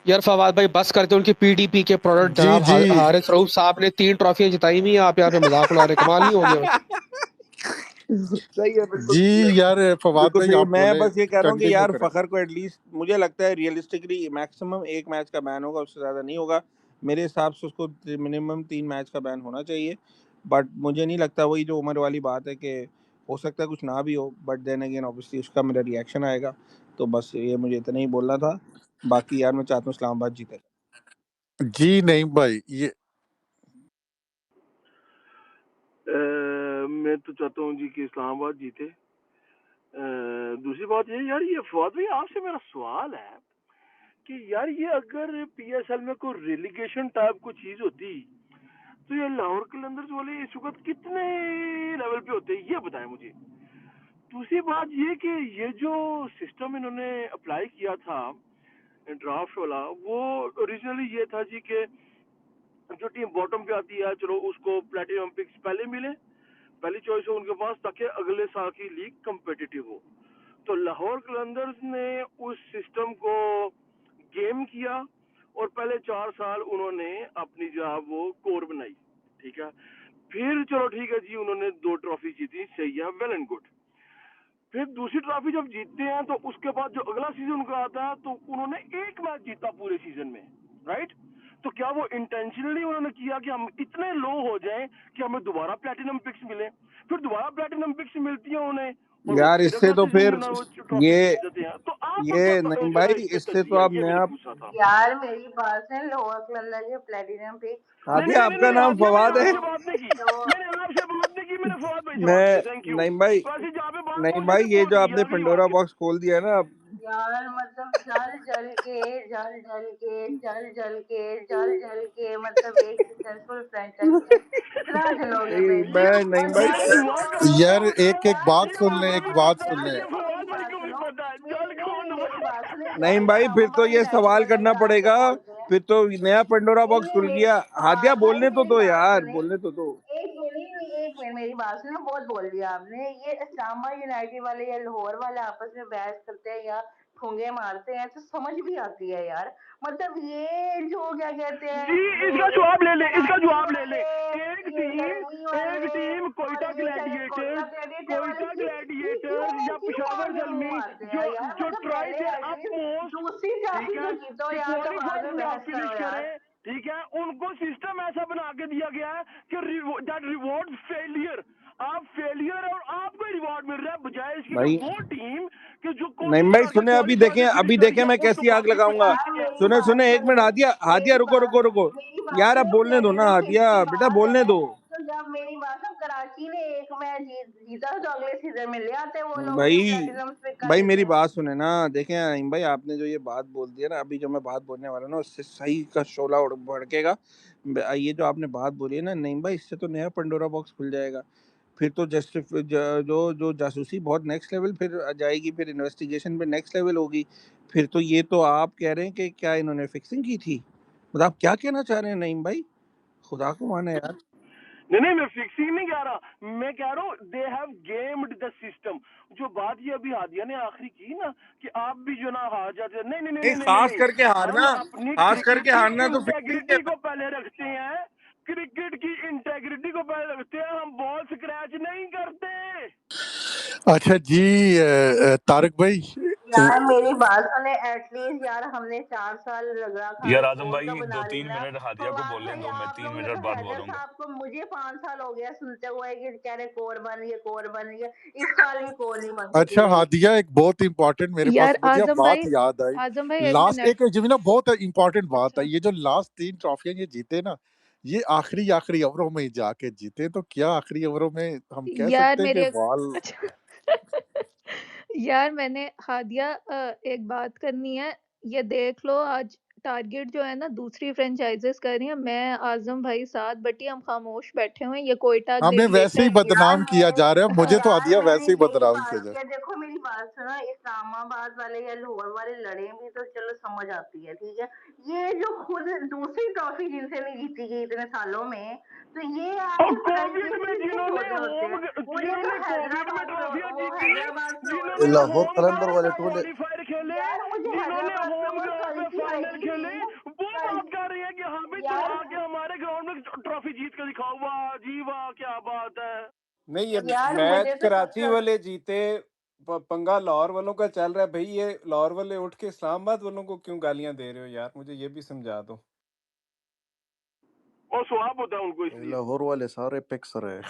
यार फवाद भाई बस करते उनकी पीडीपी के प्रोडक्ट जी जनाब जी हारिस रऊफ साहब ने 3 ट्रॉफियां जिताई हुई हैं, आप यहाँ पे मजाक उड़ा रहे हैं, कमाल नहीं हो गया? सही है, बिल्कुल जी सही है, यार फवाद बिल्कुल भाई सही है। आप मैं बोले, बस ये कह रहा हूँ कि कंटिन्यू यार करें। फखर को एटलीस्ट मुझे लगता है रियलिस्टिकली मैक्सिमम 1 मैच का बैन होगा, उससे ज़्यादा नहीं होगा मेरे हिसाब से। उसको मिनिमम 3 मैच का बैन होना चाहिए, बट मुझे नहीं लगता, वही जो उमर वाली बात है कि हो सकता है कुछ ना भी हो, बट देन अगेन ऑब्वियसली उसका मेरा रिएक्शन आएगा। तो बस ये मुझे इतना ही बोलना था। बाकी यार मैं चाहता हूँ इस्लामाबाद जीते। जी नहीं भाई ये मैं तो चाहता हूँ जी कि इस्लामाबाद जीते। दूसरी बात ये यार, ये फवाद भाई आपसे मेरा सवाल है कि यार ये अगर पीएसएल में कोई रेलीगेशन टाइप कोई चीज होती तो ये लाहौर कलंदर्स वाले इस वक्त कितने लेवल पे होते, ये बताएं मुझे। दूसरी बात ये कि ये जो सिस्टम इन्होंने अप्लाई किया था ड्राफ्ट वाला, वो ओरिजिनली ये था जी कि जो टीम बॉटम पे आती है चलो उसको प्लेटिनम पिक्स पहले मिले, पहली चॉइस हो उनके पास, ताकि अगले साल की लीग कंपेटिटिव हो। तो लाहौर कलंदर्स ने उस सिस्टम को गेम किया और पहले 4 साल उन्होंने अपनी जो वो कोर बनाई, ठीक है। फिर चलो ठीक है जी, उन्होंने 2 ट्रॉफी जीती, सही है, वेल एंड गुड। फिर दूसरी ट्रॉफी जब जीतते हैं तो उसके बाद जो अगला सीजन उनका आता है तो उन्होंने 1 मैच जीता पूरे सीजन में, राइट। तो क्या वो इंटेंशनली उन्होंने किया कि हम इतने लो हो जाएं कि हमें दोबारा प्लैटिनम पिक्स मिले, फिर दोबारा प्लैटिनम पिक्स मिलती हैं उन्हें और वो यार फिर इससे अगला तो सीजन फिर जो ना वो ट्रॉफी ये जीत जाते हैं। तो आपका ये क्या नहीं जो ना भाई, इस पे इससे तो तजजिया है, आप ये मैंने नया पूछा था। यार मेरी बात है, लोअर कलंदर के प्लेटिनम पिक्स नहीं हादी नहीं नहीं आपका नहीं नाम आदिया, फवाद मैंने है। आपसे बात नहीं की, मैंने आपसे बात नहीं की, मैंने फवाद भाई से बात की है, थैंक मैं यू। नहीं भाई, वैसे जहाँ पे बात नहीं हो भाई, सके ये कोर्ट जो की, आपने यार अगली पंडोरा बात बॉक्स खोल दिया है ना अब। यार मतलब जल के मतलब एक सक्सेसफुल फ्रेंचाइज में कितना जलोगे नहीं मेरी। मैं नहीं और भाई, मेरा जल दुआ कौन करो यार होता है एक एक यार? बात ये सुन ले, आपको एक भी बात पता सुन है, ले। ये यार फवाद मेरी भाई बात को भी सुनो, पता है, मेरी जल नहीं कौन नहीं मेरी बात सुनो, नहीं जल भाई, फिर तो इस्लामाबाद ये यूनाइटेड सवाल वाले करना यहाँ से पड़ेगा, बोलते हैं। फिर तो नया पंडोरा नहीं बॉक्स नहीं खुल मेरी गया। हादिया भाई बोलने तो मेरी दो बात यार, सुने, बोलने तो दो। एक मिनट मेरी बात सुनो, बहुत बोल दिया आपने। ये इस्लामाबाद यूनाइटेड वाले या लाहौर वाले आपस में बहस करते हैं या ठुंगे मारते हैं तो समझ भी आती है यार। मतलब ये जो क्या कहते हैं, जी, इसका ये जवाब ले ले, इसका कराची जवाब ले ले। वाले, एक ये गर्मी वाले टीम और कोयटा ये कोयटा ग्लैडिएटर्स, ग्लैडिएटर वाले या क्यों क्यों पेशावर आगे मुंह जलमी मारते जो हैं यार? जो मतलब ट्राई पहले देयर एटलीस्ट अपमोस्ट, दूसरी ठीक ट्रॉफी है, तो जीतो कि यार, तो बाद क्वालीफाई में प्लेऑफ बहस फिनिश करो यार। करें, ठीक है। उनको सिस्टम ऐसा बना के दिया गया है कि दैट रिवॉर्ड फेलियर। आप फेलियर और आपको रिवॉर्ड मिल रहा है, बजाय इसके कि भाई वो टीम कि जो नहीं कोशिश भाई, करके सुने क्वालीफाई पे फिनिश अभी कर देखें गया, मैं उसको कैसी आग बाकी लगाऊंगा। यार कुछ मेरी सुने बात सुने, एक मिनट सुने, हादिया, हादिया रुको रुको रुको मेरी बात यार, अब सुनो, बोलने दो ना प्लेटिनम पिक्स हादिया, की बेटा बात बोलने है। दो। तो जब मेरी बात सुनो, कराची ने 1 मैच जीता तो अगले सीजन में ले आते वो लोग भी भाई प्लेटिनम पिक का भाई मेरी लेते। बात सुने ना, देखें अहीम भाई, आपने जो ये बात बोल दी है ना, अभी जो मैं बात बोलने वाला हूं ना, उससे सही का शोला भड़केगा। ये जो आपने बात बोली है ना नईम भाई, इससे तो नया पंडोरा बॉक्स खुल जाएगा। फिर तो जस्ट जो जो जासूसी बहुत नेक्स्ट लेवल फिर जाएगी, फिर इन्वेस्टिगेशन पे नेक्स्ट लेवल होगी। फिर तो ये तो आप कह रहे हैं कि क्या इन्होंने फिक्सिंग की थी? मतलब आप क्या कहना चाह रहे हैं नईम भाई? खुदा को माने यार। नहीं, मैं फिक्सिंग नहीं कह रहा, मैं कह रहा हूँ they have gamed the system. जो बात ये अभी हादिया ने आखिरी की ना कि आप भी जो ना हार जाते हैं, नहीं नहीं नहीं नहीं, नहीं नहीं खास नहीं, करके हम हारना, अपनी खास क्रिकेट करके की हारना तो फिक्सिंग इंटेग्रिटी है। को पहले रखते हैं, क्रिकेट की इंटेग्रिटी को पहले रखते हैं, हम बॉल स्क्रैच नहीं करते। अच्छा जी तारक भाई यार मेरी बात सुने, एटलीस्ट यार हमने 4 साल रगड़ा खा यार आजम स्कोर तो भाई बना 2-3 लेना। मिनट हादिया को फवाद बोलने भाई दो, मैं आप 3 लोगों ने मिनट तो बाद हैदर बोलूंगा। साहब को, मुझे 5 साल हो गया सुनते हुए कि कह रहे कोर बन रही है, कोर बन रही है। इस साल भी कोर नहीं बन सकी अच्छा मेरी। हादिया, एक बहुत इंपॉर्टेंट मेरे पास यार मुझे अब बात याद आई। आजम भाई एक लास्ट मिनट। एक जीवी ना बहुत इंपॉर्टेंट बात अच्छा है, ये जो लास्ट 3 ट्रॉफियां ये जीते ना, ये आखिरी ओवरों में ही जाके जीते, तो क्या आखिरी ओवरों में हम कह यार सकते हैं कि मेरे बॉल अच्छा यार मैंने हादिया एक बात करनी है, ये देख लो आज टारगेट जो है ना दूसरी फ्रेंचाइजेस कर रही हैं, मैं आजम भाई साथ बटी हम खामोश बैठे हुए हैं, ये कोयटा हमें वैसे ही ग्लेडिएटर्स यार बदनाम किया जा रहा है, मुझे तो यार आदिया मैंने वैसे ही यही बदनाम बात किया जा किया। देखो मेरी बात सुनो, इस्लामाबाद वाले या लाहौर वाले लड़े भी तो चलो समझ आती है, ठीक है। ये जो खुद दूसरी ट्रॉफी जिनसे नहीं जीती गई इतने सालों में, तो ये और आके कोविड में फ्रेंचाइजी से जिन्होंने छोड़ रहे होते होम हैं, और ये जिन्होंने तो कोविड में हैदराबाद ट्रॉफियां वो जीती, हैदराबाद फ्लोवर जिन्होंने वाली लाहौर होम कलंदर ग्राउंड वाले पे टोले क्वालिफायर खेले, यार मुझे जिन्होंने हैदराबाद होम फ्लोवर ग्राउंड पे क्वालिटी फाइनल आएगी खेले, थी वो बात कर रहे हैं कि हाँ भाई तुम यार आके हमारे ग्राउंड में ट्रॉफी जीत कर दिखाओ, वाह जी वाह क्या बात है। नहीं, ये यार मैच मुझे तो कराची सब वाले जीते, पंगा लाहौर वालों का चल रहा है भाई। ये लाहौर वाले उठ के इस्लामाबाद वालों को क्यों गालियां दे रहे हो यार, मुझे ये भी समझा दो। और स्वाब होता है उनको ये इसलिए। लाहौर वाले सारे पिक्सर है।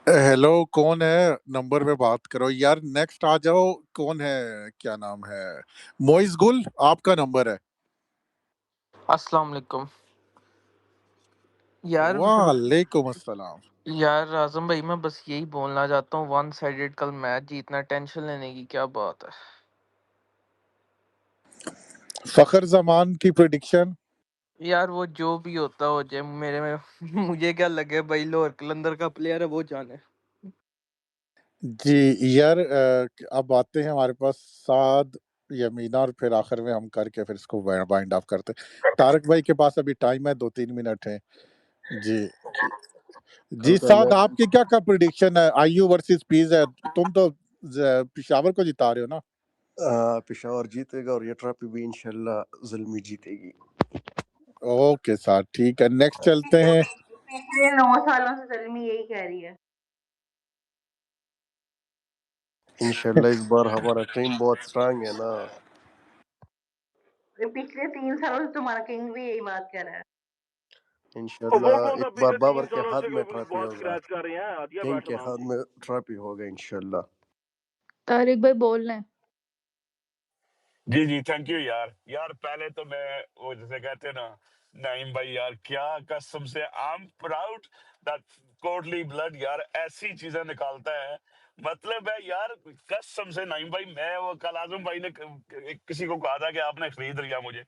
हेलो, कौन है? नंबर पे बात करो यार, नेक्स्ट आ जाओ। कौन है? क्या नाम है? मोइस गुल, आपका नंबर है। अस्सलाम वालेकुम यार। वालेकुम अस्सलाम। यार आजम भाई मैं बस यही बोलना चाहता हूँ, वन साइडेड कल मैच जीतना, टेंशन लेने की क्या बात है। फखर जमान की प्रिडिक्शन। यार वो जो भी होता हो जाए, मेरे में मुझे क्या लगे भाई, लाहौर कलंदर का प्लेयर है, वो जाने। जी यार, अब आते हैं हमारे पास साद, यमीना, और फिर आखिर में हम करके फिर इसको वाइंड अप करते हैं। तारक भाई के पास अभी टाइम है, 2-3 मिनट है। जी कल जी का साद, मैच आपकी क्या प्रिडिक्शन है? आईयू वर्सेस पीस है, तुम तो पिशावर को जिता रहे हो ना? पेशावर जीतेगा और ये ट्रॉफी भी इंशाल्लाह ज़ल्मी जीतेगी। ओके साद, ठीक है, नेक्स्ट चलते हैं। पिछले 9 सालों से सलमी यही कह रही है। इंशाल्लाह इस बार हमारा टीम बहुत स्ट्रांग है ना। पिछले 3 सालों से तुम्हारा किंग भी यही बात कर रहा है। और वो इंशाल्लाह कौन सा इस बार पिछले 3 बाबर के सालों हाथ से में ट्रॉफी बहुत होगा, स्क्रैच कर रहे हैं, आदिया किंग बैठ के रहा हाथ में ट्रॉफी होगा इंशाल्लाह। तारिक भाई बोल रहे हैं। जी जी, थैंक यू यार। यार पहले तो मैं वो जैसे कहते हैं ना, नाइम भाई यार क्या कसम से I am proud that Kotli blood यार ऐसी चीजें निकालता है। मतलब है यार, कसम से नाइम भाई, मैं वो कल आजम भाई ने किसी को कहा था कि आपने खरीद लिया मुझे।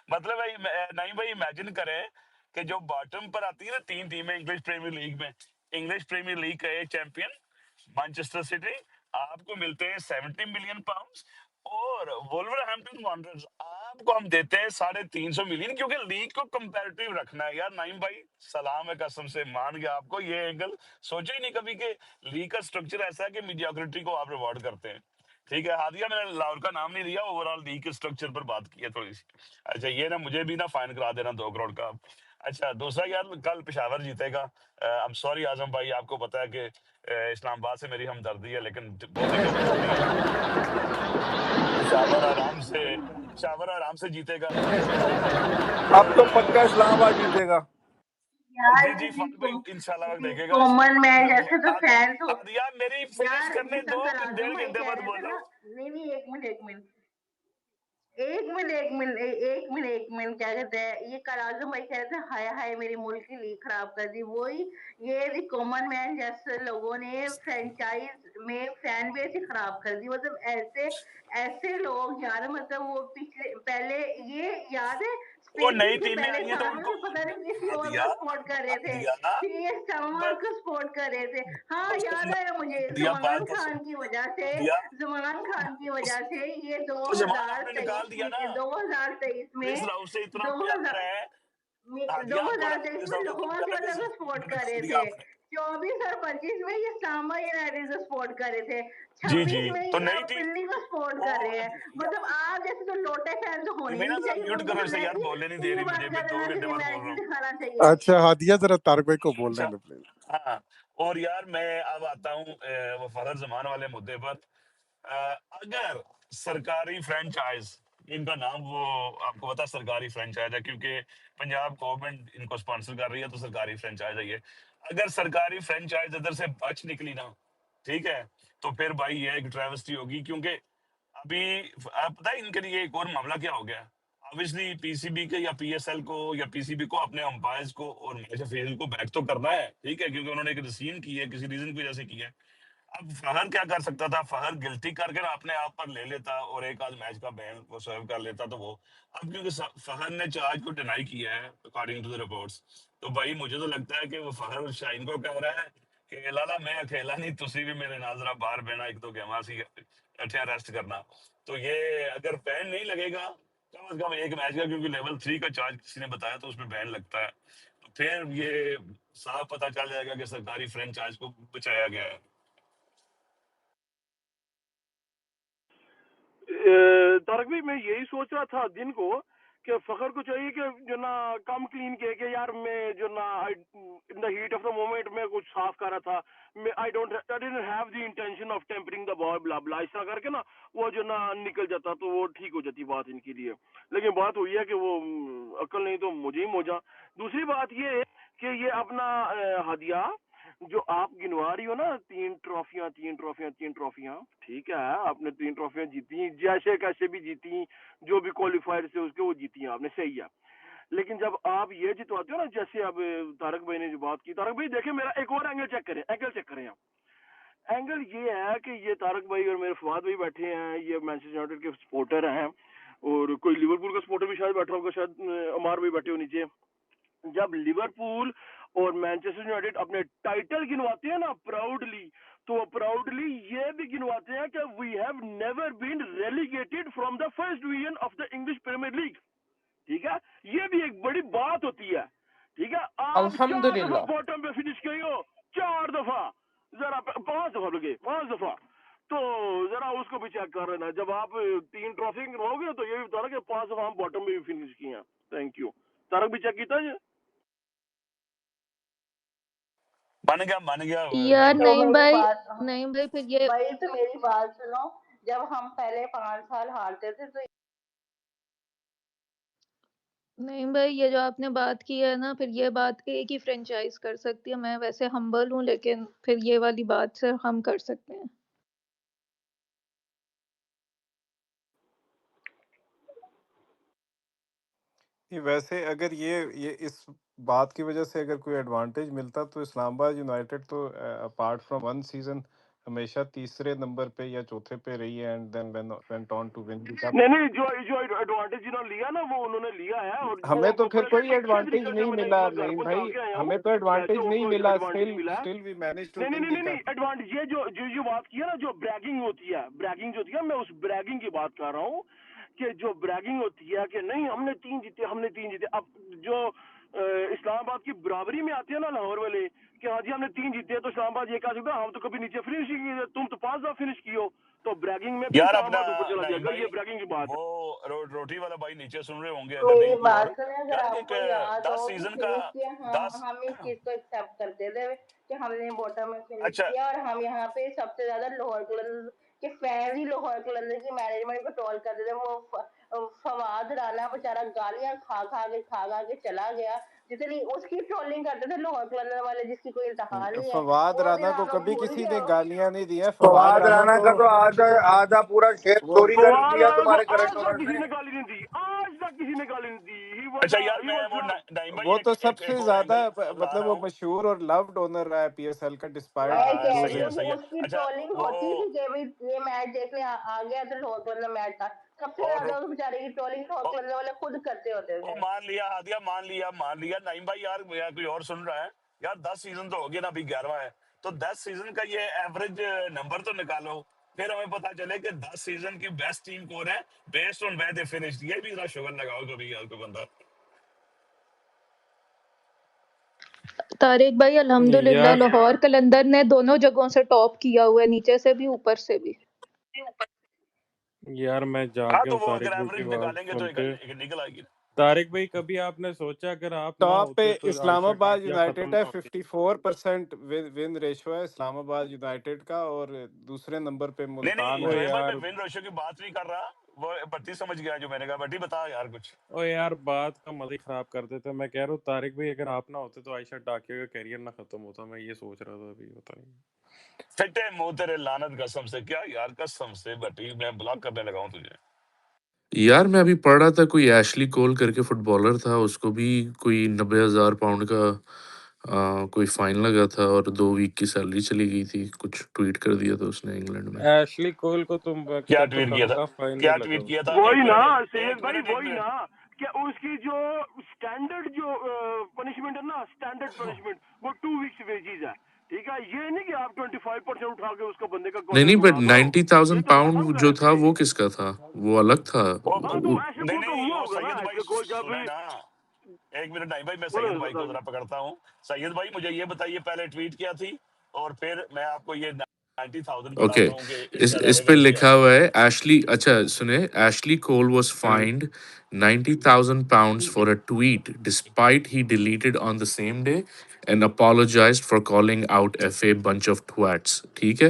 मतलब है नाइम भाई, इमेजिन करें कि जो बॉटम पर आती है ना 3 टीमें इंग्लिश प्रीमियर लीग में, इंग्लिश प्रीमियर लीग का एक चैंपियन मैनचेस्टर सिटी, आपको मिलते हैं 70 मिलियन पाउंड्स, और वुल्वरहैम्पटन वांडरर्स आपको हम देते हैं 350 मिलियन, क्योंकि लीग को कंपैरेटिव रखना है यार। नाइम भाई सलाम है, कसम से मान गया आपको, ये एंगल सोचा ही नहीं कभी कि लीग का स्ट्रक्चर ऐसा है कि मीडियोक्रिटी को आप रिवॉर्ड करते हैं। ठीक है हादिया, मैंने लाहौर का नाम नहीं लिया, ओवरऑल लीग के स्ट्रक्चर पर बात की है थोड़ी सी। अच्छा ये ना मुझे भी ना फाइन करा देना 2 करोड़ का। अच्छा दूसरा यार, कल पेशावर जीतेगा। आई एम सॉरी आजम भाई, आपको पता है कि इस्लामाबाद से मेरी हमदर्दी है, लेकिन बोलने की कोशिश नहीं है। पेशावर आराम से जीतेगा। अब तो पक्का इस्लामाबाद जीतेगा। यार जी जी, फारूक भाई इंशाल्लाह देखेगा। कॉमन मैन जैसे तो फैंस हो। यार मेरी फिनिश यार करने जितना दो, कल आजम 1.5 भाई घंटे कह बाद रहे थे बोलो। ना, नहीं एक मिनट क्या कहते हैं, ये कल आजम भाई कह रहे थे हाय हाय मेरी मुल्क की लीग खराब कर दी, वही ये भी कॉमन मैन जैसे लोगों ने फ्रेंचाइज में फैन बेस ही खराब कर दी। मतलब ऐसे ऐसे लोग यार, मतलब वो पिछले पहले ये याद है वो स्पेसिस नई के टीमें पहले आई हैं तो साल में उनको भी पता नहीं किसी और दिया को सपोर्ट कर रहे थे, दिया फिर ये स्टामर को सपोर्ट कर रहे थे। हाँ याद आया मुझे, दिया बात तो दिया जमान खान की वजह से ये तो जमान आपने निकाल दिया ना। 2023 क्रिस में राउल से इतना प्यार 2000 है, हादिया आपको लगा 2023 क्रिस में राउल को लाहौर पहले वाला को सपोर्ट कर निकाल रहे दिया थे, आपने। 24 और 25 में ये सांबा यूनाइटेड को सपोर्ट कर रहे थे, जी 26 जी, में तो ये नई अब टीम। पिल्ली को सपोर्ट ओ कर रहे हैं। मतलब आप जैसे तो लोटे फैन तो होने ही मीना नहीं जरा चाहिए, म्यूट उनको करो तो इसे यार, मैच बोलने नहीं दे ही रही बात मुझे, मैं कर 2 देना घंटे चाहिए, बाद मैच बोल रहा ही हूँ। दिखाना चाहिए। अच्छा हादिया, जरा तारक भाई को बोलने अच्छा दो प्लीज। हाँ, और यार मैं अब आता हूँ वो फखर जमान वाले मुद्दे पर। अगर सरकारी फ्रेंचाइज, इनका नाम वो आपको पता है सरकारी फ्रेंचाइज है, क्योंकि पंजाब गवर्नमेंट इनको स्पॉन्सर कर रही है, तो सरकारी फ्रेंचाइज है ये। अगर सरकारी फ्रेंचाइज इधर से बच निकली ना, ठीक है, तो फिर भाई ये एक ट्रेवेस्टी होगी, क्योंकि अभी आप पता है इनके लिए एक और मामला क्या हो गया। ऑब्वियसली पीसीबी के या पीएसएल को या पीसीबी को अपने अंपायर्स को और मैच ऑफिशियल को बैक तो करना है, ठीक है, क्योंकि उन्होंने एक रिसीन की है, किसी रीजन की वजह से की है। अब फहर क्या कर सकता था, फहर गिल्टी करके ना अपने आप पर ले लेता और एक आध मैच का बैन वो सर्व कर लेता, तो वो अब क्योंकि फहर ने चार्ज को डिनाई किया है अकॉर्डिंग टू द रिपोर्ट्स, तो भाई मुझे तो लगता है कि वो फहर शाइन को कह रहा है कि लाला मैं अकेला नहीं, तुसी भी मेरे नाल जरा बाहर बहना, एक दो गेमा सी अच्छा रेस्ट करना। तो ये अगर बैन नहीं लगेगा कम से कम एक मैच का, क्योंकि लेवल 3 का चार्ज किसी ने बताया तो उसमें बैन लगता है, तो फिर ये साफ पता चल जाएगा कि सरकारी फ्रेंचाइज को बचाया गया है। तारक भाई मैं यही सोच रहा था दिन को कि फखर को चाहिए कि जो ना कम क्लीन किए कि यार मैं जो ना in the heat of the moment में कुछ साफ कर रहा था, मैं I didn't have the intention of tampering the ball blah blah, इस तरह करके ना वो जो ना निकल जाता तो वो ठीक हो जाती बात इनके लिए। लेकिन बात हुई है कि वो अकल नहीं तो मुझे ही मोजा। दूसरी बात ये है कि ये अपना हदिया जो आप गिनवा रही हो ना, 3 ट्रॉफियां, ठीक है, आपने 3 ट्रॉफियां जीती, जैसे कैसे भी जीती, जो भी क्वालिफायर से उसके वो जीती हैं आपने, सही है। लेकिन जब आप ये जितवाते हो ना, जैसे अब तारक भाई ने जो बात की, तारक भाई देखिए मेरा एक और एंगल चेक करें आप। एंगल ये है कि ये तारक भाई और मेरे फवाद भाई बैठे हैं, ये मैनचेस्टर यूनाइटेड के सपोर्टर हैं, और कोई लिवरपूल का सपोर्टर भी शायद बैठा होगा, शायद अमार भाई बैठे हो नीचे। जब लिवरपूल और मैनचेस्टर यूनाइटेड अपने टाइटल गिनवाते हैं ना प्राउडली, तो वो प्राउडली ये भी गिनवाते हैं कि we have never been relegated from the first division of the English Premier League, ठीक है, ये भी एक बड़ी बात होती है, ठीक है। आप 4 दफा अल्हम्दुलिल्लाह। बॉटम पे फिनिश किए हो, 4 दफा, जरा 5 दफा लगे, 5 दफा, तो जरा उसको भी चेक कर लेना। जब आप 3 ट्रॉफी गिनवाओगे तो ये भी बता रहा कि 5 दफा हम बॉटम पे भी फिनिश किए हैं। Thank you. तारक भी चेक किया ये? मन गया यार नाइम तो भाई। नहीं भाई फिर ये भाई तो मेरी बात सुनो, जब हम पहले 5 साल हारते थे तो नहीं भाई, ये जो आपने बात की है ना, फिर ये बात एक ही फ्रेंचाइज कर सकती है। मैं वैसे हम्बल हूँ, लेकिन फिर ये वाली बात से हम कर सकते हैं। ये वैसे अगर ये इस बात की वजह से अगर कोई एडवांटेज मिलता तो इस्लामाबाद यूनाइटेड तो अपार्ट फ्रॉम वन सीजन हमेशा तीसरे नंबर पे या चौथे पे रही है, and then went on to win the cup. नहीं, जो एडवांटेज जिन्होंने लिया ना वो उन्होंने लिया है, और वो हमें तो फिर पहले कोई फिक्चर्स एडवांटेज निकल नहीं के मिला मैं घर नहीं को भाई, डाल के आया हूँ, हमें तो एडवांटेज वैसे नहीं उनको मिला, एडवांटेज मिला है। स्टिल वी मैनेज टू नहीं विन नहीं नहीं द नहीं कप। एडवांटेज ये जो बात की है ना, जो ब्रैगिंग होती है, ब्रैगिंग जो होती है, मैं उस ब्रैगिंग की बात कर रहा हूँ कि जो ब्रैगिंग होती है कि नहीं हमने 3 जीते। अब जो इस्लामाबाद की बराबरी में आती है ना लाहौर वाले कि हाँ जी हमने 3 जीते, तो इस्लामाबाद ये कह सकता है हम तो कभी नीचे फिनिश ही किए, तुम तो 5 दफा फिनिश किए हो, तो ब्रैगिंग में भी यार अपना इस्लामाबाद ऊपर चला नाइम जाएगा, भाई, ये ब्रैगिंग की बात है। वो रोटी वाला भाई नीचे सुन रहे होंगे, अगर नहीं मेरी कोई और। बात सुने, अगर यार एक आपको याद 10 हो कि सीजन का शुरू से हम 10 हम इस चीज को एक्सेप्ट करते थे कि हमने बॉटम में फिनिश अच्छा किया, और हम यहाँ पे सबसे ज्यादा लाहौर कलंदर्स के फैन ही लाहौर कलंदर्स की मैनेजमेंट को ट्रोल करते थे। वो फवाद राना बेचारा गालियां खा के चला गया, जितनी उसकी ट्रोलिंग करते थे लाहौर कलंदर वाले, जिसकी कोई इंतहा नहीं है। फवाद वो दिन राना को आप लोग कभी भूल किसी गए ने हो। गालियां नहीं दी है, फवाद फवाद राना राणा को का तो आधा आधा पूरा शेर वो चोरी कर फवाद दिया राणा को तुम्हारे आज करंट तक ओनर किसी ने। ने गाली नहीं दी, आज तक किसी ने गाली नहीं दी। अच्छा यार मैं वो लव। नाइम भाई वो तो एक सबसे और ज्यादा एंगल ला मतलब रहा वो हूँ। मशहूर और लव्ड ओनर रहा है पीएसएल का, डिस्पाइट मैं कह रही सही है हूँ लूजिंग। कि सही है। उसकी अच्छा ट्रोलिंग वो होती थी कि भाई ये मैच देखने आ गया तो लाहौर कलंदर मैच था, सबसे और ज्यादा उस बेचारे की ट्रोलिंग लाहौर और कलंदर वाले खुद करते होते थे। मान लिया हादिया, मान लिया नाइम भाई, यार कोई और सुन रहा है यार, 10 सीजन तो हो गया ना, अभी 11वां है, तो 10 सीजन का ये एवरेज नंबर तो निकालो, फिर हमें पता चले कि 10 सीजन की बेस्ट टीम कौन है based on where they finished. ये भी जरा शुगर लगाओ कभी यार कोई बंदा। तारिक भाई अल्हम्दुलिल्लाह, यार लाहौर कलंदर ने दोनों जगहों से टॉप किया हुआ है, नीचे से भी ऊपर से भी। यार मैं जाग हाँ गया तो हूँ वो तारिक अगर भाई की एवरेज बात निकालेंगे तो सुन के। निकल आएगी। तारिक भाई कभी आपने सोचा अगर आप ना टॉप पे होते तो आयशा इस्लामाबाद टाकिया खत्म यूनाइटेड है, ना होती। 54% विन रेशो है इस्लामाबाद यूनाइटेड का, और दूसरे नंबर पे मुल्तान नहीं ओ है। नाइम भाई मैं यार विन रेशियो की बात नहीं कर रहा, वो भट्टी समझ गया जो मैंने कहा। भट्टी बता यार कुछ। ओ यार बात का मजा ही खराब कर देते। मैं कह रहा हूँ तारिक भाई अगर आप ना होते तो आयशा टाकिया का करियर ना खत्म होता, मैं ये सोच रहा था अभी, पता नहीं। फिटे मुंह तेरे लानत कसम से, क्या यार कसम से भट्टी मैं ब्लॉक करने लगा हूँ तुझे। यार मैं अभी पढ़ रहा था कोई एशली कोल करके फुटबॉलर था, उसको भी कोई 90,000 पाउंड का कोई फाइन लगा था और 2 वीक की सैलरी चली गई थी। कुछ ट्वीट कर दिया था उसने इंग्लैंड में। एशली कोल को तुम क्या तब तो ट्वीट किया था? तनख्वाह फाइन क्या नहीं ट्वीट लगा किया था? वही एक ना मिनट, सैयद एक भाई, मिनट, एक वही मिनट। ना क्या उसकी जो स्टैंडर्ड जो पनिशमेंट है ना, स्टैंडर्ड पनिशमेंट वो 2 वीक्स वेजीज है। ठीक है, ये नहीं कि आप 25% उठा के उसका बंदे का नहीं, कॉन्ट्रैक्ट बट बढ़ा दो। 90,000 ये तो बहुत पाउंड हल्का जो है था भाई। वो किसका था? वो अलग था। वो हाँ तो वो ऐसे नहीं कोल का नहीं, हुआ वो होगा ना, सैयद भाई ऐसे कोल का सुने भी। ना, एक मिनट नहीं भाई, मैं बोलो सैयद भाई को बता जरा पकड़ता हूँ। सैयद भाई मुझे ये बताइए पहले ट्वीट किया थी, और फिर मैं आपको ये 90,000 ओके, बताता हूँ कि इसके इस अलावा पे वजह क्या लिखा है। हुआ है एशली, अच्छा सुने, Ashley Cole was fined 90,000 pounds for a tweet despite he deleted on the same day and apologized for calling out FA bunch of twats. ठीक है?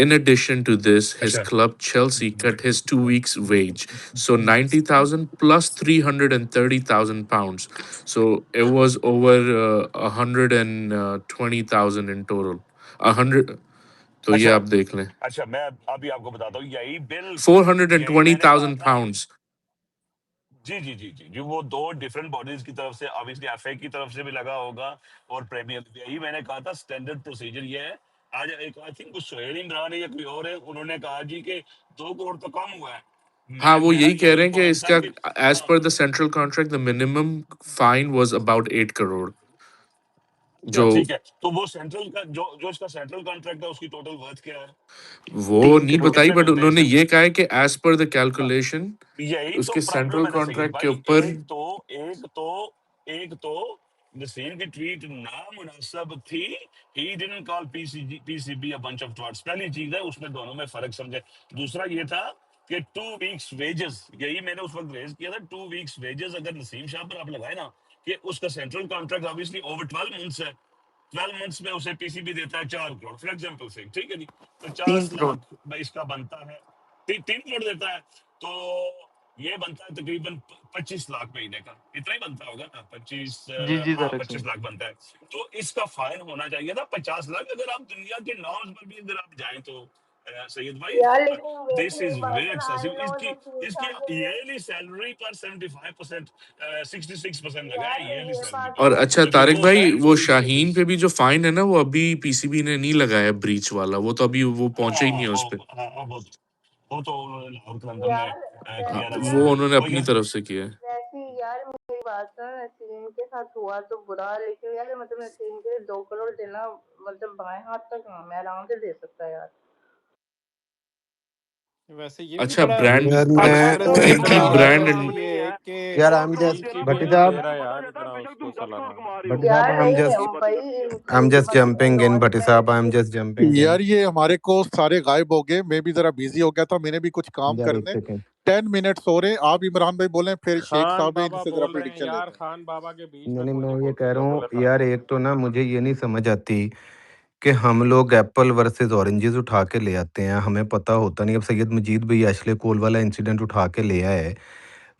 In addition to this, his अच्छा club Chelsea cut his 2 weeks wage. So 90,000 plus 330,000 pounds. So it was over 120,000 in total. 100, तो ये अच्छा आप देख लें, अच्छा, मैं अभी आपको बताता हूँ, यही बिल्कुल यही मैंने कहा 420,000 था। pounds. जी जी जी जी जी, वो दो डिफरेंट बॉडीज की तरफ से, ऑब्वियसली एफए की तरफ से भी लगा होगा और प्रीमियर, यही मैंने कहा था स्टैंडर्ड प्रोसीजर ये है। आज एक आई थिंक कुछ सोहेल इमरान है या कोई और है, उन्होंने कहा जी कि 2 करोड़ तो कम हुआ है। हाँ, वो मेरा यही कह यही रहे हैं कि पॉइंट था इसका कि एज हाँ, पर the central contract the minimum fine was about 8 crore, जो ठीक है, तो वो सेंट्रल का जो जो इसका सेंट्रल कॉन्ट्रैक्ट है उसकी टोटल वर्थ क्या है? वो 3 नहीं करोड़ बताई, कितने बट मिलते हैं उन्होंने इससे? ये कहा है कि एज पर द हाँ, कैलकुलेशन यही तो उसके सेंट्रल प्रॉब्लम है ना सैयद कॉन्ट्रैक्ट के भाई। ऊपर। एक तो नसीम की ट्वीट नामुनासिब थी। He didn't call PCB a bunch of twats. पहली चीज है, उसमें दोनों में फर्क समझे। दूसरा ये था कि 2 वीक्स वेजेस, यही मैंने उस वक्त रेज किया था, 2 वीक्स वेजेस अगर नसीम शाह पर आप लगाए ना, कि उसका central contract obviously over 12 months है, 12 मंथ्स में उसे पीसीबी देता है 4 करोड़ फॉर एग्जाम्पल से, ठीक है जी, 3 50 करोड़। लाख भाई इसका बनता है, 3 करोड़ देता है, तो ये बनता है तकरीबन 25 लाख महीने का, इतना ही बनता होगा ना, 25 जी, जी हाँ तारक 25 भाई। लाख बनता है। तो इसका फाइन होना चाहिए था 50 लाख। अगर आप दुनिया के नॉर्म्स पर भी अगर आप जाएं तो सैयद भाई, यार लेकिन वैसे दिस एक इज बात वेरी है ना, आई एक्सेसिव। नो इसकी नसीम इसकी शाह के लिए। ईयरली सैलरी पर 75%, 66% लगा है यार ईयरली ये सैलरी बात पे, और तो अच्छा जबकि तारिक वो है भाई, वो 2 वीक्स शाहीन वेजेस। पे भी जो फाइन है ना, वो अभी पीसीबी ने नहीं लगाया ब्रीच वाला, वो तो अभी वो पहुंचे ही नहीं हाँ है उस पे। हाँ हाँ, वो तो उन्होंने लाहौर कलंदर में यार हाँ, किया ना वैसे वहाँ वो पे, उन्होंने कोई अपनी गल तरफ से किया है। वैसे यार मेरी बात सुन, नसीम के साथ हुआ तो बुरा, लेकिन यार मतलब नसीम के 2 करोड़ देना मतलब बाएं हाथ तक काम है, आराम से दे सकता है यार। वैसे ये भी अच्छा, बड़ा ब्रांड यार अब मैं तो इंटरेस्टिंग इतना इनकी बड़ा कोई ब्रांड, है काम नहीं ये है कि यार दो आई एम करोड़ जस्ट देना पीसीबी कोई भट्टी नहीं बड़ी साहब, दे बात है, रहा पता यार रहता है इतना बेशक तुम उसको 10 करोड़ सालाना। कमा रहे हो। भट्टी यार साहब वो आई एम नहीं जस्ट बात भाई, नहीं है। मतलब जंपिंग इन, इन्वॉल्वमेंट भट्टी साहब आई एम जस्ट जंपिंग इन। यार ये हमारे को सारे गायब हो गए, मैं भी जरा बिजी हो गया था, मैंने भी कुछ काम यार एक करने। सेकंड, 10 मिनट्स हो रहे हैं, आप इमरान भाई बोलें, फिर शेख खान साहब है, बाबा इनसे जरा बोल रहे हैं प्रेडिक्शन यार, लेते हैं। खान बाबा के बीच में नहीं कोई मैं नहीं ये बोल कह रहा सकता, बोले हूँ खान यार, बाबा। एक तो ना मुझे ये नहीं समझ आती कि हम लोग एप्पल वर्सेस ऑरेंजेस उठा के ले आते हैं, हमें पता होता नहीं। अब सैयद मजीद भाई एशले कोल वाला इंसिडेंट उठा के ले आए,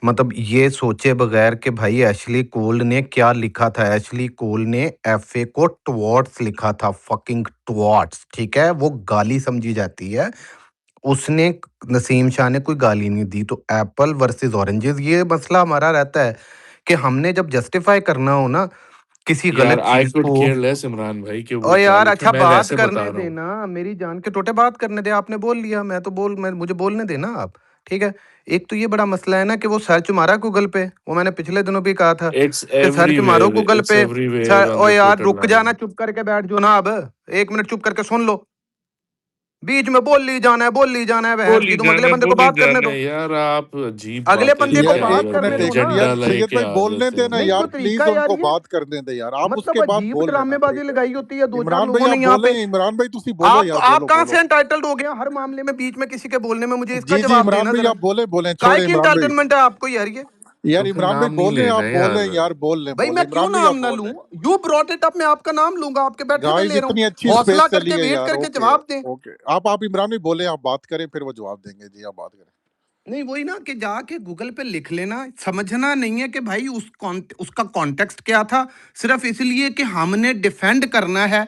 मतलब ये सोचे बगैर कि भाई एशली कोल ने क्या लिखा था। एशली कोल ने एफए को ट्वॉट्स लिखा था, फकिंग ट्वॉट्स, ठीक है, वो गाली समझी जाती है। उसने, नसीम शाह ने कोई गाली नहीं दी। तो एप्पल वर्सेस ऑरेंजेस ये मसला हमारा रहता है कि हमने जब जस्टिफाई करना हो ना किसी यार गलत आई चीज कुड को, केयर लेस इमरान भाई कि वो और क्या यार लिखा, अच्छा मैं बात वैसे बता करने रहा हूँ। देना, मेरी जान के टोटे बात करने दे। आपने बोल लिया, मैं तो मुझे बोलने देना आप, ठीक है। एक तो ये बड़ा मसला है ना कि वो सर्च मारा गूगल पे, वो मैंने पिछले दिनों भी कहा था इट्स कि सर्च मारो एवरीवेयर, गूगल इट्स पे। एवरीवेयर ऑन ओ द यार ट्विटर रुक जाना, मैन। चुप करके बैठ जाओ ना, अब 1 मिनट चुप करके सुन लो। बीच में बोल ली जाना है, बोल ली जाना है, बहन की, तुम अगले बंदे को बोली बात करने जाना दो, है यार, आप अजीब अगले बातें बंदे को लेके यार आ बात एक जाते करने मिनट, हो, दो एक ना। मिनट यार, एजेंडा सैयद लेके भाई आ बोलने जाते देना हो। नहीं यार, तो प्लीज तरीका यार उनको ये, बात करने दे यार, आप मतलब उसके बाद अजीब बोल लेना, ड्रामेबाजी ठीक है। लगाई होती है 2-4 इमरान भाई लोगों ने आप यहाँ बोले, पे। इमरान भाई तुसी बोलो यार, आप बोलो कहाँ से बोलो। एंटाइटल्ड हो गए हैं? हर मामले में बीच में किसी के बोलने में मुझे इसका जी जी जवाब इमरान देना भाई जरा। आप बोले, बोले, काय छोड़े की इमरान भाई। एंटाइटलमेंट है आपको यार ये? यार तो फिर इमरान भाई नाम नहीं बोल रहे हैं, लेना आप बोल यार। रहे हैं यार, बोल लें, भाई बोल मैं लें, क्यों इमरान भाई नाम आप ना बोल लूं? लें। यू ब्रॉट इट अप, मैं आपका नाम लूंगा, आपके बैठे हुए गाइस ले रहा हूँ। इतनी अच्छी हौसला स्पेस चली करके है वेट यार, करके ओके जवाब दें। ओके, आप इमरान भाई बोले, आप बात करें, फिर वो जवाब देंगे। जी आप बात करें। नहीं वही ना कि जाके गूगल पे लिख लेना, समझना नहीं है कि भाई उसका कॉन्टेक्स्ट क्या था, सिर्फ इसलिए कि हमने डिफेंड करना है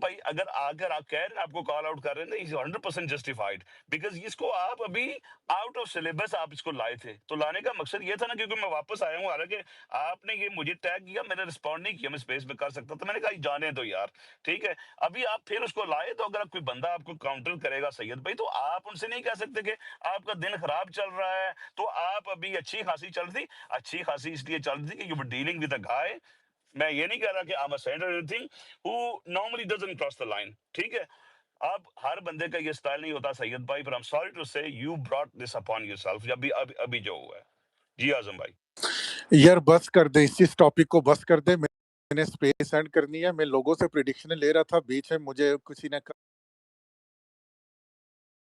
भाई अगर अगर आप कह रहे हैं आपको कॉल आउट कर रहे हैं, इज 100% जस्टिफाइड, बिकॉज इसको आप अभी आउट ऑफ सिलेबस आप इसको लाए थे। तो लाने का मकसद ये था ना, क्योंकि मैं वापस आया हूँ, हालांकि आपने ये मुझे टैग किया, मैंने रिस्पॉन्ड नहीं किया, मैं स्पेस में कर सकता, तो मैंने कहा जाने दो यार, ठीक है। अभी आप फिर उसको लाए, तो अगर कोई बंदा आपको काउंटर करेगा सैयद भाई, तो आप उनसे नहीं कह सकते कि आपका दिन खराब चल रहा है, तो आप अभी अच्छी खासी चल रही, अच्छी खासी इसलिए चल रही कि you were dealing with a guy. मैं ये नहीं कह रहा कि आई एम अ सेंड और anything who normally doesn't cross the line, ठीक है। अब हर बंदे का ये स्टाइल नहीं होता सैयद भाई, पर आई एम सॉरी टू से you brought this upon yourself, अभी अभी अभी जो हुआ है। जी आजम भाई। यार बस कर दे, इस टॉपिक को बस कर दे। मैंने स्पेस एंड करनी है। मैं लोगों से प्रिडिक्शन ले रहा था, बीच में मुझे किसी ने